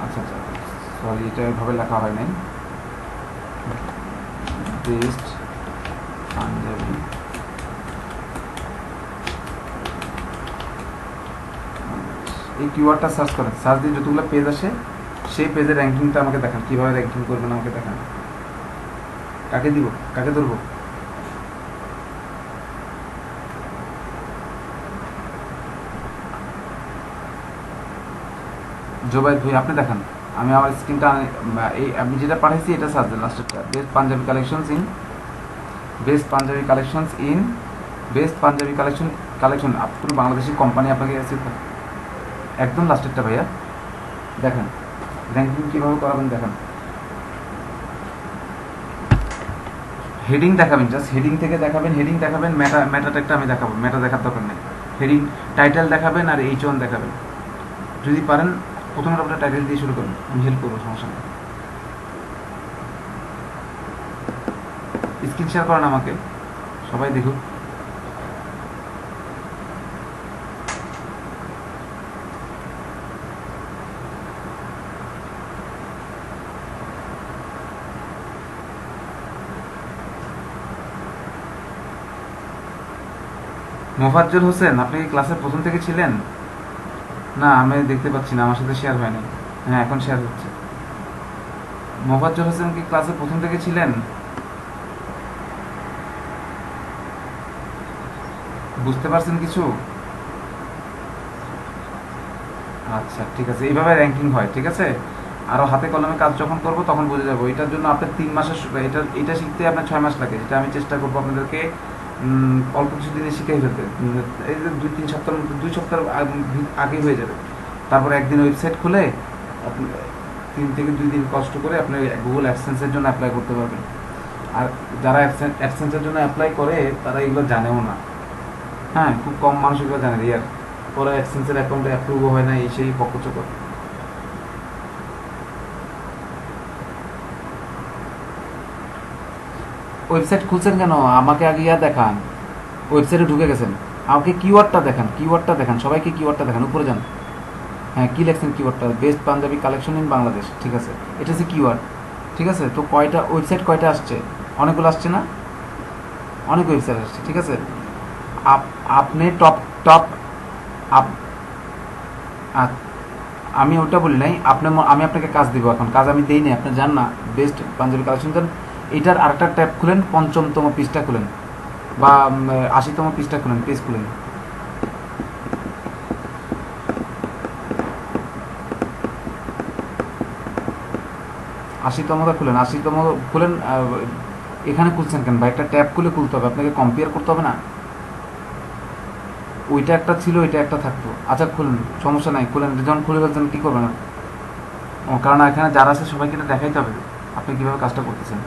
আচ্ছা আচ্ছা, সরি এটা এভাবে লেখা হয় নাই। বেস্ট পাঞ্জাবি এই কিওয়ার্ডটা সার্চ করেন, সার্চ দিয়ে যতগুলো পেজ আসে সেই পেজের র্যাঙ্কিংটা আমাকে দেখান, কীভাবে র্যাঙ্কিং করবেন আমাকে দেখান। কাকে দিব, কাকে ধরবো? জোবাইদ ভাই আপনি দেখান, আমি আমার স্ক্রিনটা এই আমি যেটা পাঠাইছি এটা সার্চ দেন লাস্টেরটা। Best panjabi collections in, best panjabi collections in, best panjabi collection পুরো বাংলাদেশি কোম্পানি আপনাকে আছে একদম লাস্টেরটা ভাইয়া দেখেন, র্যাঙ্কিং কীভাবে করাবেন দেখেন। হেডিং দেখাবেন, জাস্ট হেডিং থেকে দেখাবেন, হেডিং দেখাবেন, মেটা ট্যাগটা আমি দেখাবো, মেটা দেখার দরকার নেই। হেডিং টাইটেল দেখাবেন আর H1 দেখাবেন, যদি পারেন প্রথমে আপনার টাইটেল দিয়ে শুরু করুন, আমি হেল্প করবো, সমস্যা নেই। স্ক্রিন শেয়ার করেন আমাকে, সবাই দেখুক। মোফাজ্জল হোসেন আপনি কি ক্লাসের প্রথম থেকে ছিলেন? না আমি দেখতে পাচ্ছি না, আমার সাথে শেয়ার হয়নি। হ্যাঁ এখন শেয়ার হচ্ছে। মোফাজ্জল হোসেন কি ক্লাসের প্রথম থেকে ছিলেন? বুঝতে পারছেন কিছু? আচ্ছা ঠিক আছে, এইভাবে র্যাঙ্কিং হয়, ঠিক আছে। আরও হাতে কলমে কাজ যখন করবো তখন বুঝে যাবো। এটার জন্য আপনার 3 মাসের এটা শিখতে আপনার 6 মাস লাগে, এটা আমি চেষ্টা করবো আপনাদেরকে অল্প কিছু দিনে শিখেই ফেলতে। এই যে 2-3 সপ্তাহের মধ্যে, 2 সপ্তাহ আগেই হয়ে যাবে। তারপরে একদিন ওয়েবসাইট খুলে আপনি 3 থেকে 2 দিন কষ্ট করে আপনি গুগল অ্যাডসেন্সের জন্য অ্যাপ্লাই করতে পারবেন। আর যারা অ্যাডসেন্সের জন্য অ্যাপ্লাই করে তারা এগুলো জানেও না, হ্যাঁ খুব কম মানুষ এগুলো জানে। রিয়ার ওরা অ্যাডসেন্সের অ্যাকাউন্টে অ্যাপ্রুভও হয় না, এই সেই পক্ষচকর। ওয়েবসাইট খুলছেন কেন? আমাকে আগে দেখান, ওয়েবসাইটে ঢুকে গেছেন, আমাকে কিওয়ার্ডটা দেখান, কিওয়ার্ডটা দেখান, সবাইকে কিওয়ার্ডটা দেখান, উপরে যান। হ্যাঁ কী লেখছেন কিওয়ার্ডটা? Best panjabi collection in Bangladesh, ঠিক আছে, এটা হচ্ছে কিওয়ার্ড, ঠিক আছে। তো কয়টা ওয়েবসাইট, কয়টা আসছে? অনেকগুলো আসছে না? অনেক ওয়েবসাইট আসছে, ঠিক আছে। আপনি টপ টপ আমি ওটা বলি নাই, আমি আপনাকে কাজ দিব, এখন কাজ আমি দেই নাই, আপনি জান না। বেস্ট পাঞ্জাবি কালেকশন দেন, এটার আরেকটা ট্যাব খুলেন, ৫ম পৃষ্ঠা খুলেন বা ৮০তম পৃষ্ঠা খুলেন, পেজ খুলেন। ৮০তমটা খুলেন, ৮০তম খুলেন। এখানে খুলছেন কেন ভাই? একটা ট্যাব খুলে খুলতে হবে, আপনাকে কম্পেয়ার করতে হবে না? ওইটা একটা ছিল, ওইটা একটা থাকতো। আচ্ছা খুলুন, সমস্যা নাই, খুলেন। যখন খুলে ফেলছেন কী করবেন? কারণ এখানে যারা আছে সবাইকে এটা দেখাইতে হবে আপনি কীভাবে কাজটা করতেছেন।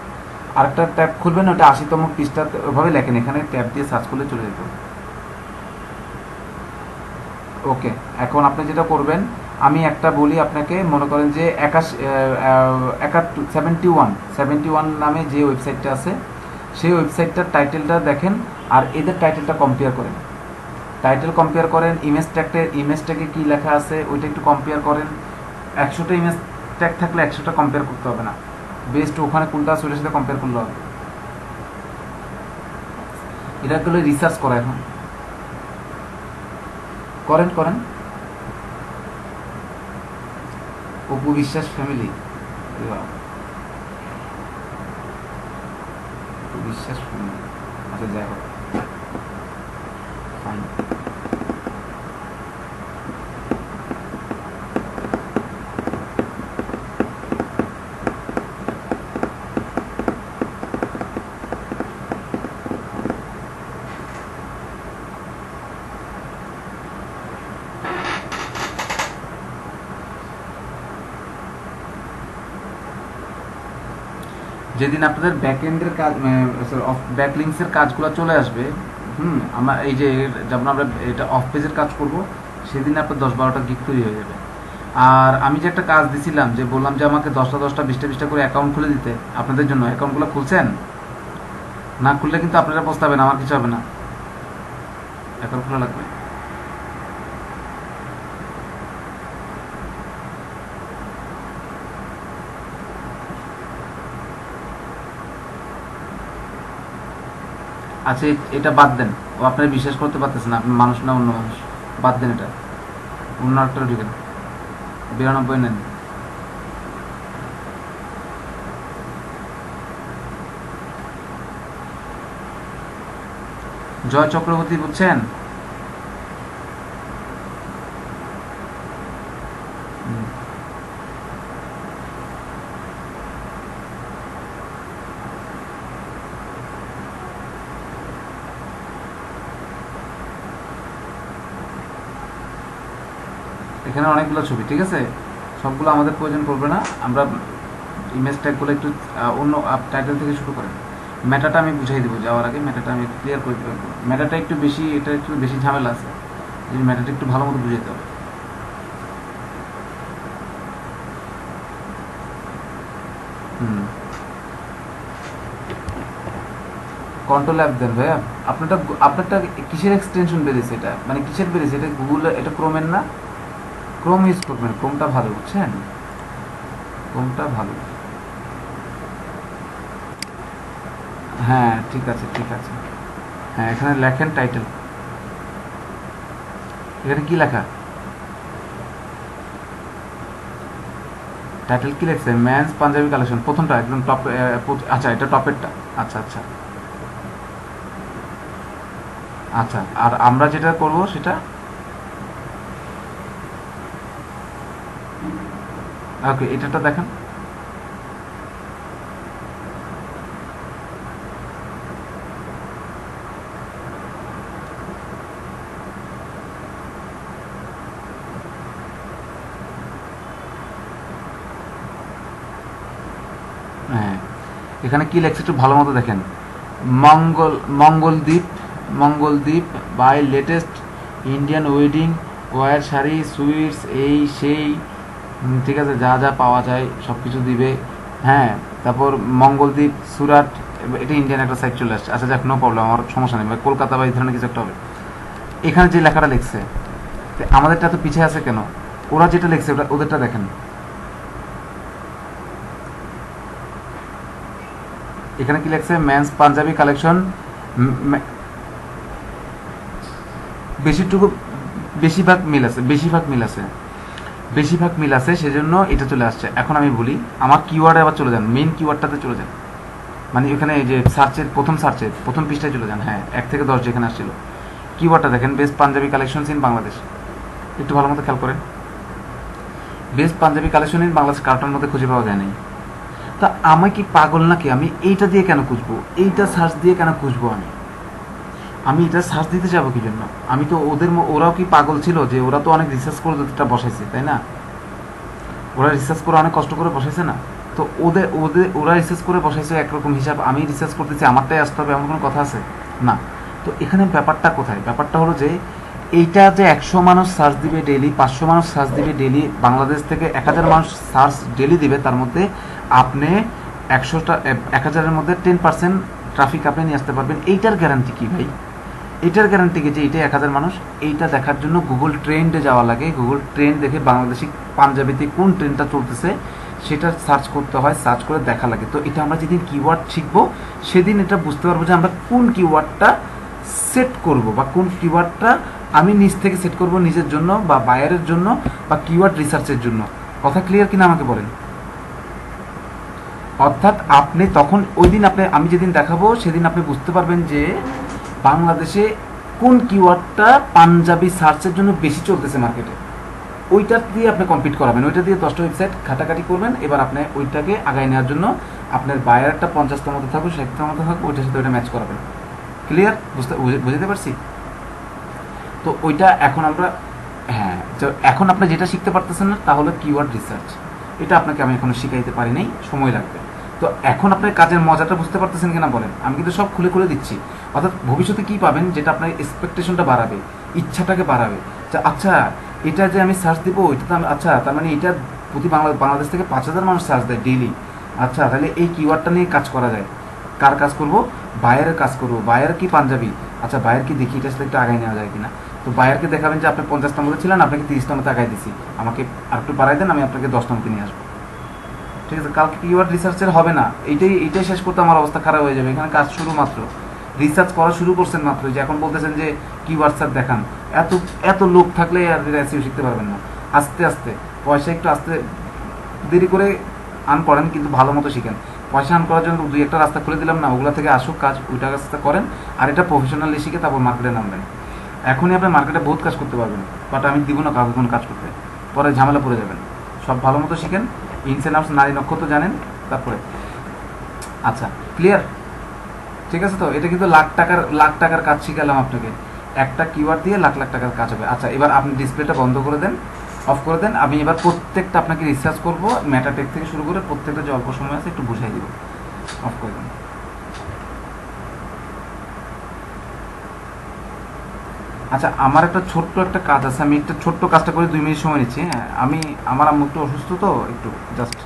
আরেকটা ট্যাব খুলবেন, ওটা 80তম পৃষ্ঠা, ওইভাবে লেখেন, এখানে ট্যাব দিয়ে সার্চ করলে চলে যেত। ওকে, এখন আপনি যেটা করবেন, আমি একটা বলি আপনাকে, মনে করেন যে 71 নামে যে ওয়েবসাইটটা আছে, সেই ওয়েবসাইটটার টাইটেলটা দেখেন, আর এদের টাইটেলটা কম্পেয়ার করেন। টাইটেল কম্পেয়ার করেন, ইমেজ ট্যাগে কী লেখা আছে ওইটা একটু কম্পেয়ার করেন। 100টা ইমেজ ট্যাগ থাকলে 100টা কম্পেয়ার করতে হবে না, বেস্ট ওখানে কোনটা আছে ওটার সাথে কম্পেয়ার করলে হবে। এটা করলে রিসার্চ করা, এখন করেন করেন। অপু বিশ্বাস ফ্যামিলি, অপু বিশ্বাস ফ্যামিলি, আচ্ছা যাই হোক, ফাইন। যেদিন আপনাদের ব্যাকএন্ডের কাজ, ব্যাকলিংসের কাজগুলো চলে আসবে, আমার এই যে যেমন আমরা এটা অফ পেজের কাজ করব, সেদিন আপনার 10-12টা গিগ তৈরি হয়ে যাবে। আর আমি যে একটা কাজ দিছিলাম, যে বললাম যে আমাকে 10টা 10টা 20টা 20টা করে অ্যাকাউন্ট খুলে দিতে আপনাদের জন্য, অ্যাকাউন্টগুলো খুলছেন? না খুললে কিন্তু আপনারা পস্তাবেন, আমার কিছু হবে না, অ্যাকাউন্ট খোলা লাগবে। আচ্ছা এটা বাদ দেন, ও আপনারা বিশ্বাস করতে পারতেছেন, আপনি মানুষ না অন্য মানুষ, বাদ দেন এটা, অন্য একটা ঢুকেন। 92 নেন। জয় চক্রবর্তী, বুঝছেন? এখানে অনেকগুলো ছবি, ঠিক আছে, সবগুলো আমাদের প্রয়োজন পড়বে না, আমরা ইমেজ ট্যাগগুলো একটু অন্য টাইটেল থেকে শুরু করেন। ম্যাটাটা আমি বুঝাই দেবো, যাওয়ার আগে ম্যাটাটা আমি ক্লিয়ার করে দেবো। ম্যাটাটা একটু বেশি, এটা একটু বেশি ঝামেলা আছে, এই ম্যাটাটা একটু ভালো মতো বুঝাইতে হবে। হুম, কন্ট্রোল অ্যাপ দেন ভাইয়া। আপনারটা আপনারটা কিসের এক্সটেনশন বেরিয়েছে? এটা মানে কিসের বেরিয়েছে? এটা গুগল, এটা ক্রোমের না? ক্রোম ইউজ করবেন, ক্রোমটা ভালো, বুঝছেন? ক্রোমটা ভালো। হ্যাঁ ঠিক আছে ঠিক আছে। হ্যাঁ এখানে লেখেন টাইটেল, এখানে কি লেখা? টাইটেল কি লেখছে? ম্যানস পাঞ্জাবি কালেকশন, প্রথমটা একদম টপ। আচ্ছা এটা টপেরটা, আচ্ছা আচ্ছা আচ্ছা। আর আমরা যেটা করব সেটা, ওকে এটাটা দেখেন। হ্যাঁ এখানে কি লেখছে একটু ভালো মতো দেখেন। Mangal Mangaldeep, Mangaldeep by latest Indian wedding wear sari suits, এই সেই, ঠিক আছে, যা যা পাওয়া যায় সব কিছু দিবে। হ্যাঁ তারপর মঙ্গলদ্বীপ সুরাট, এটা ইন্ডিয়ান একটা সাইট চলে আসছে। আচ্ছা যাক, নো প্রবলেম, আমার সমস্যা নেই, কলকাতা বা এই ধরনের কিছু একটা হবে। এখানে যে লেখাটা লিখছে, আমাদেরটা তো পিছিয়ে আছে কেন? ওরা যেটা লিখছে ওটা ওদেরটা দেখেন। এখানে কি লিখছে? মেন্স পাঞ্জাবি কালেকশন, বেশিটুকু, বেশিরভাগ মিল আছে, বেশিরভাগ মিল আছে, সেজন্য এটা চলে আসছে। এখন আমি বলি, আমার কিওয়ার্ডে আবার চলে যান, মেইন কিওয়ার্ডটাতে চলে যান, মানে এখানে এই যে সার্চের প্রথম পৃষ্ঠায় চলে যান। হ্যাঁ 1 থেকে 10 যেখানে আসছিল, কিওয়ার্ডটা দেখেন, best panjabi collections in Bangladesh. একটু ভালো মতো খেয়াল করেন, best panjabi collection in Bangladesh কার্টার মধ্যে খুঁজে পাওয়া যায় নাই। তা আমি কি পাগল নাকি? আমি এইটা দিয়ে কেন খুঁজবো? এইটা সার্চ দিয়ে কেন খুঁজবো আমি? আমি এটা সার্চ দিতে যাবো কি জন্য? আমি তো ওরাও কি পাগল ছিল যে ওরা তো অনেক রিসার্চ করে এটা বসাইছে, তাই না? ওরা রিসার্চ করে অনেক কষ্ট করে বসাইছে না? তো ওরা রিসার্চ করে বসাইছে একরকম হিসাব, আমি রিসার্চ করতেছি আমারটাই আসতে হবে, এমন কোনো কথা আছে? না। তো এখানে ব্যাপারটা কোথায়? ব্যাপারটা হলো যে এইটা যে 100 মানুষ সার্চ দিবে ডেইলি, 500 মানুষ সার্চ দিবে ডেইলি, বাংলাদেশ থেকে 1000 মানুষ সার্চ ডেইলি দিবে, তার মধ্যে আপনি 1000-এর মধ্যে 10% ট্রাফিক আপনি নিয়ে আসতে পারবেন, এইটার গ্যারান্টি কি ভাই? এটার গ্যারান্টি কি যে এইটা 1000 মানুষ? এইটা দেখার জন্য গুগল ট্রেন্ডে যাওয়া লাগে। গুগল ট্রেন্ড দেখে বাংলাদেশি পাঞ্জাবিতে কোন ট্রেনটা চলতেছে সেটা সার্চ করতে হয়, সার্চ করে দেখা লাগে। তো এটা আমরা যেদিন কিওয়ার্ড শিখবো সেদিন এটা বুঝতে পারবো যে আমরা কোন কিওয়ার্ডটা সেট করব, বা কোন কিওয়ার্ডটা আমি নিজ থেকে সেট করব নিজের জন্য বা বায়ারের জন্য বা কিওয়ার্ড রিসার্চের জন্য। কথা ক্লিয়ার কিনা আমাকে বলেন। অর্থাৎ আপনি তখন ওই দিন আমি যেদিন দেখাবো সেদিন আপনি বুঝতে পারবেন যে বাংলাদেশে কোন কিওয়ার্ডটা পাঞ্জাবি সার্চের জন্য বেশি চলতেছে মার্কেটে, ওইটা দিয়ে আপনি কম্পিট করাবেন, ওইটা দিয়ে 10টা ওয়েবসাইট ঘাটাঘাটি করবেন। এবার আপনি ওইটাকে আগায় নেওয়ার জন্য আপনার বায়ারটা 50টার মতো থাকুক, 60টার মতো থাকুক, ওইটার সাথে ওইটা ম্যাচ করাবেন। ক্লিয়ার? বুঝতে পারছি? তো ওইটা এখন আমরা, হ্যাঁ, তো এখন আপনি যেটা শিখতে পারতেছেন না তা হলো কিওয়ার্ড রিসার্চ। এটা আপনাকে আমি এখনো শিখাইতে পারি নাই, সময় লাগবে। তো এখন আপনার কাজের মজাটা বুঝতে পারতেছেন কিনা বলেন? আমি কিন্তু সব খুলে খুলে দিচ্ছি। অর্থাৎ ভবিষ্যতে কি পাবেন যেটা আপনার এক্সপেকটেশনটা বাড়াবে, ইচ্ছাটাকে বাড়াবে। আচ্ছা, এটা যে আমি সার্চ দিব এটা তো আমি, আচ্ছা তার মানে এটা প্রতি বাংলাদেশ থেকে 5000 মানুষ সার্চ দেয় ডেইলি। আচ্ছা, তাহলে এই কিওয়ার্ডটা নিয়ে কাজ করা যায়। কার কাজ করব? বায়ারের কাজ করব। বায়ার কি পাঞ্জাবি? আচ্ছা, বায়ার কি দেখি এটা সাথে একটু আগায় নেওয়া যায় কিনা। তো বায়ারকে দেখাবেন যে আপনি 50 নম্বরে ছিলেন, আপনাকে 30 নম্বরে আগায় দিছি, আমাকে আর একটু বাড়াই দেন, আমি আপনাকে 10 নম্বরে নিয়ে আসবো। ঠিক আছে? কালকে কিওয়ার্ড রিসার্চের হবে না, এইটাই শেষ করতে আমার অবস্থা খারাপ হয়ে যাবে। এখানে কাজ শুরু মাত্র, রিসার্চ করা শুরু করছেন মাত্র, যে এখন বলতেছেন যে কিওয়ার্ড স্যার দেখান। এত লোক থাকলে আর এসইও শিখতে পারবেন না। আস্তে আস্তে পয়সা একটু দেরি করে আর্ন করেন, কিন্তু ভালো মতো শিখেন। পয়সা আর্ন করার জন্য 2-1টা রাস্তা খুলে দিলাম না, ওগুলো থেকে আসুক কাজ, ওইটা কাজটা করেন। আর এটা প্রফেশনালি শিখে তারপর মার্কেটে নামবেন। এখনই আপনার মার্কেটে বহুত কাজ করতে পারবেন, বাট আমি দিব না কাউকে কোনো কাজ করতে, পরে ঝামেলা পড়ে যাবেন। সব ভালো মতো শিখেন, ইনস অ্যান্ড আউটস, নারী নক্ষত্র জানেন, তারপরে আচ্ছা ক্লিয়ার? ঠিক আছে? তো এটা কিন্তু লাখ টাকার কাজ শিখালাম আপনাকে, একটা কিওয়ার্ড দিয়ে লাখ লাখ টাকার কাজ হবে। আচ্ছা, এবার আপনি ডিসপ্লেটা বন্ধ করে দেন, অফ করে দেন। আমি এবার প্রত্যেকটা আপনাকে রিসার্চ করব, মেটাটেক থেকে শুরু করে প্রত্যেকটা যে অল্প সময় আছে একটু বুঝাই দিব। অফ করে দেন। আচ্ছা, আমার একটা ছোট্ট একটা কাজ আছে, আমি একটা ছোট্ট কাজটা করে 2 মিনিট সময় নিচ্ছি। হ্যাঁ, আমার আম্মু একটু অসুস্থ, তো একটু জাস্ট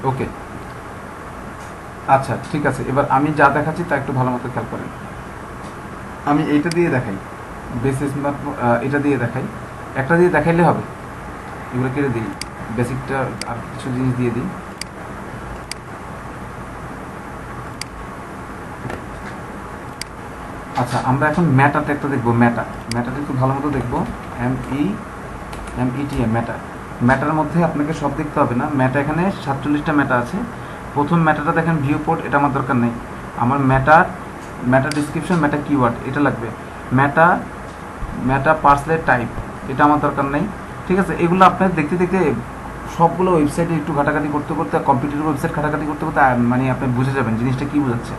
ওকে, আচ্ছা ঠিক আছে। এবার আমি যা দেখাচ্ছি তা একটু ভালো মতো খেয়াল করেন। আমি এইটা দিয়ে দেখাই, বেসিস এটা দিয়ে দেখাই, একটা দিয়ে দেখাইলে হবে। এগুলো কেটে দিই, বেসিকটা আর কিছু জিনিস দিয়ে দিই। আচ্ছা, আমরা এখন ম্যাটারটা একটা দেখবো। ম্যাটারটা একটু ভালো মতো দেখবো। META ম্যাটার মধ্যে আপনাকে সব দেখতে হবে না। ম্যাটা এখানে 47টা ম্যাটা আছে। প্রথম ম্যাটারটা দেখেন ভিউ পোর্ট, এটা আমার দরকার নেই। আমার ম্যাটা ডিসক্রিপশন, ম্যাটা কিওয়ার্ড এটা লাগবে। ম্যাটা পার্সেলের টাইপ এটা আমার দরকার নেই। ঠিক আছে, এগুলো আপনার দেখতে দেখতে সবগুলো ওয়েবসাইটে একটু ঘাটাঘাটি করতে করতে, কম্পিউটার ওয়েবসাইট ঘাটাঘাটি করতে করতে মানে আপনি বুঝে যাবেন জিনিসটা কী বোঝাচ্ছে।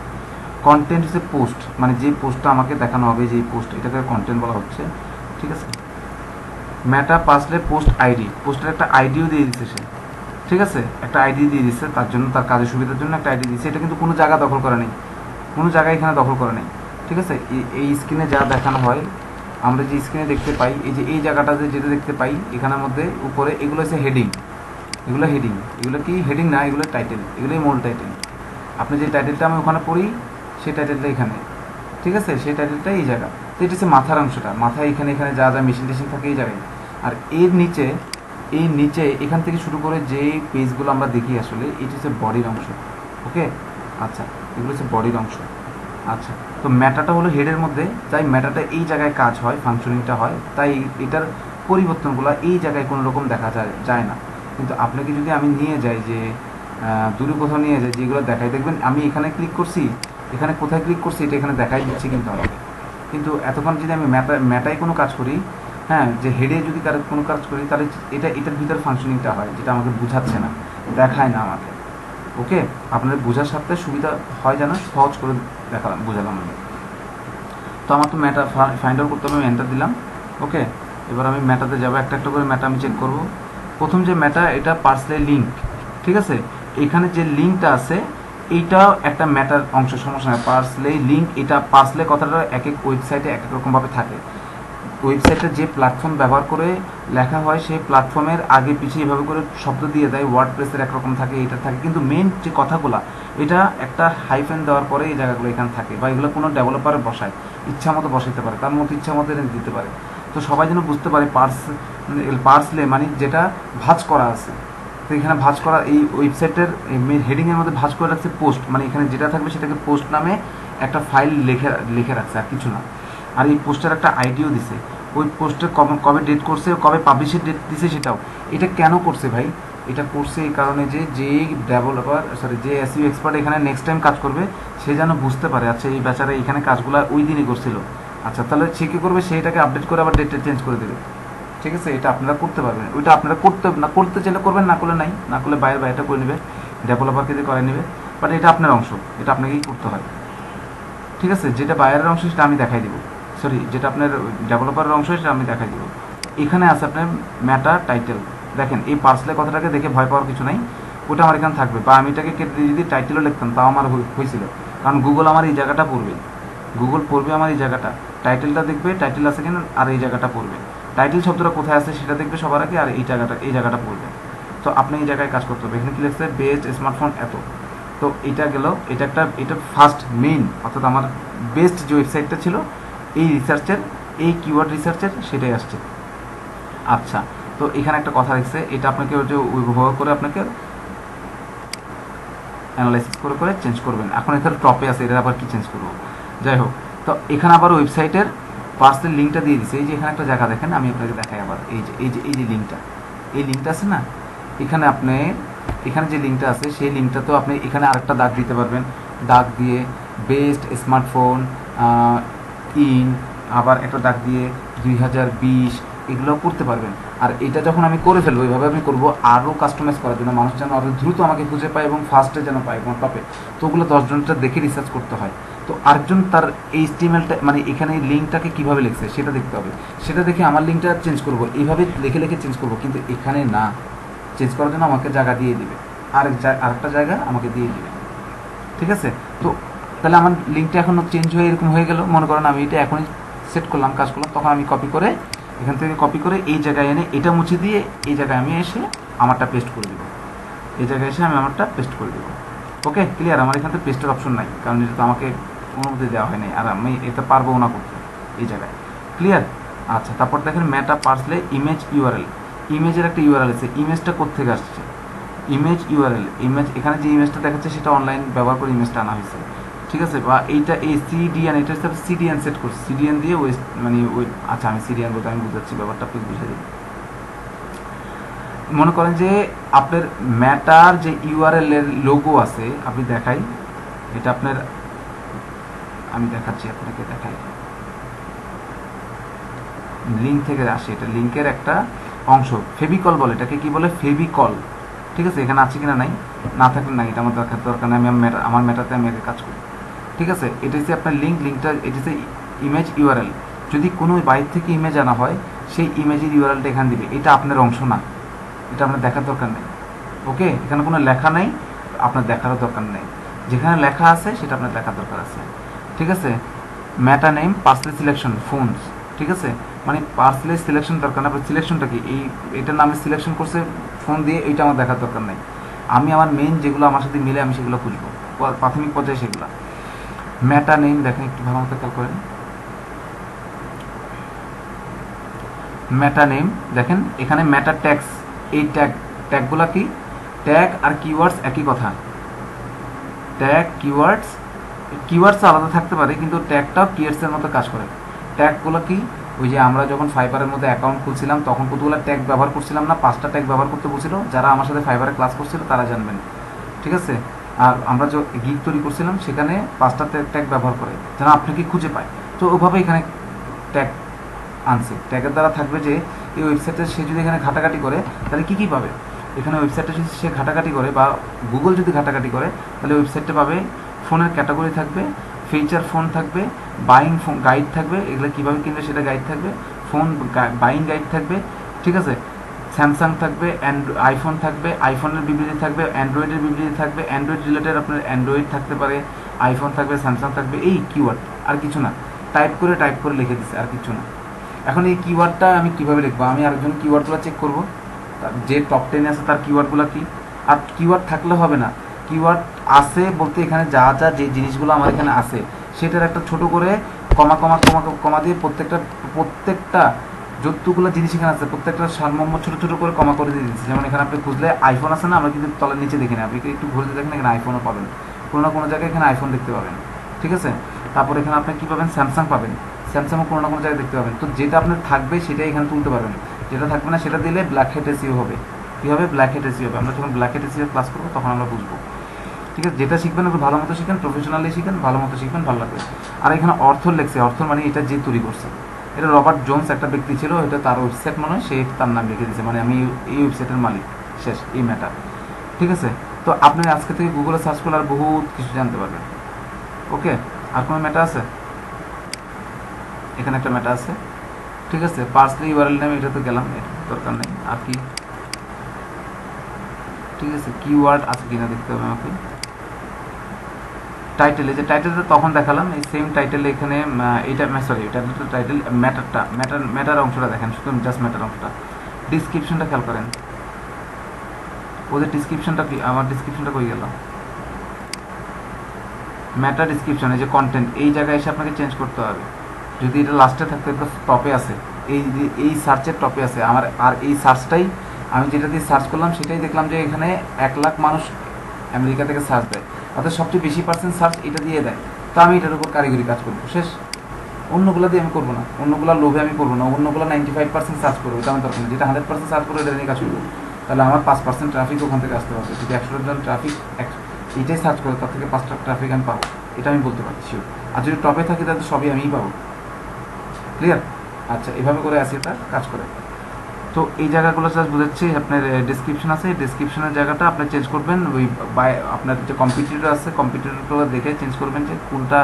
কন্টেন্ট হচ্ছে পোস্ট, মানে যে পোস্টটা আমাকে দেখানো হবে, যে পোস্ট, এটাকে কন্টেন্ট বলা হচ্ছে। ঠিক আছে, ম্যাটা পার্সলে পোস্ট আইডি, পোস্টের একটা আইডিও দিয়ে দিচ্ছে সে। ঠিক আছে, একটা আইডি দিয়ে দিচ্ছে তার জন্য, তার কাজের সুবিধার জন্য একটা আইডি দিচ্ছে। এটা কিন্তু কোনো জায়গা দখল করে নেই, কোনো জায়গায় এখানে দখল করে নেই। ঠিক আছে, এই স্ক্রিনে যা দেখানো হয়, আমরা যে স্ক্রিনে দেখতে পাই, এই যে এই জায়গাটাতে যেটা দেখতে পাই এখানের মধ্যে উপরে, এগুলো হচ্ছে হেডিং। এগুলো কি হেডিং না, এগুলো টাইটেল, এগুলোই মূল টাইটেল। আপনি যে টাইটেলটা আমি ওখানে পড়ি, সেই টাইটেলটা এখানে। ঠিক আছে, সেই টাইটেলটা এই জায়গা। তো এটা হচ্ছে মাথার অংশটা, মাথায় এখানে যা যা মেশিন টেশিন থাকে এই জায়গায়। আর এর নিচে এখান থেকে শুরু করে যে পেজগুলো আমরা দেখি, আসলে এটা হচ্ছে বডির অংশ। ওকে, আচ্ছা, এগুলো হচ্ছে বডির অংশ। আচ্ছা, তো ম্যাটাটা হলো হেডের মধ্যে, তাই ম্যাটাটা এই জায়গায় কাজ হয়, ফাংশনিংটা হয়, তাই এটার পরিবর্তনগুলো এই জায়গায় কোনো রকম দেখা যায় না। কিন্তু আপনাকে যদি আমি নিয়ে যাই, যে দূরে কোথাও নিয়ে যাই, যেগুলো দেখাই, দেখবেন আমি এখানে ক্লিক করছি, এখানে কোথায় ক্লিক করছি এটা এখানে দেখাই দিচ্ছে কিন্তু আমাকে। কিন্তু এতক্ষণ যদি আমি ম্যাটায় কোনো কাজ করি, হ্যাঁ, যে হেডে যদি কোনো কাজ করি, তাহলে এটার ভিতর ফাংশনিংটা হয়, যেটা আমাকে বোঝাচ্ছে না, দেখায় না আমাকে। ওকে, আপনাদের বোঝার সাথে সুবিধা হয় যেন, সহজ করে বোঝালাম আমি। তো আমার তো ম্যাটা ফাইন্ড আউট করতে হবে, আমি এন্টার দিলাম। ওকে, এবার আমি ম্যাটাতে যাবো, একটা একটা করে ম্যাটা আমি চেক করব। প্রথম যে ম্যাটা, এটা পার্সলে লিঙ্ক। ঠিক আছে, এখানে যে লিঙ্কটা আছে এইটাও একটা ম্যাটার অংশ, সমস্যা নয়। পার্সলে লিঙ্ক, এটা পার্সলে কথাটা এক এক ওয়েবসাইটে এক এক রকমভাবে থাকে। ওয়েবসাইটে যে প্ল্যাটফর্ম ব্যবহার করে লেখা হয়, সেই প্ল্যাটফর্মের আগে পিছিয়ে এভাবে করে শব্দ দিয়ে দেয়। ওয়ার্ডপ্রেসের একরকম থাকে, এটা থাকে, কিন্তু মেন যে কথাগুলো, এটা একটা হাইফেন দেওয়ার পরে এই জায়গাগুলো এখানে থাকে, বা এগুলো কোনো ডেভেলপার বসায়, ইচ্ছা মতো বসাইতে পারে, তার মতো ইচ্ছা মতো এনে দিতে পারে। তো সবাই যেন বুঝতে পারে, পার্সলে মানে যেটা ভাঁজ করা আছে। তো এখানে ভাঁজ করা, এই ওয়েবসাইটের হেডিংয়ের মধ্যে ভাঁজ করে রাখছে পোস্ট, মানে এখানে যেটা থাকবে সেটাকে পোস্ট নামে একটা ফাইল লিখে রাখছে, আর কিছু না। আর এই পোস্টের একটা আইডিও দিছে, ওই পোস্টে কবে ডেট করছে, কবে পাবলিশের ডেট দিছে সেটাও। এটা কেন করছে ভাই? এটা করছে এই কারণে যে ডেভেলপার, যে এসইও এক্সপার্ট এখানে নেক্সট টাইম কাজ করবে, সে যেন বুঝতে পারে, আচ্ছা এই বেচারা এখানে কাজগুলো ওই দিনই করছিল। আচ্ছা, তাহলে সে কী করবে, সেইটাকে আপডেট করে আবার ডেটটা চেঞ্জ করে দেবে। ঠিক আছে, এটা আপনারা করতে পারবেন। ওইটা আপনারা করতে চাইলে করবেন, না করলে নাই, না করলে বাইরেটা করে নেবে, ডেভেলপারকে দিয়ে করে নেবে। বাট এটা আপনার অংশ, এটা আপনাকেই করতে হয়। ঠিক আছে, যেটা বাইরের অংশ সেটা আমি দেখাই দিব, যেটা আপনার ডেভেলপারের অংশ সেটা আমি দেখাই দিব। এখানে আছে আপনার ম্যাটা টাইটেল। দেখেন, এই পার্সলে কথাটাকে দেখে ভয় পাওয়ার কিছু নাই, ওটা আমার এখানে থাকবে। বা আমি এটাকে কেটে যদি টাইটেলও লিখতাম তাও আমার হয়েছিল, কারণ গুগল আমার এই জায়গাটা পড়বে, আমার এই জায়গাটা, টাইটেলটা দেখবে, টাইটেল আছে কিনা, আর এই জায়গাটা পড়বে। টাইটেল শব্দটা কোথায় আছে সেটা দেখবে সবার আগে, আর এই জায়গাটা পড়বে। তো আপনি এই জায়গায় কাজ করতে হবে। এখানে কি লিখছে, বেস্ট স্মার্টফোন এত। তো এটা গেল, এটা ফার্স্ট মেইন, অর্থাৎ আমার বেস্ট যে ওয়েবসাইটটা ছিল এই রিসার্চের, এই কিওয়ার্ড রিসার্চের, সেটাই আসছে। আচ্ছা, তো এখানে একটা কথা লিখছে, এটা আপনাকে ব্যবহার করে আপনাকে অ্যানালাইসিস করে চেঞ্জ করবেন। এখন এখানে টপে আছে, এটা আবার কি চেঞ্জ করবো, যাই হোক। তো এখানে আবার ওয়েবসাইটের পার্সেল লিঙ্কটা দিয়ে দিচ্ছে। এই যে এখানে একটা জায়গা দেখেন, আমি আপনাকে দেখাই আবার, এই যে লিঙ্কটা আছে না, এখানে যে লিঙ্কটা আছে, সেই লিঙ্কটা তো আপনি এখানে আরেকটা দাগ দিতে পারবেন, দাগ দিয়ে বেস্ট স্মার্টফোন আবার একটা দাগ দিয়ে 2020 এগুলো করতে পারবেন। আর এটা যখন আমি করে ফেলবো, এইভাবে আমি করবো আরও কাস্টমাইজ করার জন্য, মানুষ যেন আরও দ্রুত আমাকে খুঁজে পায় এবং ফার্স্টে যেন পায় এবং টপে। তো ওগুলো 10 জনটা দেখে রিসার্চ করতে হয়। তো আরেকজন তার HTML-টা, মানে এখানে লিঙ্কটাকে কীভাবে লিখছে সেটা দেখতে হবে, সেটা দেখে আমার লিঙ্কটা চেঞ্জ করবো, এইভাবে লিখে চেঞ্জ করবো। কিন্তু এখানে না, চেঞ্জ করার জন্য আমাকে জায়গা দিয়ে দিবে, আরেকটা জায়গা আমাকে দিয়ে দিবে। ঠিক আছে, তো তাহলে আমার লিঙ্কটা এখন চেঞ্জ হয়ে এরকম হয়ে গেল। মনে করেন আমি এটা এখনই সেট করলাম, কাজ করলাম, তখন আমি এখান থেকে কপি করে এই জায়গায় এনে এটা মুছে দিয়ে এই জায়গায় আমি এসে আমারটা পেস্ট করে দেবো। এই জায়গায় এসে আমি আমারটা পেস্ট করে দেবো। ওকে, ক্লিয়ার? আমার এখান থেকে পেস্টের অপশন নাই, কারণ এটা তো আমাকে অনুমতি দেওয়া হয় নাই, আর আমি এটা পারবো না করতে এই জায়গায়। ক্লিয়ার? আচ্ছা, তারপর দেখেন মেটা পার্সলে ইমেজ ইউআরএল, ইমেজের একটা ইউআরএল আছে। ইমেজটা কোত্থেকে আসছে? ইমেজ ইউআরএল, ইমেজ এখানে যে ইমেজটা দেখাচ্ছে সেটা অনলাইন ব্যবহার করে ইমেজটা আনা হয়েছে, ঠিক আছে? বা এইটা এই সিডিএন, এটা হচ্ছে সিডিএন সেট করছি, সিডিএন দিয়ে ওয়েস্ট মানে ওই, আচ্ছা আমি সিডিএন বলতে আমি বুঝাচ্ছি ব্যাপারটা, আপনি বুঝে দিই। মনে করেন যে আপনার ম্যাটার যে ইউআরএল এর লোগো আছে, আপনি দেখাই, এটা আপনার আমি দেখাচ্ছি, আপনাকে দেখাই, লিঙ্ক থেকে আসে, এটা লিঙ্কের একটা অংশ, ফেভিকল বলে এটাকে, কি বলে? ফেভিকল, ঠিক আছে? এখানে আছে কিনা নাই, না থাকলে নাই, এটা আমার দরকার নেই, আমি আমার ম্যাটারতে আমি আগে কাজ করি, ঠিক আছে? এটা হচ্ছে আপনার লিঙ্কটা, এটা হচ্ছে ইমেজ ইউআরএল। যদি কোনো বাইরে থেকে ইমেজ আনা হয়, সেই ইমেজের ইউআরএলটা এখানে দিবে, এটা আপনার অংশ না, এটা আপনার দেখার দরকার নেই। ওকে, এখানে কোনো লেখা নেই, আপনার দেখারও দরকার নেই, যেখানে লেখা আছে সেটা আপনার দেখার দরকার আছে, ঠিক আছে? Meta name parcel selection phones, ঠিক আছে? মানে পার্সেলে সিলেকশন দরকার না, আপনার সিলেকশনটা কি এই এটার নামে সিলেকশন করছে ফোন দিয়ে, এইটা আমার দেখার দরকার নেই। আমি আমার মেইন যেগুলো আমার সাথে মিলে আমি সেগুলো খুঁজবো প্রাথমিক পর্যায়ে সেগুলো। ম্যাটা নেম দেখেন একটু ভালো মতো খেয়াল করেন, ম্যাটা নেম দেখেন এখানে ম্যাটা ট্যাগস, এই ট্যাগগুলো কি? ট্যাগ আর কিওয়ার্ডস একই কথা, ট্যাগ কিওয়ার্ডস আলাদা থাকতে পারে, কিন্তু ট্যাগটাও কিওয়ার্ডসের মতো কাজ করে। ট্যাগগুলো কি? ওই যে আমরা যখন ফাইবারের মধ্যে অ্যাকাউন্ট খুলছিলাম তখন কতগুলো ট্যাগ ব্যবহার করছিলাম না? 5টা ট্যাগ ব্যবহার করতে বলছিল, যারা আমার সাথে ফাইবারে ক্লাস করছিল তারা জানবেন, ঠিক আছে? আর আমরা যে গিগ তৈরি করছিলাম সেখানে 5টা ট্যাগ ব্যবহার করে যেন আপনাকে খুঁজে পায়। তো ওইভাবে এখানে ট্যাগ আনছে, ট্যাগের দ্বারা থাকবে যে এই ওয়েবসাইটে সে যদি এখানে ঘাটাঘাটি করে তাহলে কী কী পাবে? এখানে ওয়েবসাইটে যদি সে ঘাটাঘাটি করে বা গুগল যদি ঘাটাঘাটি করে তাহলে ওয়েবসাইটে পাবে ফোনের ক্যাটাগরি থাকবে, ফিচার ফোন থাকবে, বাইং ফোন গাইড থাকবে, এগুলো কীভাবে কিনবে সেটা গাইড থাকবে, ফোন বাইং গাইড থাকবে, ঠিক আছে? স্যামসাং থাকবে, আইফোন থাকবে, আইফোনের বিবৃতি থাকবে, অ্যান্ড্রয়েডের বিবৃতি থাকবে, অ্যান্ড্রয়েড রিলেটেড আপনার অ্যান্ড্রয়েড থাকতে পারে, আইফোন থাকবে, স্যামসাং থাকবে, এই কিওয়ার্ড আর কিছু না, টাইপ করে লিখে দিচ্ছে, আর কিছু না। এখন এই কিওয়ার্ডটা আমি কীভাবে লিখবো? আমি আরেকজন কিওয়ার্ডগুলো চেক করবো, যে টপ 10 আছে তার কিওয়ার্ডগুলো কি। আর কিওয়ার্ড থাকলে হবে না, কিওয়ার্ড আছে বলতে এখানে যা যা যে জিনিসগুলো আমার এখানে আছে সেটার একটা ছোট করে কমা দিয়ে প্রত্যেকটা যতগুলো জিনিস এখানে আছে প্রত্যেকটা সারমর্ম ছোট করে কমা করে দিয়ে দিচ্ছি। যেমন এখানে আপনি খুঁজলে আইফোন আছে না, আমরা কিন্তু তলের নিচে দেখি না, আপনি একটু ঘুরে দেখেন এখানে আইফোনও পাবেন, কোনো না কোনো জায়গায় এখানে আইফোন দেখতে পাবেন, ঠিক আছে? তারপর এখানে আপনি কী পাবেন? স্যামসাং পাবেন, স্যামসাংও কোনো না কোনো জায়গায় দেখতে পাবেন। তো যেটা আপনার থাকবে সেটাই এখানে তুলতে পারবেন, যেটা থাকবে না সেটা দিলে ব্ল্যাক হেড এসিও হবে। কী হবে? ব্ল্যাক হেড এসিও হবে। আমরা যখন ব্ল্যাক হেড এসিও ক্লাস করবো তখন আমরা বুঝবো, ঠিক আছে? যেটা শিখবেন একটু ভালো মতো শিখেন, প্রফেশনালি শিখেন, ভালো মতো শিখবেন, ভালো লাগবে। আর এখানে অর্থ লেখছে, অর্থ মানে এটা যে তৈরি করছে, এটা রবার্ট জোনস একটা ব্যক্তি ছিল, এটা তার ওয়েবসাইট মনে হয়, সে তার নাম লিখে দিয়েছে, মানে আমি এই ওয়েবসাইটের মালিক, শেষ, এই ম্যাটার, ঠিক আছে? তো আপনি আজকে থেকে গুগলে সার্চ করলে আর বহুত কিছু জানতে পারবেন। ওকে, আর কোনো ম্যাটার আছে? এখানে একটা ম্যাটার আছে, ঠিক আছে? পার্সলি ইউআরএল নেম, এটা তো গেলাম, এটা দরকার নেই। আর কি, ঠিক আছে? কিওয়ার্ড আছে কিনা দেখতে হবে আমাকে। টাইটেল, এই যে টাইটেলটা তখন দেখালাম, এই সেম টাইটেল এখানে এইটা সরি, এটা টাইটেল, ম্যাটার অংশটা দেখেন, শুধু জাস্ট ম্যাটার অংশটা। ডিসক্রিপশনটা খেয়াল করেন, ওদের ডিসক্রিপশনটা কি, আমার ডিসক্রিপশনটা কই গেল? ম্যাটার ডিসক্রিপশন, এই যে কন্টেন্ট, এই জায়গায় এসে আপনাকে চেঞ্জ করতে হবে। যদি এটা লাস্টে থাকতে তো টপে আছে, এই সার্চের টপে আছে আমার, আর এই সার্চটাই আমি যেটা দিয়ে সার্চ করলাম সেটাই দেখলাম যে এখানে 1 লাখ মানুষ আমেরিকা থেকে সার্চ দেয়, অর্থাৎ সবচেয়ে বেশি পার্সেন্ট সার্চ এটা দিয়ে দেয়। তো আমি এটার উপর কারিগরি কাজ করবো, শেষ। অন্যগুলো দিয়ে আমি করবো না, অন্যগুলো লোভে আমি করবো না, অন্যগুলো 95% সার্চ করবো, এটা আমার দরকার নেই। যেটা 100% সার্চ করবো এটা নিয়ে কাজ করবো, তাহলে আমার 5% ট্রাফিক ওখান থেকে আসতে পারবে। যদি 100 জন ট্রাফিক এইটাই সার্চ করে তার থেকে 5টা ট্রাফিক আমি পাবো, এটা আমি বলতে পারছি। আর যদি টপে থাকি তাহলে সবই আমিই পাবো। ক্লিয়ার? আচ্ছা, এভাবে করে আসি, এটা কাজ করে। তো এই জায়গাগুলো জাস্ট বুঝাচ্ছি। আপনার ডিসক্রিপশন আছে, ডিসক্রিপশনের জায়গাটা আপনি চেঞ্জ করবেন, ওই আপনার যে কম্পিটিটর আছে কম্পিটিটরগুলো দেখে চেঞ্জ করবেন যে কোনটা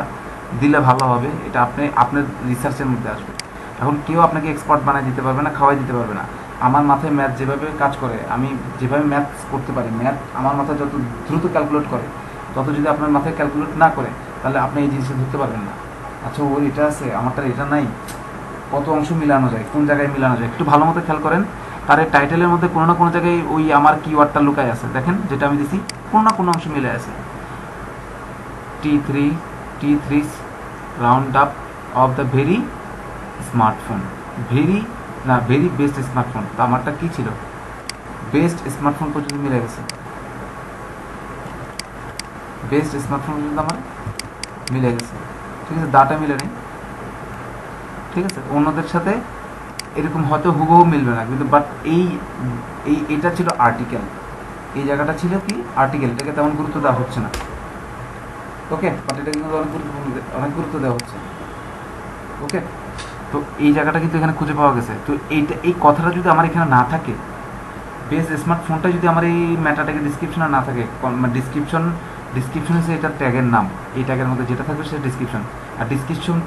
দিলে ভালো হবে, এটা আপনার রিসার্চের মধ্যে আসবে। এখন কেউ আপনাকে এক্সপার্ট বানায় দিতে পারবে না, খাওয়াই দিতে পারবে না। আমার মাথায় ম্যাথ যেভাবে কাজ করে, আমি যেভাবে ম্যাথ করতে পারি, ম্যাথ আমার মাথায় যত দ্রুত ক্যালকুলেট করে, তত যদি আপনার মাথায় ক্যালকুলেট না করে তাহলে আপনি এই জিনিসটা ধরতে পারবেন না। আচ্ছা, ওর এটা আছে, আমারটা এটা নাই, কত অংশ মিলানো যায়, কোন জায়গায় মিলানো যায়, একটু ভালো মতো খেয়াল করেন। তার এই টাইটেলের মধ্যে কোনো না কোনো জায়গায় ওই আমার কিওয়ার্ডটা লুকায় আছে, দেখেন যেটা আমি দিছি কোনো না কোনো অংশ মিলে আছে। T3 round up of the very smartphone, very best smartphone. তো আমারটা কি ছিল, বেস্ট স্মার্টফোন পর্যন্ত মিলে গেছে, বেস্ট স্মার্টফোন পর্যন্ত আমার মিলে গেছে। ঠিক আছে, দাটা মিলে নেই। ঠিক আছে, অন্যদের সাথে এরকম হয়তো হুবহু মিলবে না, কিন্তু বাট এটা ছিল আর্টিকেল, এই জায়গাটা ছিল কি আর্টিকেল, এটাকে তেমন গুরুত্ব দেওয়া হচ্ছে না। ওকে, বাট এটা কিন্তু অনেক গুরুত্ব দেওয়া হচ্ছে। ওকে, তো এই জায়গাটা কিন্তু এখানে খুঁজে পাওয়া গেছে। তো এই কথাটা যদি আমার এখানে না থাকে, বেস স্মার্টফোনটা যদি আমার এই ম্যাটারটাকে ডিসক্রিপশনে না থাকে, ডিসক্রিপশন হচ্ছে এটার ট্যাগের নাম, এই ট্যাগের মধ্যে যেটা থাকবে সেটা ডিসক্রিপশন।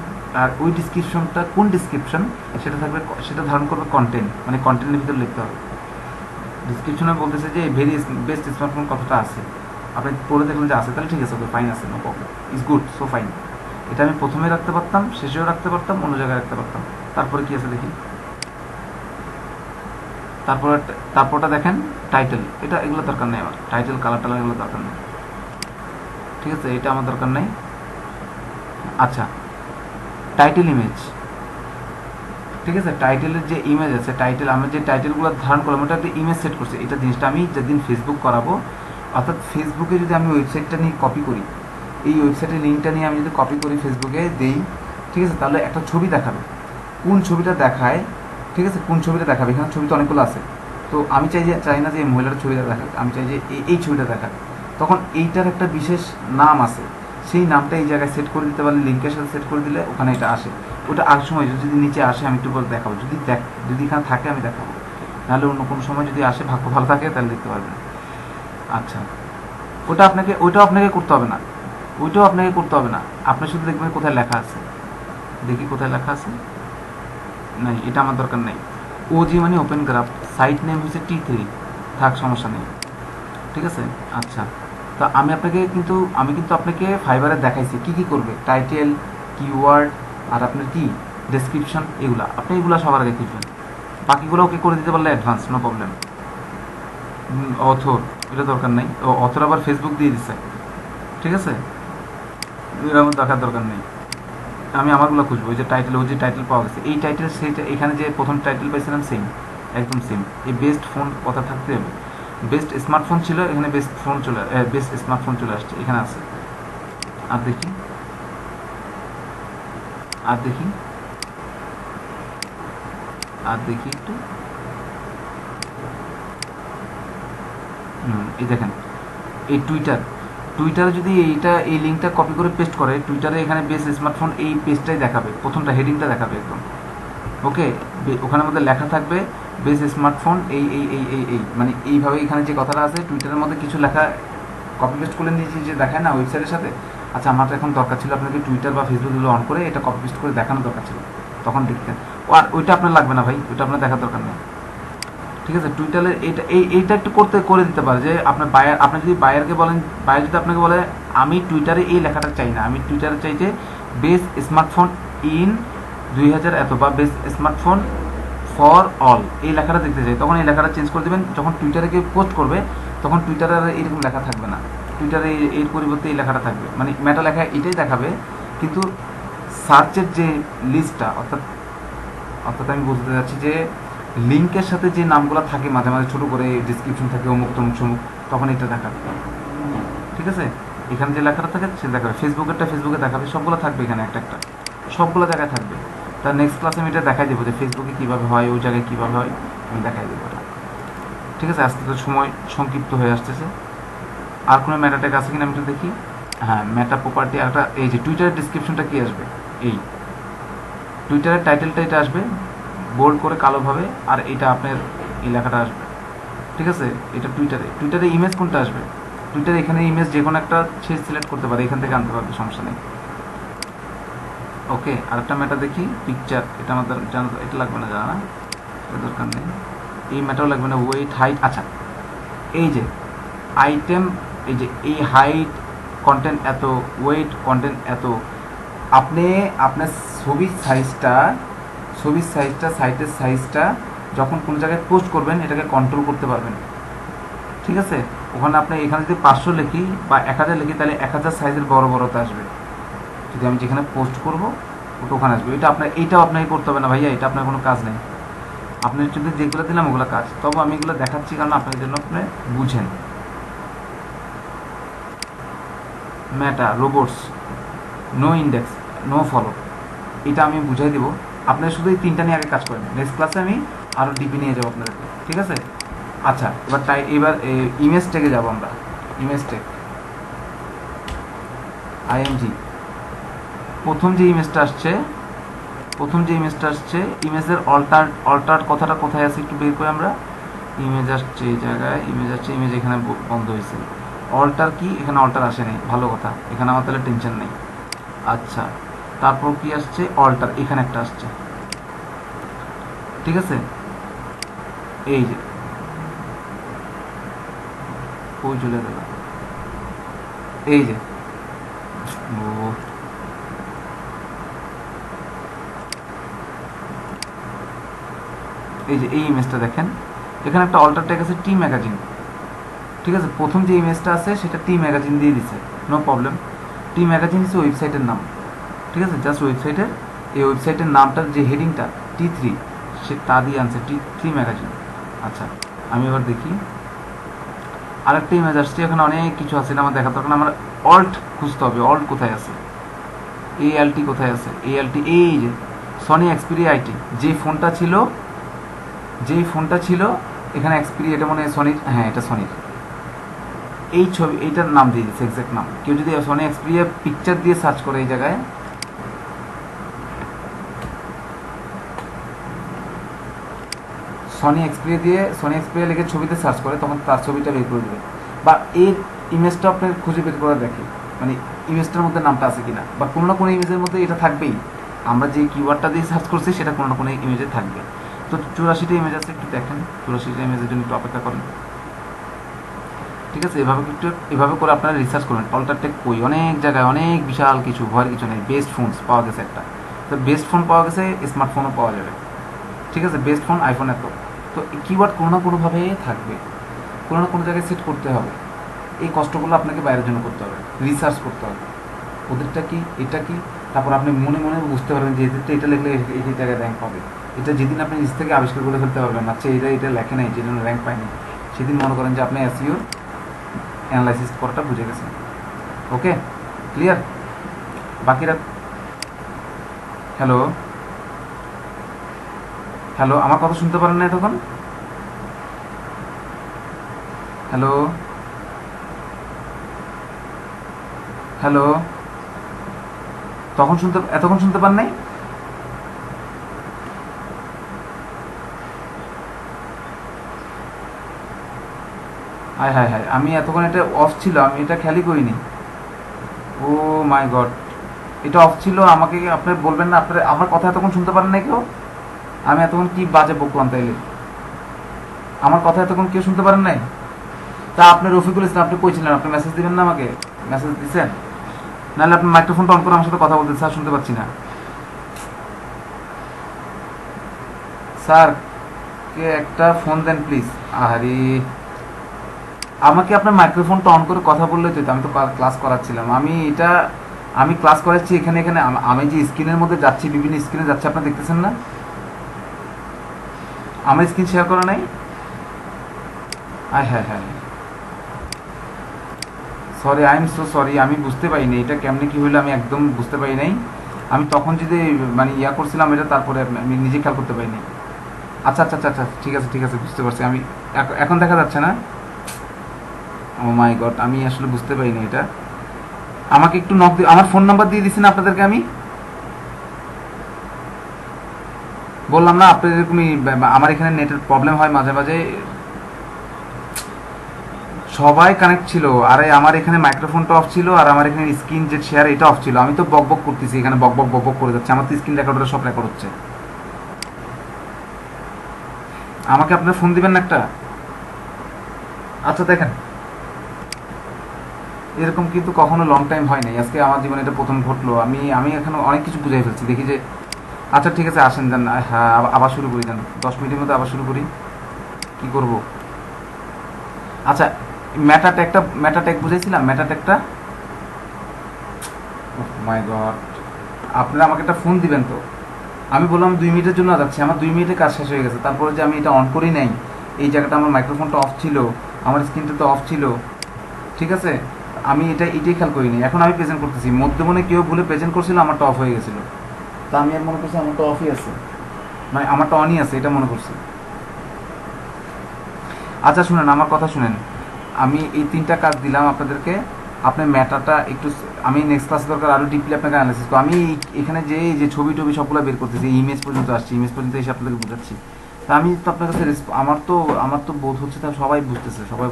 আর ওই ডিসক্রিপশনটা কোন ডিসক্রিপশন সেটা থাকবে, সেটা ধারণ করবে কন্টেন্ট, মানে কন্টেন্টের ভিতরে লিখতে হবে। ডিসক্রিপশনে বলতেছে যে ভেরি বেস্ট স্মার্টফোন কতটা আছে, আপনি পড়ে দেখলেন যে আছে, তাহলে ঠিক আছে, ওকে ফাইন আছে, no problem, is good, so fine. এটা আমি প্রথমে রাখতে পারতাম, শেষেও রাখতে পারতাম, অন্য জায়গায় রাখতে পারতাম। তারপরে কি আছে দেখি, তারপরটা দেখেন টাইটেল, এগুলো দরকার নেই আমার, টাইটেল কালার এগুলো দরকার নেই। ঠিক আছে, এটা আমার দরকার নেই। আচ্ছা, টাইটেল ইমেজ, ঠিক আছে, টাইটেলের যে ইমেজ আছে, আমি যে টাইটেলগুলো ধারণ করলাম ওটা একটা ইমেজ সেট করছি। এটা জিনিসটা আমি যেদিন ফেসবুক করাবো, অর্থাৎ ফেসবুকে যদি আমি ওয়েবসাইটটা নিয়ে কপি করি, এই ওয়েবসাইটের লিঙ্কটা নিয়ে আমি যদি কপি করি ফেসবুকে দেই, ঠিক আছে, তাহলে একটা ছবি দেখাবে, কোন ছবিটা দেখায়, ঠিক আছে, কোন ছবিটা দেখাবে, এখানে ছবি তো অনেকগুলো আছে। তো আমি চাই না যে এই মহিলার ছবিটা দেখাক, আমি চাই যে এই ছবিটা দেখাক। তখন এইটার একটা বিশেষ নাম আছে, সেই নামটা এই জায়গায় সেট করে দিতে পারলে, লিঙ্কের সাথে সেট করে দিলে ওখানে এটা আসে। ওটা আসার সময় যদি নিচে আসে আমি একটু পরে দেখাবো, যদি এখানে থাকে আমি দেখাবো, নাহলে অন্য কোনো সময় যদি আসে, ভাগ্য ভালো থাকে তাহলে দেখতে পারবেন। আচ্ছা, ওইটাও আপনাকে করতে হবে না, আপনি শুধু দেখবেন কোথায় লেখা আছে, দেখি কোথায় লেখা আছে, নাই, এটা আমার দরকার নেই। ওজি মানে ওপেন গ্রাফ, সাইট নেম হচ্ছে T3, থাক, সমস্যা নেই। ঠিক আছে, আচ্ছা, তো আমি কিন্তু আপনাকে ফাইবারে দেখাইছি কি করবে, টাইটেল, কিওয়ার্ড, আর আপনার কি ডেসক্রিপশন, আপনি এগুলা সবার আগে লিখবেন। বাকিগুলো ওকে করে দিতে পারলে অ্যাডভান্স, নো প্রবলেম। অথর, এটা দরকার নেই, অথর আবার ফেসবুক দিয়ে দিচ্ছে। ঠিক আছে, এরকম দেখার দরকার নেই। আমি আমারগুলো খুঁজবো, ওই যে টাইটেল পাওয়া গেছে, এই টাইটেল সেইটা, এখানে যে প্রথম টাইটেল পাইছিলাম সেম, একদম সেম। এই বেস্ট ফোন কথা থাকতে হবে, বেস্ট স্মার্টফোন ছিল, এখানে বেস্ট স্মার্টফোন চলে আসছে, এখানে আছে। আর দেখি একটু, এই দেখেন, এই টুইটারে যদি এই লিঙ্কটা কপি করে পেস্ট করে, টুইটারে এখানে বেস্ট স্মার্টফোন এই পেজটাই দেখাবে, প্রথমটা হেডিংটা দেখাবে একদম। ওকে, ওখানে মধ্যে লেখা থাকবে বেস্ট স্মার্টফোন এই মানে এইভাবে এখানে যে কথাটা আছে টুইটারের মধ্যে কিছু লেখা কপি পেস্ট করে নিয়েছি, যে দেখায় না ওয়েবসাইটের সাথে। আচ্ছা, আমার এখন দরকার ছিল আপনাকে টুইটার বা ফেসবুকগুলো অন করে এটা কপি পেস্ট করে দেখানো দরকার ছিল, তখন দেখতেন। আর ওইটা আপনার লাগবে না ভাই, ওইটা আপনার দেখার দরকার নেই। ঠিক আছে, টুইটারে এইটা একটু করে দিতে পারে যে আপনার আপনি যদি বায়ারকে বলেন, বায়ার যদি আপনাকে বলে আমি টুইটারে এই লেখাটা চাই না, আমি টুইটারে চাই যে বেস্ট স্মার্টফোন ইন 2000 এত, বা বেস্ট স্মার্টফোন ফর অল, এই লেখাটা দেখতে চাই, তখন এই লেখাটা চেঞ্জ করে দেবেন। যখন টুইটারে কেউ পোস্ট করবে তখন টুইটারে আর এরকম লেখা থাকবে না, টুইটারে এর পরিবর্তে এই লেখাটা থাকবে, মানে মেটা লেখা এটাই দেখাবে, কিন্তু সার্চের যে লিস্টটা, অর্থাৎ আমি বলতে যাচ্ছি যে লিঙ্কের সাথে যে নামগুলো থাকে মাঝে মাঝে ছোটো করে ডিসক্রিপশন থাকে, অমুক তমুক, তখন এটা দেখাবে। ঠিক আছে, এখানে যে লেখাটা থাকে সে দেখাবে, ফেসবুকে দেখাবে, সবগুলো থাকবে এখানে একটা সবগুলো জায়গায় থাকবে। তার নেক্সট ক্লাসে আমি এটা দেখাই দেবো যে ফেসবুকে কীভাবে হয়, ওই জায়গায় কীভাবে হয়, আমি দেখাই দেবো এটা। ঠিক আছে, আজকে তো সময় সংক্ষিপ্ত হয়ে আসতেছে। আর কোনো ম্যাটারটেক আছে কিনা আমি একটু দেখি। হ্যাঁ, মেটা প্রপার্টি একটা, এই যে টুইটারের ডিসক্রিপশনটা কি আসবে, এই টুইটারের টাইটেলটা এটা আসবে বোল্ড করে কালোভাবে, আর এটা আপনার এই লেখাটা আসবে। ঠিক আছে, এটা টুইটারে ইমেজ কোনটা আসবে, টুইটারে এখানে ইমেজ যে কোনো একটা সে সিলেক্ট করতে পারে, এখান থেকে আনতে পারবে, সমস্যা নেই। ওকে, আরেকটা ম্যাটার দেখি, পিকচার, এটা আমাদের জানা, এটা লাগবে না, জানা না, এটা দরকার নেই। এই ম্যাটারও লাগবে না, ওয়েট, হাইট। আচ্ছা, এই যে আইটেম, এই যে এই হাইট কন্টেন্ট এত, ওয়েট কন্টেন্ট এত, আপনি আপনার ছবির সাইজটা, সাইটের সাইজটা যখন কোনো জায়গায় পোস্ট করবেন এটাকে কন্ট্রোল করতে পারবেন। ঠিক আছে, ওখানে আপনি এখানে যদি 500 লিখি বা 1000 লিখি তাহলে 1000 সাইজের বড় বড়তে আসবে। যদি আমি যেখানে পোস্ট করব ওটা ওখানে আসবে। এইটাও আপনাকে করতে হবে না ভাইয়া, এটা আপনার কোনো কাজ নেই। আপনি যদি যেগুলো দিলাম ওগুলো কাজ, তবে আমি এগুলো দেখাচ্ছি কারণ আপনার জন্য আপনি বুঝেন। Meta robots, no index, no follow, এটা আমি বুঝাই দেবো। আপনারা শুধু এই 3টা নিয়ে আগে কাজ করেন, নেক্সট ক্লাসে আমি আরও ডিপি নিয়ে যাবো আপনাদেরকে। ঠিক আছে, আচ্ছা এবার ইমেজ টেকে যাবো আমরা। ইমেজ টেক আইএমজি, প্রথম যে ইমেজটা আসছে ইমেজের অল্টার কথাটা কোথায় আছে একটু বের করে আমরা। ইমেজ আসছে এই জায়গায়, ইমেজ এখানে বন্ধ হয়েছে। অল্টার কি, এখানে অল্টার আসে নাই, ভালো কথা, এখানে আমার তাহলে টেনশন নেই। আচ্ছা, তারপর কি আসছে, অল্টার এখানে একটা আসছে। ঠিক আছে, এই যে ওই চলে গেল, এই যে ও এই যে এই ইমেজটা দেখেন, এখানে একটা অল্টার ট্যাগ আছে টি ম্যাগাজিন। ঠিক আছে, প্রথম যে ইমেজটা আছে সেটা টি ম্যাগাজিন দিয়ে দিছে, নো প্রবলেম। টি ম্যাগাজিন হচ্ছে ওয়েবসাইটের নাম। ঠিক আছে, জাস্ট ওয়েবসাইটের, এই ওয়েবসাইটের নামটার যে হেডিংটা T3 সে তা দিয়ে আনছে টি ম্যাগাজিন। আচ্ছা, আমি এবার দেখি আরেকটা ইমেজ আসছে, এখানে অনেক কিছু আছে, আমার দেখা দরকার, আমার অল্ট খুঁজতে হবে। অল্ট কোথায় আছে, ALT কোথায় আছে, ALT এই যে সনি এক্সপিরিয়া আইটি, যেই ফোনটা ছিল এখানে এক্সপিরি, এটা মনে হয় সনির, হ্যাঁ এটা সনির। এই ছবি, এইটার নাম দিয়ে দিচ্ছে এক্সাক্ট নাম। কেউ যদি সনি এক্সপিরিয়া পিকচার দিয়ে সার্চ করে এই জায়গায়, সনি এক্সপিরিয়া লিখে ছবিতে সার্চ করে, তখন তার ছবিটা বের করে দেবে। বা এর ইমেজটা আপনার খুঁজে বের করে দেখে, মানে ইমেজটার মধ্যে নামটা আছে কিনা, বা কোনো না কোনো ইমেজের মধ্যে এটা থাকবেই। আমরা যে কিওয়ার্ডটা দিয়ে সার্চ করছি সেটা কোনো না কোনো ইমেজে থাকবে। তো 84টা ইমেজ আছে, একটু দেখেন 84টা ইমেজের জন্য একটু অপেক্ষা করেন। ঠিক আছে, এভাবে করে আপনারা রিসার্চ করবেন অল্টার টেক কই, অনেক জায়গায় অনেক বিশাল কিছু, ভয়ের কিছু নেই। বেস্ট ফোনস পাওয়া গেছে একটা, তো বেস্ট ফোন পাওয়া গেছে, স্মার্টফোনও পাওয়া যাবে। ঠিক আছে, বেস্ট ফোন আইফোন এত, তো কিওয়ার্ড কোনো না কোনোভাবে থাকবে, কোনো না কোনো জায়গায় সেট করতে হবে। এই কষ্টগুলো আপনাকে বাইরের জন্য করতে হবে, রিসার্চ করতে হবে ওদেরটা কি, এটা কি, তারপর আপনি মনে মনে বুঝতে পারবেন যে এটা লিখলে এই জায়গায় র্যাঙ্ক পাবে। এটা যেদিন আপনি নিজ থেকে আবিষ্কার করে ফেলতে পারবেন, আচ্ছা এটা লেখে নাই যে জন্য র্যাঙ্ক পায়নি, সেদিন মনে করেন যে আপনি এসইও অ্যানালাইসিস করাটা বুঝে গেছেন। ওকে, ক্লিয়ার? বাকিরা হ্যালো হ্যালো, আমার কথা শুনতে পারেন না এতক্ষণ? হ্যালো হ্যালো, এতক্ষণ শুনতে পান নাই? হায় হায় হায়, আমি এতক্ষণ এটা অফ ছিল, আমি এটা খেয়ালই করিনি। ও মাই গড, এটা অফ ছিল, আমাকে আপনি বলবেন না আপনার আমার কথা এতক্ষণ শুনতে পারেন নাই কেউ? আমি এতক্ষণ কি বাজে বকলাম তাইলে? আমার কথা এতক্ষণ কেউ শুনতে পারেন নাই? তা আপনি রফিকুল ইসলাম, আপনি কইছিলেন আপনি মেসেজ দিবেন না আমাকে, মেসেজ দিচ্ছেন? নাহলে আপনি মাইক্রোফোনটা অন করে আমার সাথে কথা বলতে, স্যার শুনতে পাচ্ছি না। স্যার কে একটা ফোন দেন প্লিজ। আরে আমাকে আপনার মাইক্রোফোনটা অন করে কথা বললে তো, আমি তো ক্লাস করাচ্ছিলাম। আমি ক্লাস করাচ্ছি এখানে এখানে আমি যে স্ক্রিনের মধ্যে যাচ্ছি, বিভিন্ন স্ক্রিনে যাচ্ছে, আপনি দেখতেছেন না? আমার স্ক্রিন শেয়ার করা নাই? হ্যাঁ হ্যাঁ, sorry, I am so sorry, আমি বুঝতে পারিনি এটা কেমনে কি হইলো, আমি একদম বুঝতে পারি নাই। আমি তখন যদি মানে করছিলাম এটা, তারপরে আমি নিজে খেয়াল করতে পারিনি। আচ্ছা আচ্ছা আচ্ছা আচ্ছা, ঠিক আছে বুঝতে পারছি আমি। এখন দেখা যাচ্ছে না? ও মাই গড, আমি আসলে বুঝতে পারিনি এটা। আমাকে একটু নক দিয়ে, আমার ফোন নাম্বার দিয়ে দিচ্ছি না আপনাদেরকে, আমি বললাম না আপনাদের এরকমই, আমার এখানে নেটের প্রবলেম হয় মাঝে মাঝে। সবাই কানেক্ট ছিল, আর আমার এখানে মাইক্রোফোনটা অফ ছিল, আর আমার এখানে স্ক্রিন যে শেয়ার এটা অফ ছিল। আমি তো বক বক করতেছি এখানে, বক বক বক বক করে যাচ্ছে, আমার তো স্ক্রিন রেকর্ডারে সব রেকর্ড হচ্ছে। আমাকে আপনার ফোন দিবেন না একটা? আচ্ছা দেখেন, এরকম কিন্তু কখনো লং টাইম হয় নাই, আজকে আমার জীবনে এটা প্রথম ঘটলো। আমি এখন অনেক কিছু বুঝাই ফেলছি, দেখি যে আচ্ছা ঠিক আছে, আসেন যান, হ্যাঁ আবার শুরু করি, যান 10 মিনিটের মধ্যে আবার শুরু করি। কি করব? আচ্ছা, ম্যাটাটেক বুঝাইছিলাম, ম্যাটাটেকটা। মাই গড, আপনারা আমাকে একটা ফোন দিবেন তো। আমি বললাম 2 মিনিটের জন্য যাচ্ছি, আমার 2 মিনিটে কাজ শেষ হয়ে গেছে, তারপরে যে আমি এটা অন করি নাই, এই জায়গাটা আমার মাইক্রোফোনটা অফ ছিল, আমার স্ক্রিনটা তো অফ ছিল, ঠিক আছে, আমি এটাই খেয়াল করিনি। এখন আমি প্রেজেন্ট করতেছি, মধ্যমনে কেউ ভুলে প্রেজেন্ট করছিল, আমারটা অফ হয়ে গেছিলো, তা আমি আর মনে করছি আমারটা অফই আছে, মানে আমারটা অনই আছে এটা মনে করছি। আচ্ছা শুনেন, আমার কথা শুনেন, আমি এই 3টা কাজ দিলাম আপনাদেরকে, আপনার ম্যাটারটা একটু, আমি নেক্সট ক্লাসে দরকার আরও ডিপলি আপনাকে অ্যানালাইসিস করবো। আমি এখানে যে ছবি টবি সবগুলো বের করতেছি, ইমেজ পর্যন্ত আসছি, ইমেজ পর্যন্ত এসে আপনাদেরকে বোঝাচ্ছি। তা আমি তো আপনার কাছে আমার তো বোধ হচ্ছে, তা সবাই বুঝতেছে, সবাই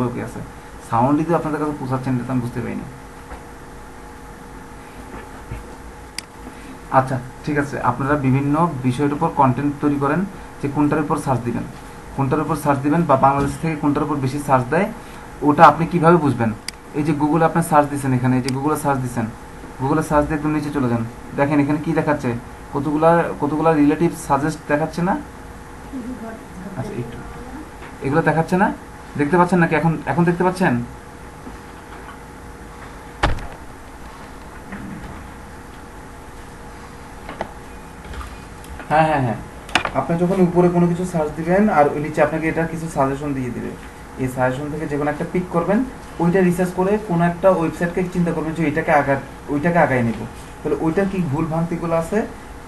ওকে আছে, সাউন্ডই তো আপনাদের কাছে পৌঁছাচ্ছেন, এটা তো আমি বুঝতে পারিনি। আচ্ছা ঠিক আছে, আপনারা বিভিন্ন বিষয়ের উপর কন্টেন্ট তৈরি করেন, যে কোনটার উপর সার্চ দিবেন বা বাংলাদেশ থেকে কোনটার উপর বেশি সার্চ দেয়, ওটা আপনি কিভাবে বুঝবেন? এই যে গুগলে আপনি সার্চ দিচ্ছেন, এখানে এই যে গুগলে সার্চ দিচ্ছেন, গুগলে সার্চ দিয়ে একদম নিচে চলে যান, দেখেন এখানে কি দেখাচ্ছে, কতগুলা রিলেটিভ সাজেস্ট দেখাচ্ছে না? আচ্ছা একটু, এগুলো দেখাচ্ছে না? দেখতে পাচ্ছেন নাকি? এখন এখন দেখতে পাচ্ছেন? হ্যাঁ হ্যাঁ হ্যাঁ, আপনি যখন উপরে কোনো কিছু সার্চ দিবেন আর ওই নিচে আপনাকে এটা কিছু সাজেশন দিয়ে দিবে, এই সাজেশন থেকে যে কোনো একটা পিক করবেন, ওইটা রিসার্চ করে কোনো একটা ওয়েবসাইটকে চিন্তা করবেন যে ওইটাকে আগায় নেব, তাহলে ওইটার কি ভুল ভ্রান্তিগুলো আছে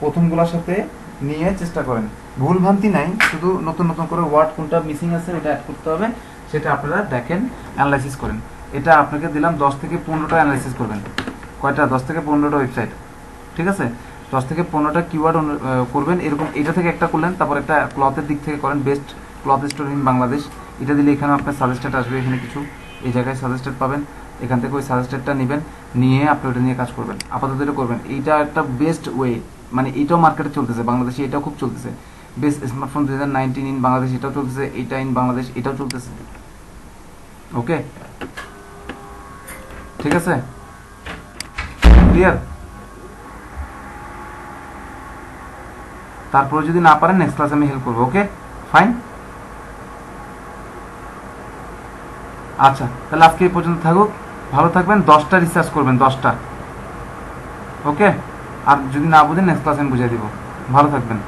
প্রথমগুলোর সাথে নিয়ে চেষ্টা করেন। ভুল ভ্রান্তি নাই, শুধু নতুন নতুন করে ওয়ার্ড কোনটা মিসিং আছে ওটা অ্যাড করতে হবে, সেটা আপনারা দেখেন, অ্যানালাইসিস করেন। এটা আপনাকে দিলাম 10 থেকে 15টা অ্যানালাইসিস করবেন। কয়টা? 10 থেকে 15টা ওয়েবসাইট, ঠিক আছে? 10 থেকে 15টা কিওয়ার্ড করবেন, এরকম এটা থেকে একটা করলেন, তারপর একটা ক্লথের দিক থেকে করেন, best cloth store in Bangladesh, এটা দিলে এখানে আপনার সাজেস্টেড আসবে, এখানে কিছু এই জায়গায় সাজেস্টেড পাবেন, এখান থেকে ওই সাজেস্টেডটা নেবেন, নিয়ে আপনি ওটা নিয়ে কাজ করবেন, আপাতত এটা করবেন। এইটা একটা বেস্ট ওয়ে, মানে এটাও মার্কেটে চলতেছে, বাংলাদেশে এটাও খুব চলতেছে, বেস্ট স্মার্টফোন 2019 ইন বাংলাদেশ, এটাও চলতেছে, এটা ইন বাংলাদেশ এটাও চলতেছে। ওকে, ঠিক আছে, ক্লিয়ার? তারপরে যদি না পারেন নেক্সট ক্লাসে আমি হেল্প করবো। ওকে ফাইন, আচ্ছা তাহলে আজকে এই পর্যন্ত থাকুক, ভালো থাকবেন, 10টা রিসার্চ করবেন, 10টা। ওকে, আর যদি না বুঝেন নেক্সট ক্লাসে আমি বুঝিয়ে দিব। ভালো থাকবেন।